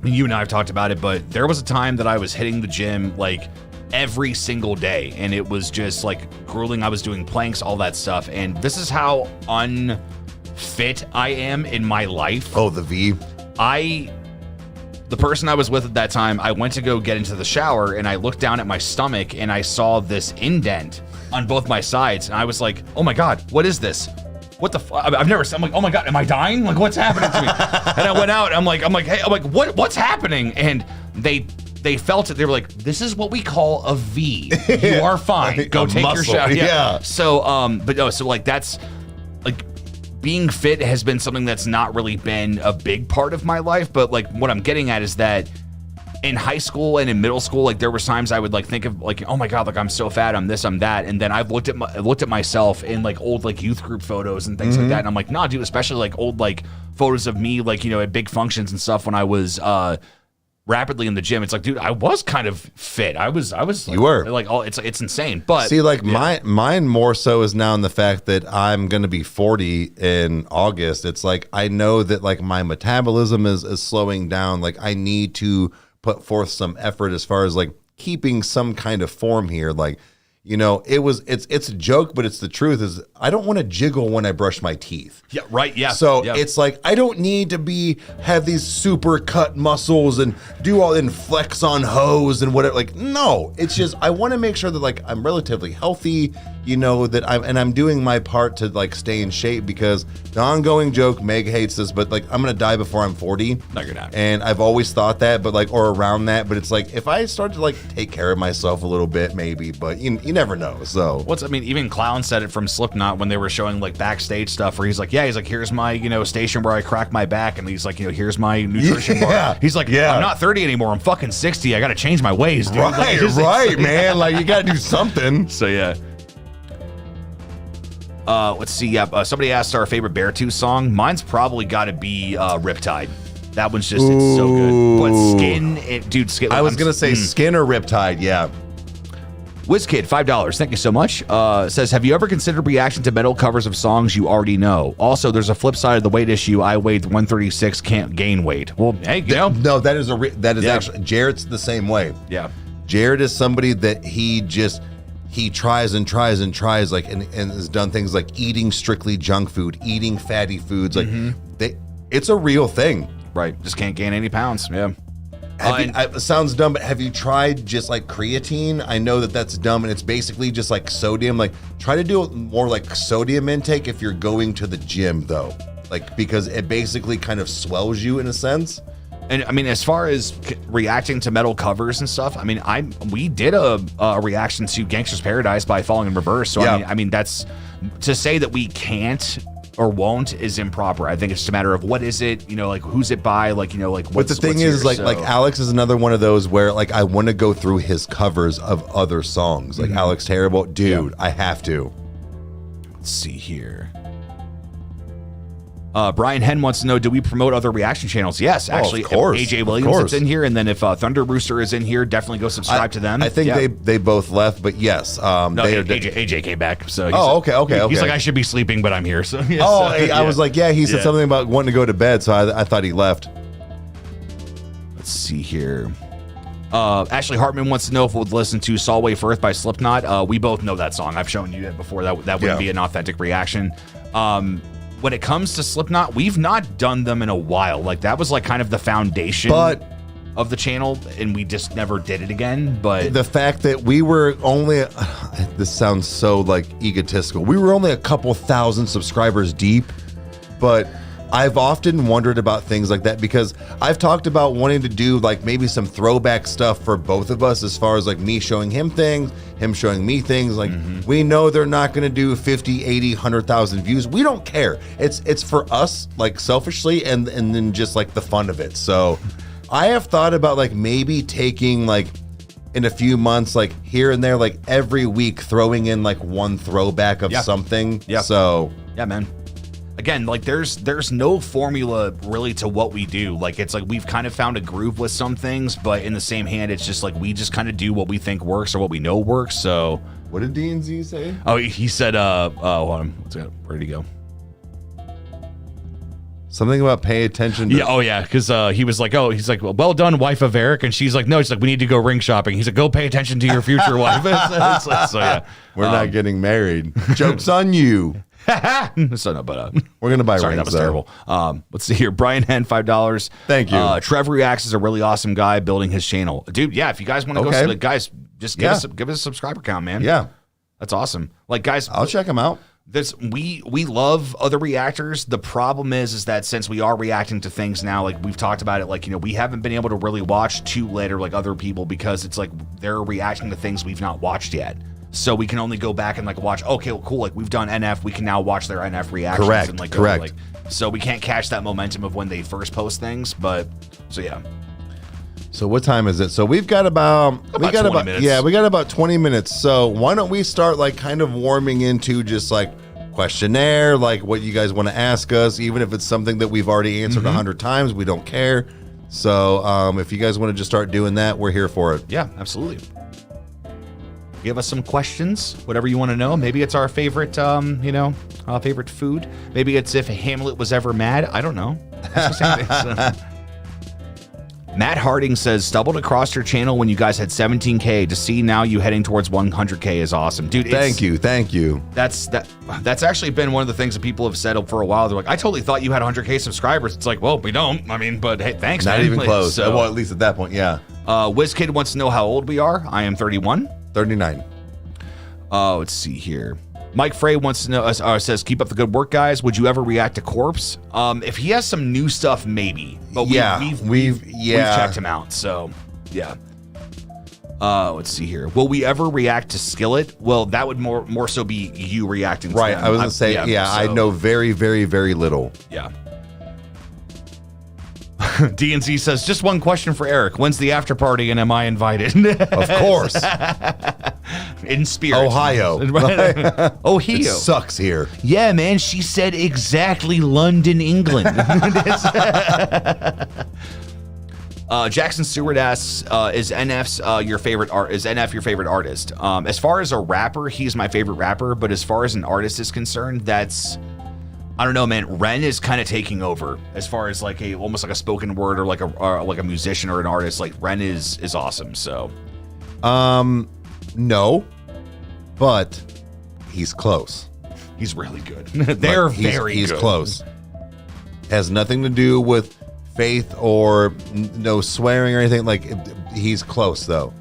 B: you and I have talked about it, but there was a time that I was hitting the gym like every single day, and it was just like grueling. I was doing planks, all that stuff, and this is how unfit I am in my life.
A: Oh, the V.
B: The person I was with at that time, I went to go get into the shower and I looked down at my stomach and I saw this indent on both my sides. And I was like, oh my God, what is this? What the I've never seen. I'm like, oh my God, am I dying? Like, what's happening to me? And I went out. I'm like, hey, what's happening? And they felt it. They were like, this is what we call a V. You are fine. Go take your shower.
A: Yeah.
B: So, but no, so like that's like, being fit has been something that's not really been a big part of my life, but like what I'm getting at is that in high school and in middle school, like there were times I would like think of like, oh my God, like I'm so fat, I'm this, I'm that, and then I've looked at myself in like old like youth group photos and things like that, and I'm like, nah, dude, especially like old like photos of me like, you know, at big functions and stuff when I was rapidly in the gym. It's like, dude, I was kind of fit. I was like,
A: you were
B: like, oh, it's insane. But
A: see, like mine more so is now in the fact that I'm going to be 40 in August. It's like, I know that like my metabolism is slowing down. Like I need to put forth some effort as far as like keeping some kind of form here. Like, you know, it's a joke, but it's the truth is I don't want to jiggle when I brush my teeth.
B: Yeah, right. Yeah.
A: So it's like, I don't need to have these super cut muscles and do all and flex on hose and whatever. Like, no, it's just, I want to make sure that like I'm relatively healthy, you know, that I'm doing my part to like stay in shape, because the ongoing joke, Meg hates this, but like I'm going to die before I'm 40.
B: No, you're not.
A: And I've always thought that, but like, or around that, but it's like, if I start to like take care of myself a little bit, maybe, but you never know. So
B: even Clown said it from Slipknot when they were showing like backstage stuff where he's like, here's my, you know, station where I crack my back, and he's like, you know, here's my nutrition bar. He's like, I'm not 30 anymore, I'm fucking 60. I got to change my ways, dude.
A: Right,
B: like,
A: right, man. Like you got to do something.
B: So yeah. Let's see. Yeah, somebody asked our favorite Beartooth song. Mine's probably got to be Riptide. That one's just, it's so good. But Skin.
A: I was gonna say Skin or Riptide. Yeah.
B: WizKid, $5. Thank you so much. Says, have you ever considered reaction to metal covers of songs you already know? Also, there's a flip side of the weight issue. I weighed 136, can't gain weight. Well, hey, you know.
A: No, that is actually, Jarrett's the same way.
B: Yeah.
A: Jarrett is somebody that he tries and tries and tries, like, and has done things like eating strictly junk food, eating fatty foods. Like, it's a real thing.
B: Right. Just can't gain any pounds. Yeah.
A: It sounds dumb, but have you tried just like creatine? I know that's dumb, and it's basically just like sodium. Like, try to do more like sodium intake if you're going to the gym, though. Like, because it basically kind of swells you in a sense.
B: And I mean, as far as reacting to metal covers and stuff, I mean, we did a reaction to Gangsta's Paradise by Falling in Reverse. So yeah. I mean, that's to say that we can't or won't is improper. I think it's just a matter of what is it, you know, like who's it by, like, you know, like what's.
A: But the thing is, like Alex is another one of those where like I want to go through his covers of other songs, like Alex Terrible, dude. Yeah. I have to.
B: Let's see here. Brian Henn wants to know, do we promote other reaction channels? Yes, actually.
A: Of course,
B: AJ Williams is in here, and then if Thunder Rooster is in here, definitely go subscribe to them.
A: I think they both left, but yes.
B: AJ came back. So
A: okay.
B: He's like, I should be sleeping, but I'm here. So yes,
A: I was like, he said something about wanting to go to bed, so I thought he left.
B: Let's see here. Ashley Hartman wants to know if we'll listen to Solway Earth by Slipknot. We both know that song. I've shown you it before. That wouldn't be an authentic reaction. When it comes to Slipknot, we've not done them in a while. Like, that was like kind of the foundation of the channel, and we just never did it again. But
A: the fact that we were only, this sounds so like egotistical, we were only a couple thousand subscribers deep, but I've often wondered about things like that because I've talked about wanting to do like maybe some throwback stuff for both of us as far as like me showing him things, him showing me things. Like we know they're not going to do 50, 80, 100,000 views. We don't care. It's for us, like selfishly, and then just like the fun of it. So I have thought about like maybe taking like in a few months, like here and there, like every week throwing in like one throwback of something. Yeah. So
B: yeah, man. Again, like there's no formula really to what we do. Like it's like we've kind of found a groove with some things, but in the same hand, it's just like we just kind of do what we think works or what we know works. So
A: what did D&Z say?
B: Oh, he said, hold on, where'd he go?
A: Something about pay attention to...
B: Yeah, oh yeah, because he was like, well done, wife of Eric, and she's like, no, she's like, we need to go ring shopping. He's like, go pay attention to your future wife. So yeah,
A: we're not getting married. Joke's on you.
B: So no, but
A: we're gonna buy
B: sorry,
A: rings.
B: That was terrible. Let's see here. Brian Hen, $5.
A: Thank you.
B: Trevor Reacts is a really awesome guy building his channel, dude. Yeah, if you guys want to go, guys, just give us a subscriber count, man.
A: Yeah,
B: that's awesome. Like, guys,
A: I'll check them out.
B: We love other reactors. The problem is that since we are reacting to things now, like we've talked about it, like, you know, we haven't been able to really watch too later like other people because it's like they're reacting to things we've not watched yet. So we can only go back and like watch. Okay, well, cool. Like we've done NF, we can now watch their NF reactions.
A: Correct.
B: And, like,
A: Correct.
B: So we can't catch that momentum of when they first post things. But so yeah.
A: So what time is it? So we've got about
B: 20 minutes.
A: Yeah, we got about 20 minutes. So why don't we start like kind of warming into just like questionnaire, like what you guys want to ask us, even if it's something that we've already answered 100 times, we don't care. So if you guys want to just start doing that, we're here for it.
B: Yeah, absolutely. Give us some questions, whatever you want to know. Maybe it's our favorite, favorite food. Maybe it's if Hamlet was ever mad. I don't know. Matt Harding says, stumbled across your channel when you guys had 17K. To see now you heading towards 100K is awesome. Dude,
A: thank you.
B: That's actually been one of the things that people have said for a while. They're like, I totally thought you had 100K subscribers. It's like, well, we don't. I mean, but hey, thanks,
A: Not
B: man.
A: even close. So, well, at least at that point, yeah.
B: WizKid wants to know how old we are. I am 31.
A: 39.
B: Let's see here. Mike Frey wants to know, says, keep up the good work, guys. Would you ever react to Corpse? If he has some new stuff, maybe. But we've checked him out. So, yeah. Let's see here. Will we ever react to Skillet? Well, that would more so be you reacting to
A: right.
B: them.
A: I was going to say, so, I know very, very, very little.
B: Yeah. DNC says, just one question for Eric. When's the after party and am I invited?
A: Of course.
B: In spirit.
A: Ohio.
B: Ohio.
A: It sucks here.
B: Yeah, man. She said exactly London, England. Jackson Stewart asks, is NF your favorite artist? As far as a rapper, he's my favorite rapper, but as far as an artist is concerned, I don't know, man. Ren is kind of taking over as far as like almost like a spoken word or like a musician or an artist. Like Ren is awesome. So,
A: no, but he's close.
B: He's really good. They're very good.
A: He's close. Has nothing to do with faith or no swearing or anything. Like he's close though.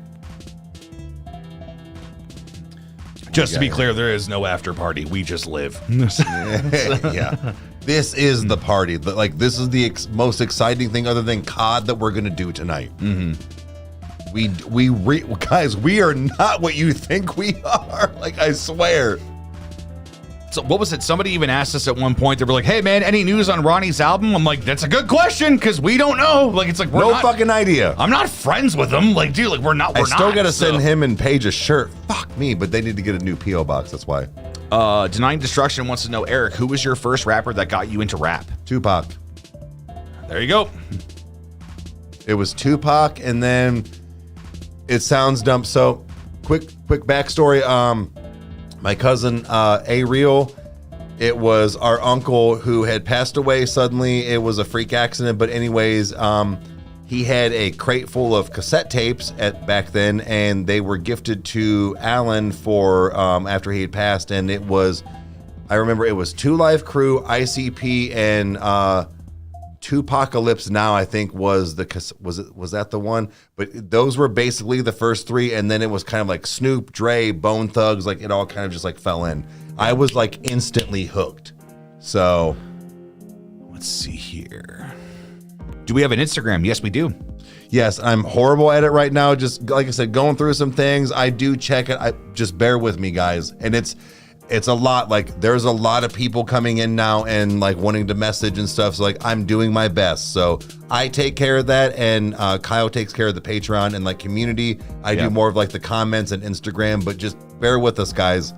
B: Just to be clear, there is no after party. We just live.
A: Yeah. This is the party. Like, this is the most exciting thing other than COD that we're going to do tonight.
B: Mm-hmm.
A: Guys, we are not what you think we are. Like, I swear.
B: So what was it? Somebody even asked us at one point. They were like, "Hey, man, any news on Ronnie's album?" I'm like, "That's a good question because we don't know." Like, it's like we're
A: no fucking idea.
B: I'm not friends with him. Like, dude, like we're not.
A: I still got to send him and Paige a shirt. Fuck me, but they need to get a new PO box. That's why.
B: Denying Destruction wants to know, Eric, who was your first rapper that got you into rap?
A: Tupac.
B: There you go.
A: It was Tupac, and then it sounds dumb. So, quick backstory. My cousin, A-Real, it was our uncle who had passed away suddenly. It was a freak accident. But anyways, he had a crate full of cassette tapes back then, and they were gifted to Alan for after he had passed. And it was, I remember it was Two Live Crew, ICP, and Tupacalypse Now, I think was that the one? But those were basically the first three, and then it was kind of like Snoop, Dre, Bone Thugs, like it all kind of just like fell in. I was like instantly hooked. So
B: Let's see here. Do we have an Instagram? Yes, we do.
A: Yes, I'm horrible at it right now. Just like I said, going through some things. I do check it. Just bear with me, guys. And it's a lot. Like, there's a lot of people coming in now and like wanting to message and stuff. So like, I'm doing my best. So I take care of that, and Kyle takes care of the Patreon and like community. I do more of like the comments and Instagram. But just bear with us, guys.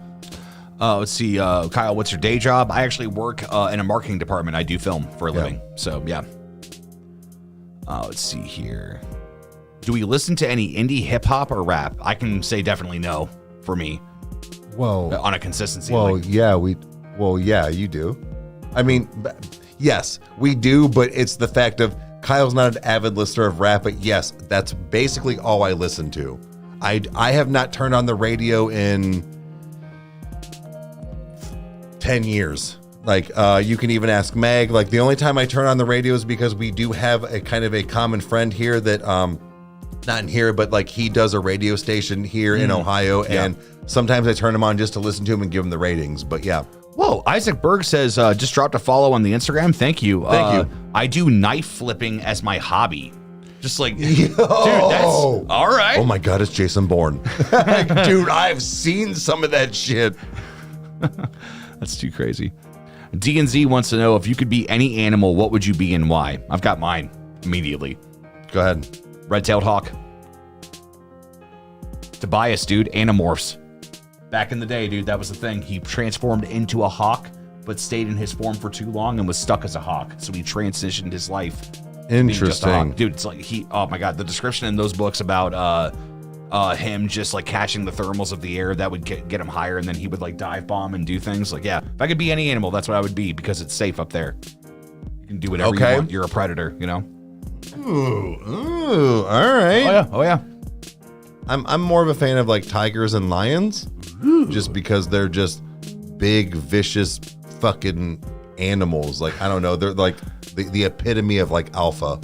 B: Let's see, Kyle, what's your day job? I actually work in a marketing department. I do film for a living. So, yeah. Let's see here. Do we listen to any indie hip hop or rap? I can say definitely no for me.
A: Well,
B: on a consistency.
A: Well, yeah, you do. I mean, yes, we do, but it's the fact of Kyle's not an avid listener of rap, but yes, that's basically all I listen to. I have not turned on the radio in 10 years. Like, you can even ask Meg. Like, the only time I turn on the radio is because we do have a kind of a common friend here that, not in here, but like he does a radio station here in Ohio. And sometimes I turn him on just to listen to him and give him the ratings. But yeah.
B: Whoa, Isaac Berg says, just dropped a follow on the Instagram. Thank you.
A: Thank you.
B: I do knife flipping as my hobby. Just like, dude, that's all right.
A: Oh my God, it's Jason Bourne. Dude, I've seen some of that shit.
B: That's too crazy. D&Z wants to know, if you could be any animal, what would you be and why? I've got mine immediately.
A: Go ahead.
B: Red-tailed hawk. Tobias, dude, Animorphs. Back in the day, dude, that was the thing. He transformed into a hawk, but stayed in his form for too long and was stuck as a hawk. So he transitioned his life.
A: Interesting.
B: Dude, it's like oh my God, the description in those books about him just like catching the thermals of the air that would get him higher, and then he would like dive bomb and do things. Like, yeah, if I could be any animal, that's what I would be, because it's safe up there. You can do whatever you want. You're a predator, you know?
A: Ooh, all right.
B: Oh yeah.
A: I'm more of a fan of like tigers and lions, just because they're just big, vicious, fucking animals. Like, I don't know, they're like the epitome of like alpha.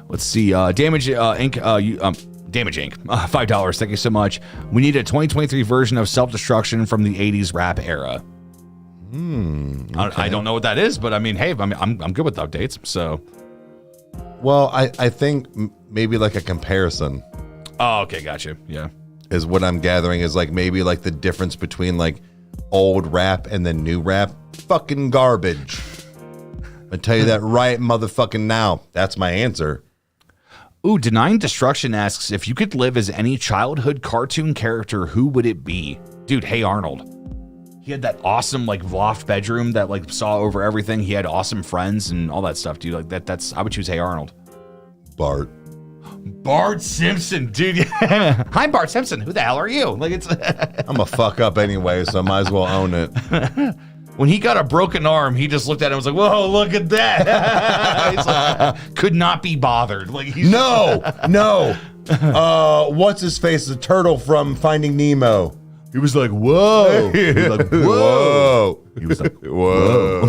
B: Let's see, Damage Inc. Damage Inc. $5. Thank you so much. We need a 2023 version of Self-Destruction from the 80s rap era.
A: Okay.
B: I don't know what that is, but I mean, hey, I'm good with updates. So,
A: well, I think maybe like a comparison.
B: Oh, okay, gotcha. Yeah,
A: is what I'm gathering, is like maybe like the difference between like old rap and then new rap. Fucking garbage. I tell you that right motherfucking now. That's my answer.
B: Ooh, Denying Destruction asks, if you could live as any childhood cartoon character, who would it be? Dude, Hey Arnold. He had that awesome like loft bedroom that like saw over everything. He had awesome friends and all that stuff, dude. Like that's I would choose Hey Arnold.
A: Bart
B: Simpson, dude. Hi, Bart Simpson. Who the hell are you? Like, it's
A: I'm a fuck up anyway, so I might as well own it.
B: When he got a broken arm, he just looked at it and was like, whoa, look at that. He's like, could not be bothered. Like, he's
A: no. What's his face? The turtle from Finding Nemo.
B: He was like, whoa. He was like, whoa. He was like, whoa.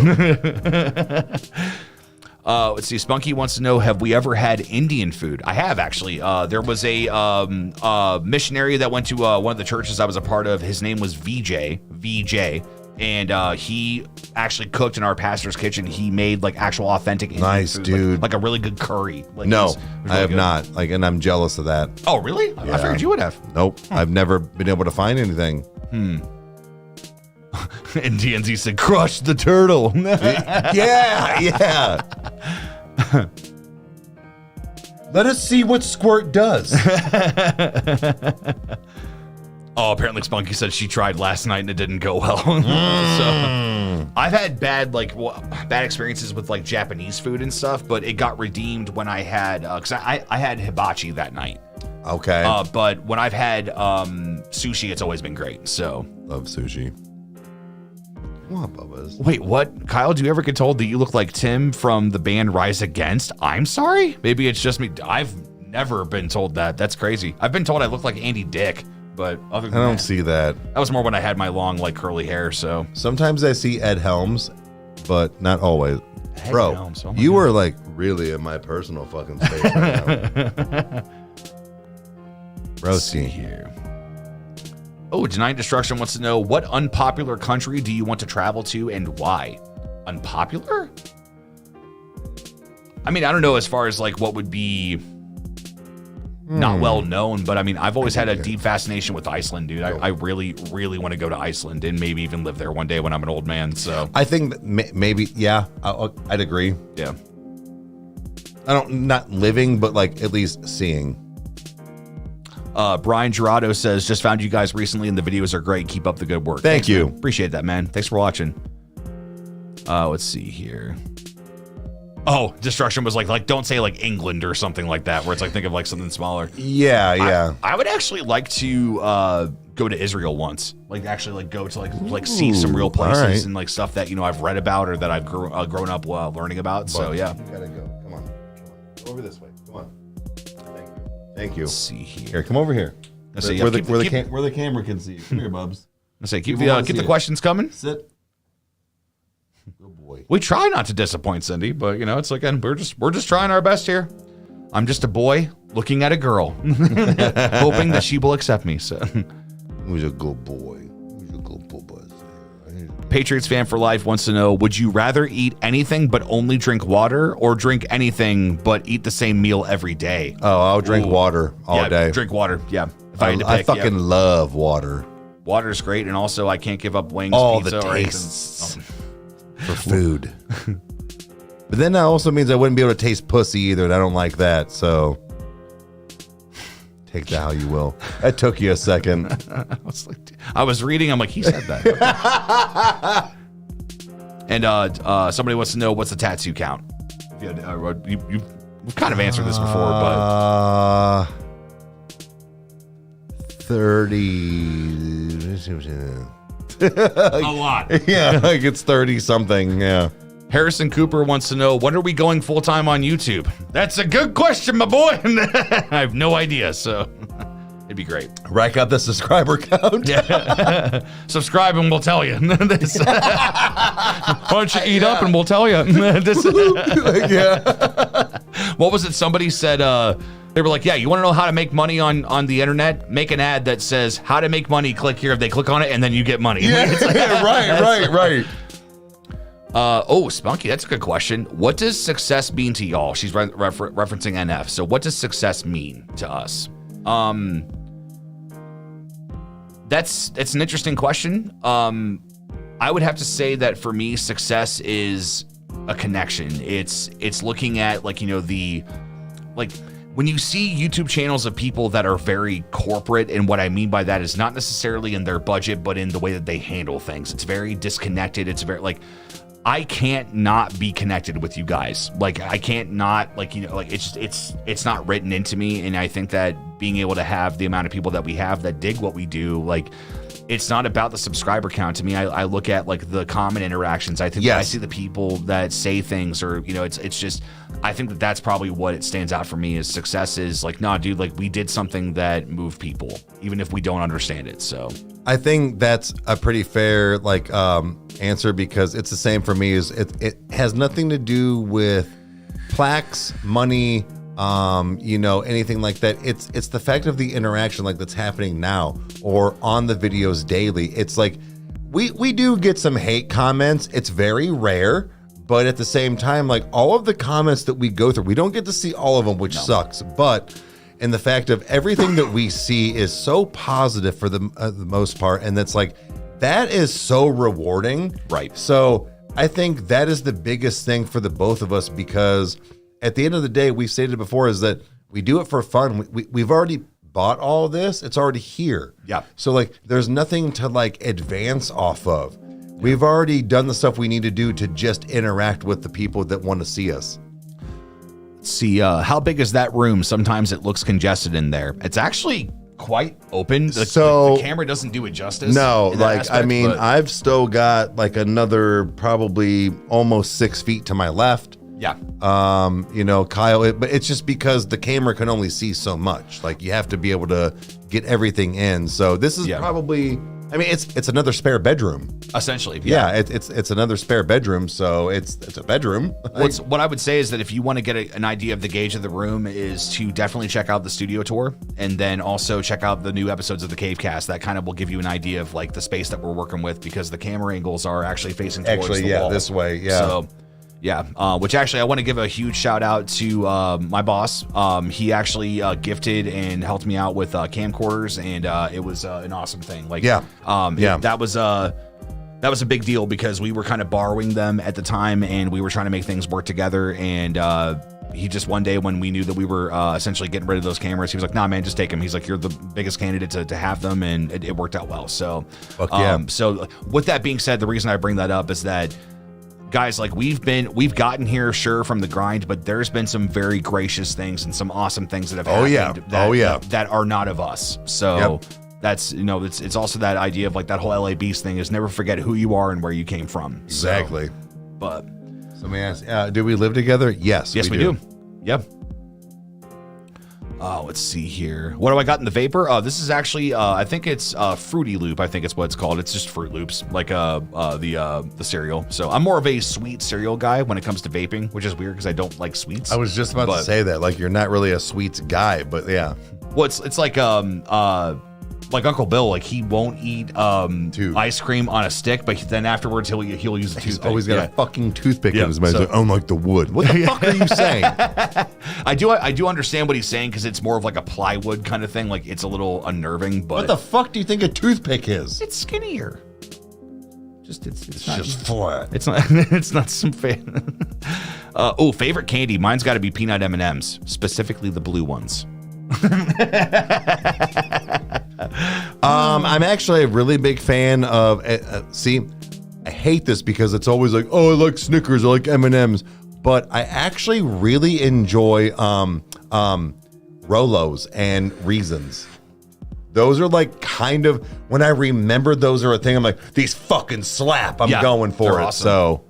B: Let's see. Spunky wants to know, have we ever had Indian food? I have, actually. There was a missionary that went to one of the churches I was a part of. His name was VJ. And he actually cooked in our pastor's kitchen. He made like actual authentic Indian food,
A: dude.
B: like a really good curry. Like,
A: no,
B: it was
A: I have not. Like, and I'm jealous of that.
B: Oh, really?
A: Yeah.
B: I figured you would have.
A: Nope. I've never been able to find anything.
B: And DNZ said, crush the turtle.
A: Yeah. Let us see what Squirt does.
B: Oh, apparently Spunky said she tried last night and it didn't go well. So I've had bad experiences with like Japanese food and stuff, but it got redeemed when I had because I had hibachi that night.
A: Okay.
B: But when I've had sushi, it's always been great. So
A: love sushi. What, Bubba's?
B: Wait, what? Kyle, do you ever get told that you look like Tim from the band Rise Against? I'm sorry? Maybe it's just me. I've never been told that. That's crazy. I've been told I look like Andy Dick, but other than
A: I don't see that.
B: That was more when I had my long, like, curly hair, so.
A: Sometimes I see Ed Helms, but not always.
B: Ed
A: Bro,
B: Helms, oh
A: you
B: God.
A: were like really in my personal fucking space right now.
B: Let's see here. Oh, Denying Destruction wants to know, what unpopular country do you want to travel to and why? Unpopular? I mean, I don't know as far as like what would be not well known, but I mean, I've always had a deep fascination with Iceland, dude. I really, really want to go to Iceland and maybe even live there one day when I'm an old man. So
A: I think that maybe, yeah, I'd agree.
B: Yeah.
A: Not living, but like at least seeing.
B: Brian Gerardo says, just found you guys recently and the videos are great. Keep up the good work.
A: Thanks, you.
B: Man. Appreciate that, man. Thanks for watching. Let's see here. Oh, Destruction was like don't say like England or something like that, where it's like think of like something smaller.
A: Yeah.
B: I would actually like to go to Israel once, like actually like go to like see some real places and like stuff that I've read about or that I've grown up learning about. So yeah,
A: you gotta go. Come on, over this way. Come on. Thank you.
B: Let's see here.
A: Here, come over here.
B: Where
A: the camera can see you. Come here, Bubs.
B: Let's say keep the questions coming.
A: Sit. Good boy.
B: We try not to disappoint Cindy, but it's like, and we're just trying our best here. I'm just a boy looking at a girl, hoping that she will accept me. So,
A: who's a good boy? Who's a good boy?
B: Patriots fan for life wants to know: would you rather eat anything but only drink water, or drink anything but eat the same meal every day?
A: Oh, I'll drink water all day.
B: Drink water. Yeah. If I had to
A: I
B: pick,
A: fucking love water.
B: Water's great, and also I can't give up wings,
A: all
B: pizza,
A: the tastes for food. But then that also means I wouldn't be able to taste pussy either, and I don't like that. So take that how you will. That took you a second.
B: I was reading. I'm like, he said that. And somebody wants to know, what's the tattoo count? You've kind of answered this before, but
A: 30.
B: A lot.
A: Yeah, like it's 30 something. Yeah.
B: Harrison Cooper wants to know, when are we going full time on YouTube? That's a good question, my boy. I have no idea, so it'd be great.
A: Rack up the subscriber count.
B: Yeah. Subscribe and we'll tell you. Why don't you eat up and we'll tell you.
A: Yeah.
B: What was it? Somebody said, they were like, yeah, you want to know how to make money on the internet? Make an ad that says how to make money. Click here. If they click on it, and then you get money.
A: Yeah, right.
B: Spunky, that's a good question. What does success mean to y'all? She's referencing NF. So what does success mean to us? It's an interesting question. I would have to say that for me, success is a connection. It's looking at when you see YouTube channels of people that are very corporate, and what I mean by that is not necessarily in their budget, but in the way that they handle things. It's very disconnected. It's very I can't not be connected with you guys. I can't not it's not written into me. And I think that being able to have the amount of people that we have that dig what we do, it's not about the subscriber count to me. I look at the common interactions. I think that I see the people that say things, or it's just, I think that that's probably what it stands out for me. Is success is nah, dude, we did something that moved people, even if we don't understand it. So
A: I think that's a pretty fair answer, because it's the same for me. Is it has nothing to do with plaques, money, anything like that. It's the fact of the interaction that's happening now or on the videos daily. It's we do get some hate comments. It's very rare, but at the same time, all of the comments that we go through, we don't get to see all of them, which sucks. But in the fact of everything that we see is so positive for the most part, and that's that is so rewarding.
B: Right.
A: So I think that is the biggest thing for the both of us, because at the end of the day, we've stated it before, is that we do it for fun. We've already bought all this. It's already here.
B: Yeah.
A: So there's nothing to advance off of. We've already done the stuff we need to do to just interact with the people that want to see us.
B: Let's see, how big is that room? Sometimes it looks congested in there. It's actually quite open. The camera doesn't do it justice.
A: No, I've still got another probably almost 6 feet to my left.
B: Yeah.
A: Kyle, but it's just because the camera can only see so much. You have to be able to get everything in. So this is probably, it's another spare bedroom.
B: Essentially.
A: Yeah, it's another spare bedroom. So it's a bedroom.
B: What I would say is that if you want to get an idea of the gauge of the room, is to definitely check out the studio tour, and then also check out the new episodes of the Cavecast. That kind of will give you an idea of the space that we're working with, because the camera angles are actually facing towards the wall.
A: This way. Yeah.
B: So Yeah, which actually I want to give a huge shout out to my boss. He actually gifted and helped me out with camcorders, and it was an awesome thing. Like, that was a big deal because we were kind of borrowing them at the time, and we were trying to make things work together. And he just one day when we knew that we were essentially getting rid of those cameras, he was like, "Nah, man, just take them." He's like, "You're the biggest candidate to have them," and it worked out well. So, so with that being said, the reason I bring that up is that, guys, like we've gotten here, sure, from the grind, but there's been some very gracious things and some awesome things that have happened that are not of us. So that's, it's also that idea of like that whole LA Beast thing is never forget who you are and where you came from.
A: Exactly.
B: So, but
A: let me ask, do we live together? Yes,
B: we do. Yep. Let's see here. What do I got in the vapor? This is actually, I think it's Fruity Loop. I think it's what it's called. It's just Fruit Loops, like the cereal. So I'm more of a sweet cereal guy when it comes to vaping, which is weird because I don't like sweets.
A: I was just about to say that. Like, you're not really a sweets guy, but yeah.
B: Well, it's like Uncle Bill, like he won't eat ice cream on a stick, but then afterwards he'll use a toothpick.
A: He's always got a fucking toothpick in his mouth. He's like, unlike the wood. What the fuck are you saying?
B: I do understand what he's saying because it's more of like a plywood kind of thing. Like it's a little unnerving. But
A: what the fuck do you think a toothpick is?
B: It's skinnier. It's not
A: just flat.
B: It's not. It's not some fan. Favorite candy. Mine's got to be peanut M&Ms, specifically the blue ones.
A: I'm actually a really big fan of I hate this because it's always like, oh, I like Snickers, I like M&Ms, but I actually really enjoy Rolos and Reasons. Those are like kind of, when I remember those are a thing, I'm like, these fucking slap. I'm going for it. Awesome. So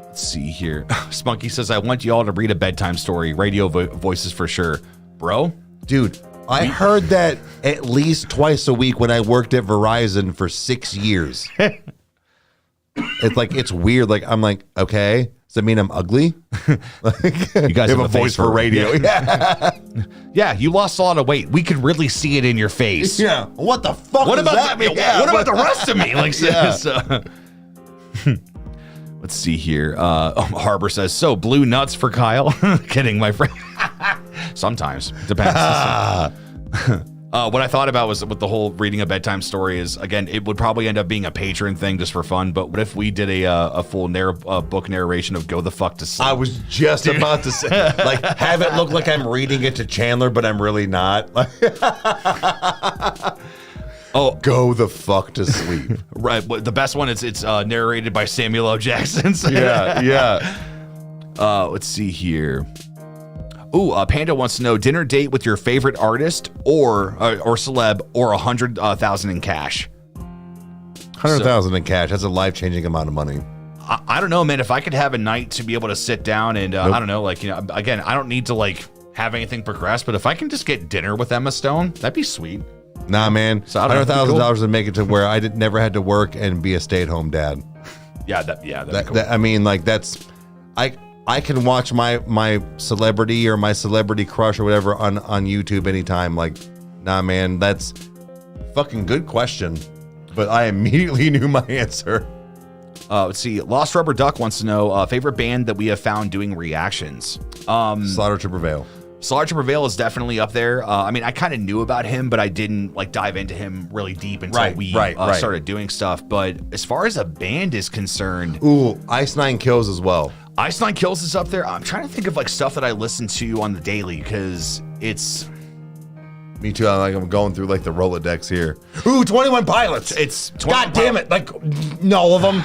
B: let's see here. Spunky says, I want you all to read a bedtime story. Radio voices for sure. Bro?
A: Dude, I heard that at least twice a week when I worked at Verizon for 6 years. It's like, it's weird. Like, I'm like, okay, does that mean I'm ugly? Like,
B: you guys
A: have a voice for radio.
B: Yeah, you lost a lot of weight. We could really see it in your face.
A: Yeah. What the fuck
B: what
A: does that mean?
B: What about the rest of me? Like, let's see here. Harbor says, so blue nuts for Kyle. Kidding, my friend. Sometimes. Depends. What I thought about was with the whole reading a bedtime story is, again, it would probably end up being a Patreon thing just for fun. But what if we did a full book narration of Go the Fuck to Sleep?
A: I was just about to say, like, have it look like I'm reading it to Chandler, but I'm really not. Go the fuck to sleep.
B: Right. The best one is it's narrated by Samuel L. Jackson.
A: Yeah.
B: Let's see here. Panda wants to know dinner date with your favorite artist or celeb or 100,000 in cash.
A: 100,000 in cash. That's a life-changing amount of money.
B: I don't know, man. If I could have a night to be able to sit down and I don't know, like, again, I don't need to like have anything progress, but if I can just get dinner with Emma Stone, that'd be sweet.
A: Nah, man. So $100,000 to make it to where I never had to work and be a stay-at-home dad.
B: That'd be cool.
A: I mean, like, that's I can watch my celebrity or my celebrity crush or whatever on YouTube anytime. Like, nah, man, that's fucking good question. But I immediately knew my answer.
B: Let's see. Lost Rubber Duck wants to know favorite band that we have found doing reactions.
A: Slaughter to Prevail.
B: Slaughter to Prevail is definitely up there. I mean, I kind of knew about him, but I didn't like dive into him really deep until we started doing stuff. But as far as a band is concerned,
A: Ice Nine Kills as well.
B: Ice Nine Kills is up there. I'm trying to think of like stuff that I listen to on the daily because it's.
A: Me too. I'm going through like the Rolodex here. 21 Pilots.
B: It's
A: God damn it! Like, all of them.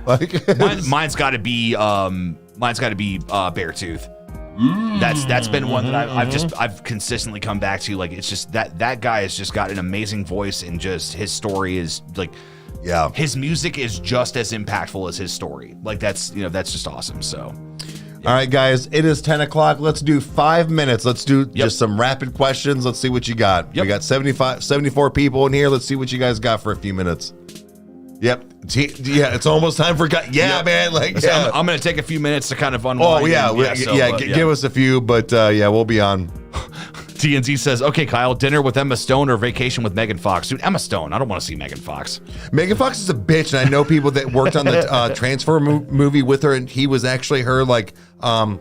A: Like,
B: mine's got to be Beartooth. That's been one that I've consistently come back to. Like, it's just that guy has just got an amazing voice, and just his story is like.
A: Yeah,
B: his music is just as impactful as his story. Like, that's just awesome. So,
A: All right, guys, it is 10 o'clock. Let's do 5 minutes. Let's do just some rapid questions. Let's see what you got. We got 74 people in here. Let's see what you guys got for a few minutes. Yep. Yeah, it's almost time for man. Like,
B: so I'm going to take a few minutes to kind of unwind.
A: Give us a few, but we'll be on.
B: TNZ says, okay, Kyle, dinner with Emma Stone or vacation with Megan Fox? Dude, Emma Stone. I don't want to see Megan Fox.
A: Megan Fox is a bitch, and I know people that worked on the Transfer movie with her, and he was actually her like person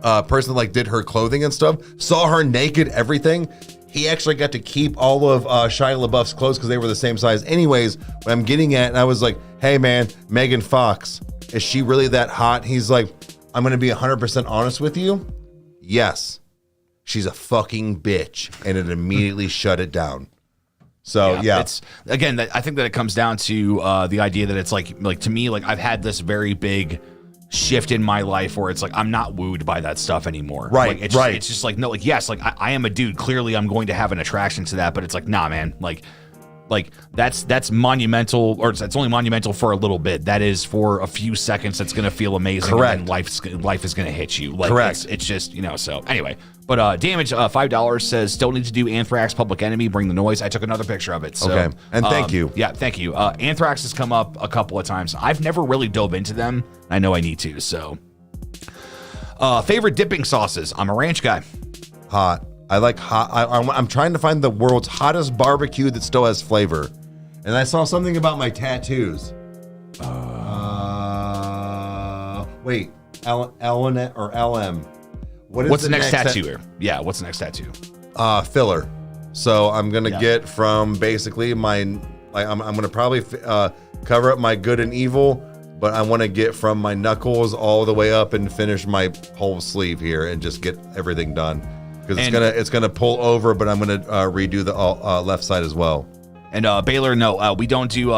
A: that like did her clothing and stuff. Saw her naked, everything. He actually got to keep all of Shia LaBeouf's clothes because they were the same size. Anyways, what I'm getting at, and I was like, hey man, Megan Fox, is she really that hot? He's like, I'm going to be 100% honest with you. Yes, she's a fucking bitch. And it immediately shut it down. So yeah.
B: It's again, I think that it comes down to the idea that it's like to me, like I've had this very big shift in my life where it's like I'm not wooed by that stuff anymore.
A: Right,
B: like, it's just like, no, like, yes, like I am a dude. Clearly I'm going to have an attraction to that, but it's like, nah, man, like that's monumental, or it's only monumental for a little bit. That is for a few seconds. That's going to feel amazing.
A: Correct.
B: And life is going to hit you. Like,
A: correct.
B: It's just, so anyway, but Damage $5 says still need to do Anthrax Public Enemy, Bring the Noise. I took another picture of it. So,
A: okay. And thank you.
B: Yeah. Thank you. Anthrax has come up a couple of times. I've never really dove into them. I know I need to. So favorite dipping sauces. I'm a ranch guy.
A: Hot. I like hot. I'm trying to find the world's hottest barbecue that still has flavor. And I saw something about my tattoos. Wait, L or LM.
B: What's the next tattoo? Yeah, what's the next tattoo?
A: Filler. So I'm gonna get from basically I'm gonna probably cover up my good and evil, but I want to get from my knuckles all the way up and finish my whole sleeve here and just get everything done. Because it's gonna pull over, but I'm gonna redo the left side as well.
B: And Baylor, no, we don't do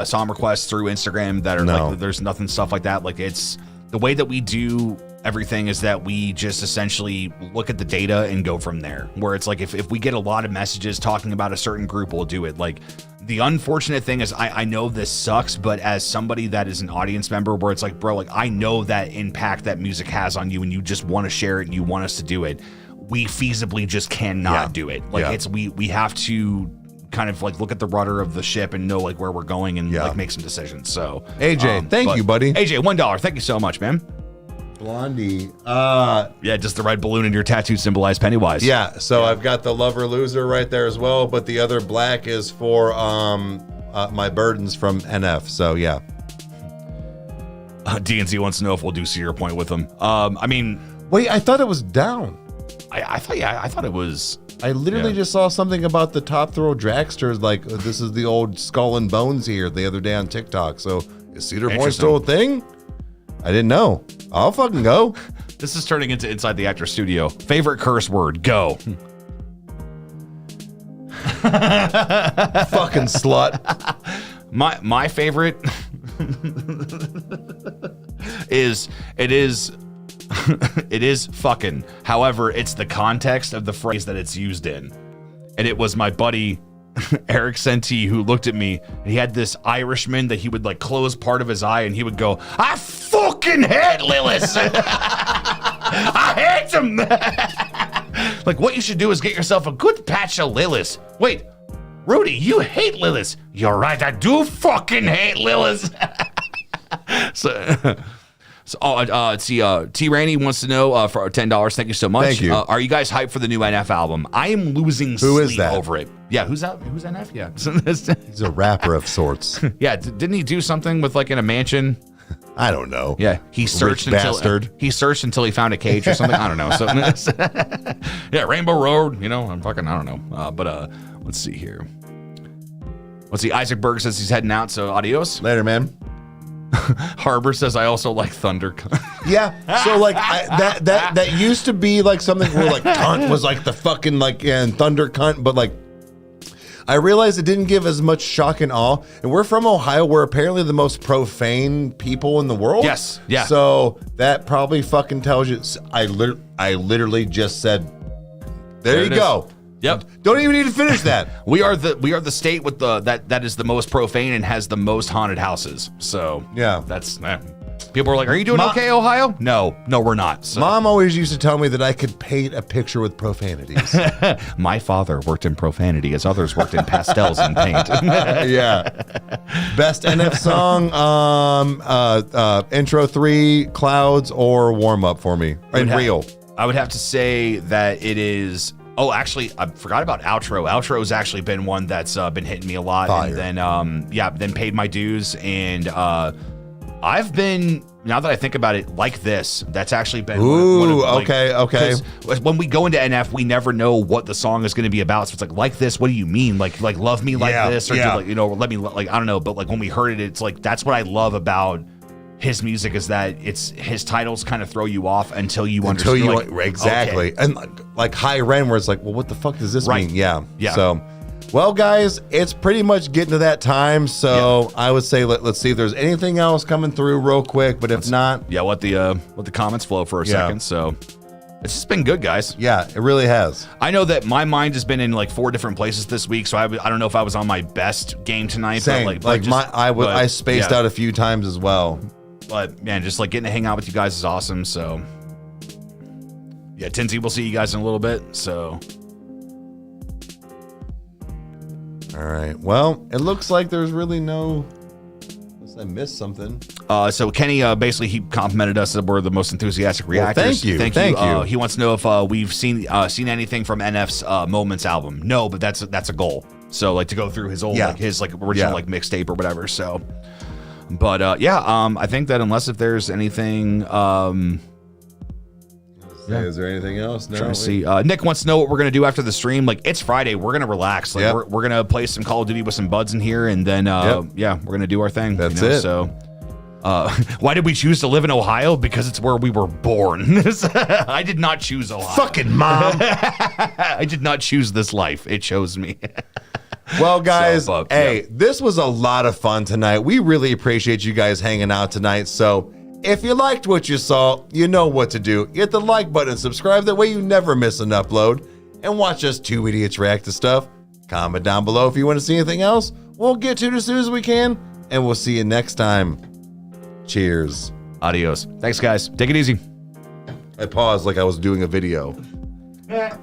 B: song requests through Instagram that are like, there's nothing stuff like that. Like, it's the way that we do everything is that we just essentially look at the data and go from there. Where it's like if we get a lot of messages talking about a certain group, we'll do it. Like, the unfortunate thing is I know this sucks, but as somebody that is an audience member, where it's like, bro, like I know that impact that music has on you, and you just want to share it and you want us to do it. We feasibly just cannot do it. Like it's we have to kind of like look at the rudder of the ship and know like where we're going and like make some decisions. So
A: AJ, thank you, buddy.
B: AJ, $1. Thank you so much, man.
A: Blondie.
B: Just the red balloon in your tattoo symbolize Pennywise.
A: Yeah, so I've got the lover loser right there as well, but the other black is for my burdens from NF. So yeah.
B: DNC wants to know if we'll do Sierra Point with them. I mean,
A: wait, I thought it was down.
B: I thought it was.
A: I literally just saw something about the Top Throw Dragsters, like this is the old Skull and Bones here the other day on TikTok. So is Cedar Point still a thing? I didn't know. I'll fucking go.
B: This is turning into Inside the Actor Studio. Favorite curse word, go.
A: Fucking slut.
B: My favorite is it is fucking. However, it's the context of the phrase that it's used in. And it was my buddy Eric Senti who looked at me, and he had this Irishman that he would like close part of his eye and he would go, I fucking hate Lillis. I hate him. Like, what you should do is get yourself a good patch of Lillis. Wait, Rudy, you hate Lillis. You're right, I do fucking hate Lillis. Let's see. T. Rainey wants to know for $10. Thank you so much.
A: Thank you.
B: Are you guys hyped for the new NF album? I am losing sleep over it. Yeah, who's that? Who's NF? Yeah,
A: he's a rapper of sorts.
B: Yeah, didn't he do something with like in a mansion?
A: I don't know.
B: Yeah, he searched until he found a cage or something. I don't know. So yeah, Rainbow Road. I don't know. But let's see here. Let's see. Isaac Berg says he's heading out. So adios.
A: Later, man.
B: Harbor says I also like Thunder.
A: Yeah, so like that used to be like something where like cunt was like the fucking like and Thunder cunt, but like I realized it didn't give as much shock and awe. And we're from Ohio, we're apparently the most profane people in the world.
B: Yes, yeah.
A: So that probably fucking tells you. I literally just said, there you go.
B: Yep.
A: Don't even need to finish that.
B: We are the state with that is the most profane and has the most haunted houses. So
A: yeah,
B: that's people are like, are you doing okay, Ohio? No, we're not. So.
A: Mom always used to tell me that I could paint a picture with profanities.
B: My father worked in profanity as others worked in pastels and paint.
A: Yeah. Best NF song, intro 3, Clouds, or warm up for me. And Real.
B: I would have to say that it is Oh, actually, I forgot about outro. Outro's actually been one that's been hitting me a lot.
A: Fire.
B: And then, then paid my dues. And I've been, now that I think about it, like this. That's actually been one of, like,
A: okay.
B: When we go into NF, we never know what the song is going to be about. So it's like this. What do you mean? Like love me like this, or let me like, I don't know. But like when we heard it, it's like that's what I love about his music, is that his titles kind of throw you off until you understand.
A: Exactly.
B: Okay.
A: And like High Ren, where it's like, well, what the fuck does this mean? Yeah.
B: So,
A: well, guys, it's pretty much getting to that time. So I would say let's see if there's anything else coming through real quick. But if not,
B: let the comments flow for a second. So it's just been good, guys.
A: Yeah, it really has.
B: I know that my mind has been in like 4 different places this week, so I don't know if I was on my best game tonight.
A: Same. But I spaced out a few times as well.
B: But man, just like getting to hang out with you guys is awesome. So yeah, Tinsy, we'll see you guys in a little bit. So
A: all right. Well, it looks like there's really no. Unless I missed something.
B: So Kenny basically he complimented us that we're the most enthusiastic reactors.
A: Well, thank you.
B: He wants to know if we've seen anything from NF's Moments album. No, but that's a goal. So like to go through his old his original mixtape or whatever. So. But I think that unless if there's anything,
A: is there anything else? No.
B: Trying to see. Nick wants to know what we're gonna do after the stream. Like it's Friday, we're gonna relax. Like we're gonna play some Call of Duty with some buds in here, and then we're gonna do our thing.
A: That's it.
B: So, why did we choose to live in Ohio? Because it's where we were born. I did not choose Ohio.
A: Fucking mom.
B: I did not choose this life. It chose me.
A: Well, guys, this was a lot of fun tonight. We really appreciate you guys hanging out tonight. So if you liked what you saw, you know what to do. Hit the like button and subscribe. That way you never miss an upload. And watch us two idiots react to stuff. Comment down below if you want to see anything else. We'll get to it as soon as we can. And we'll see you next time. Cheers.
B: Adios. Thanks, guys. Take it easy.
A: I paused like I was doing a video.
B: Yeah.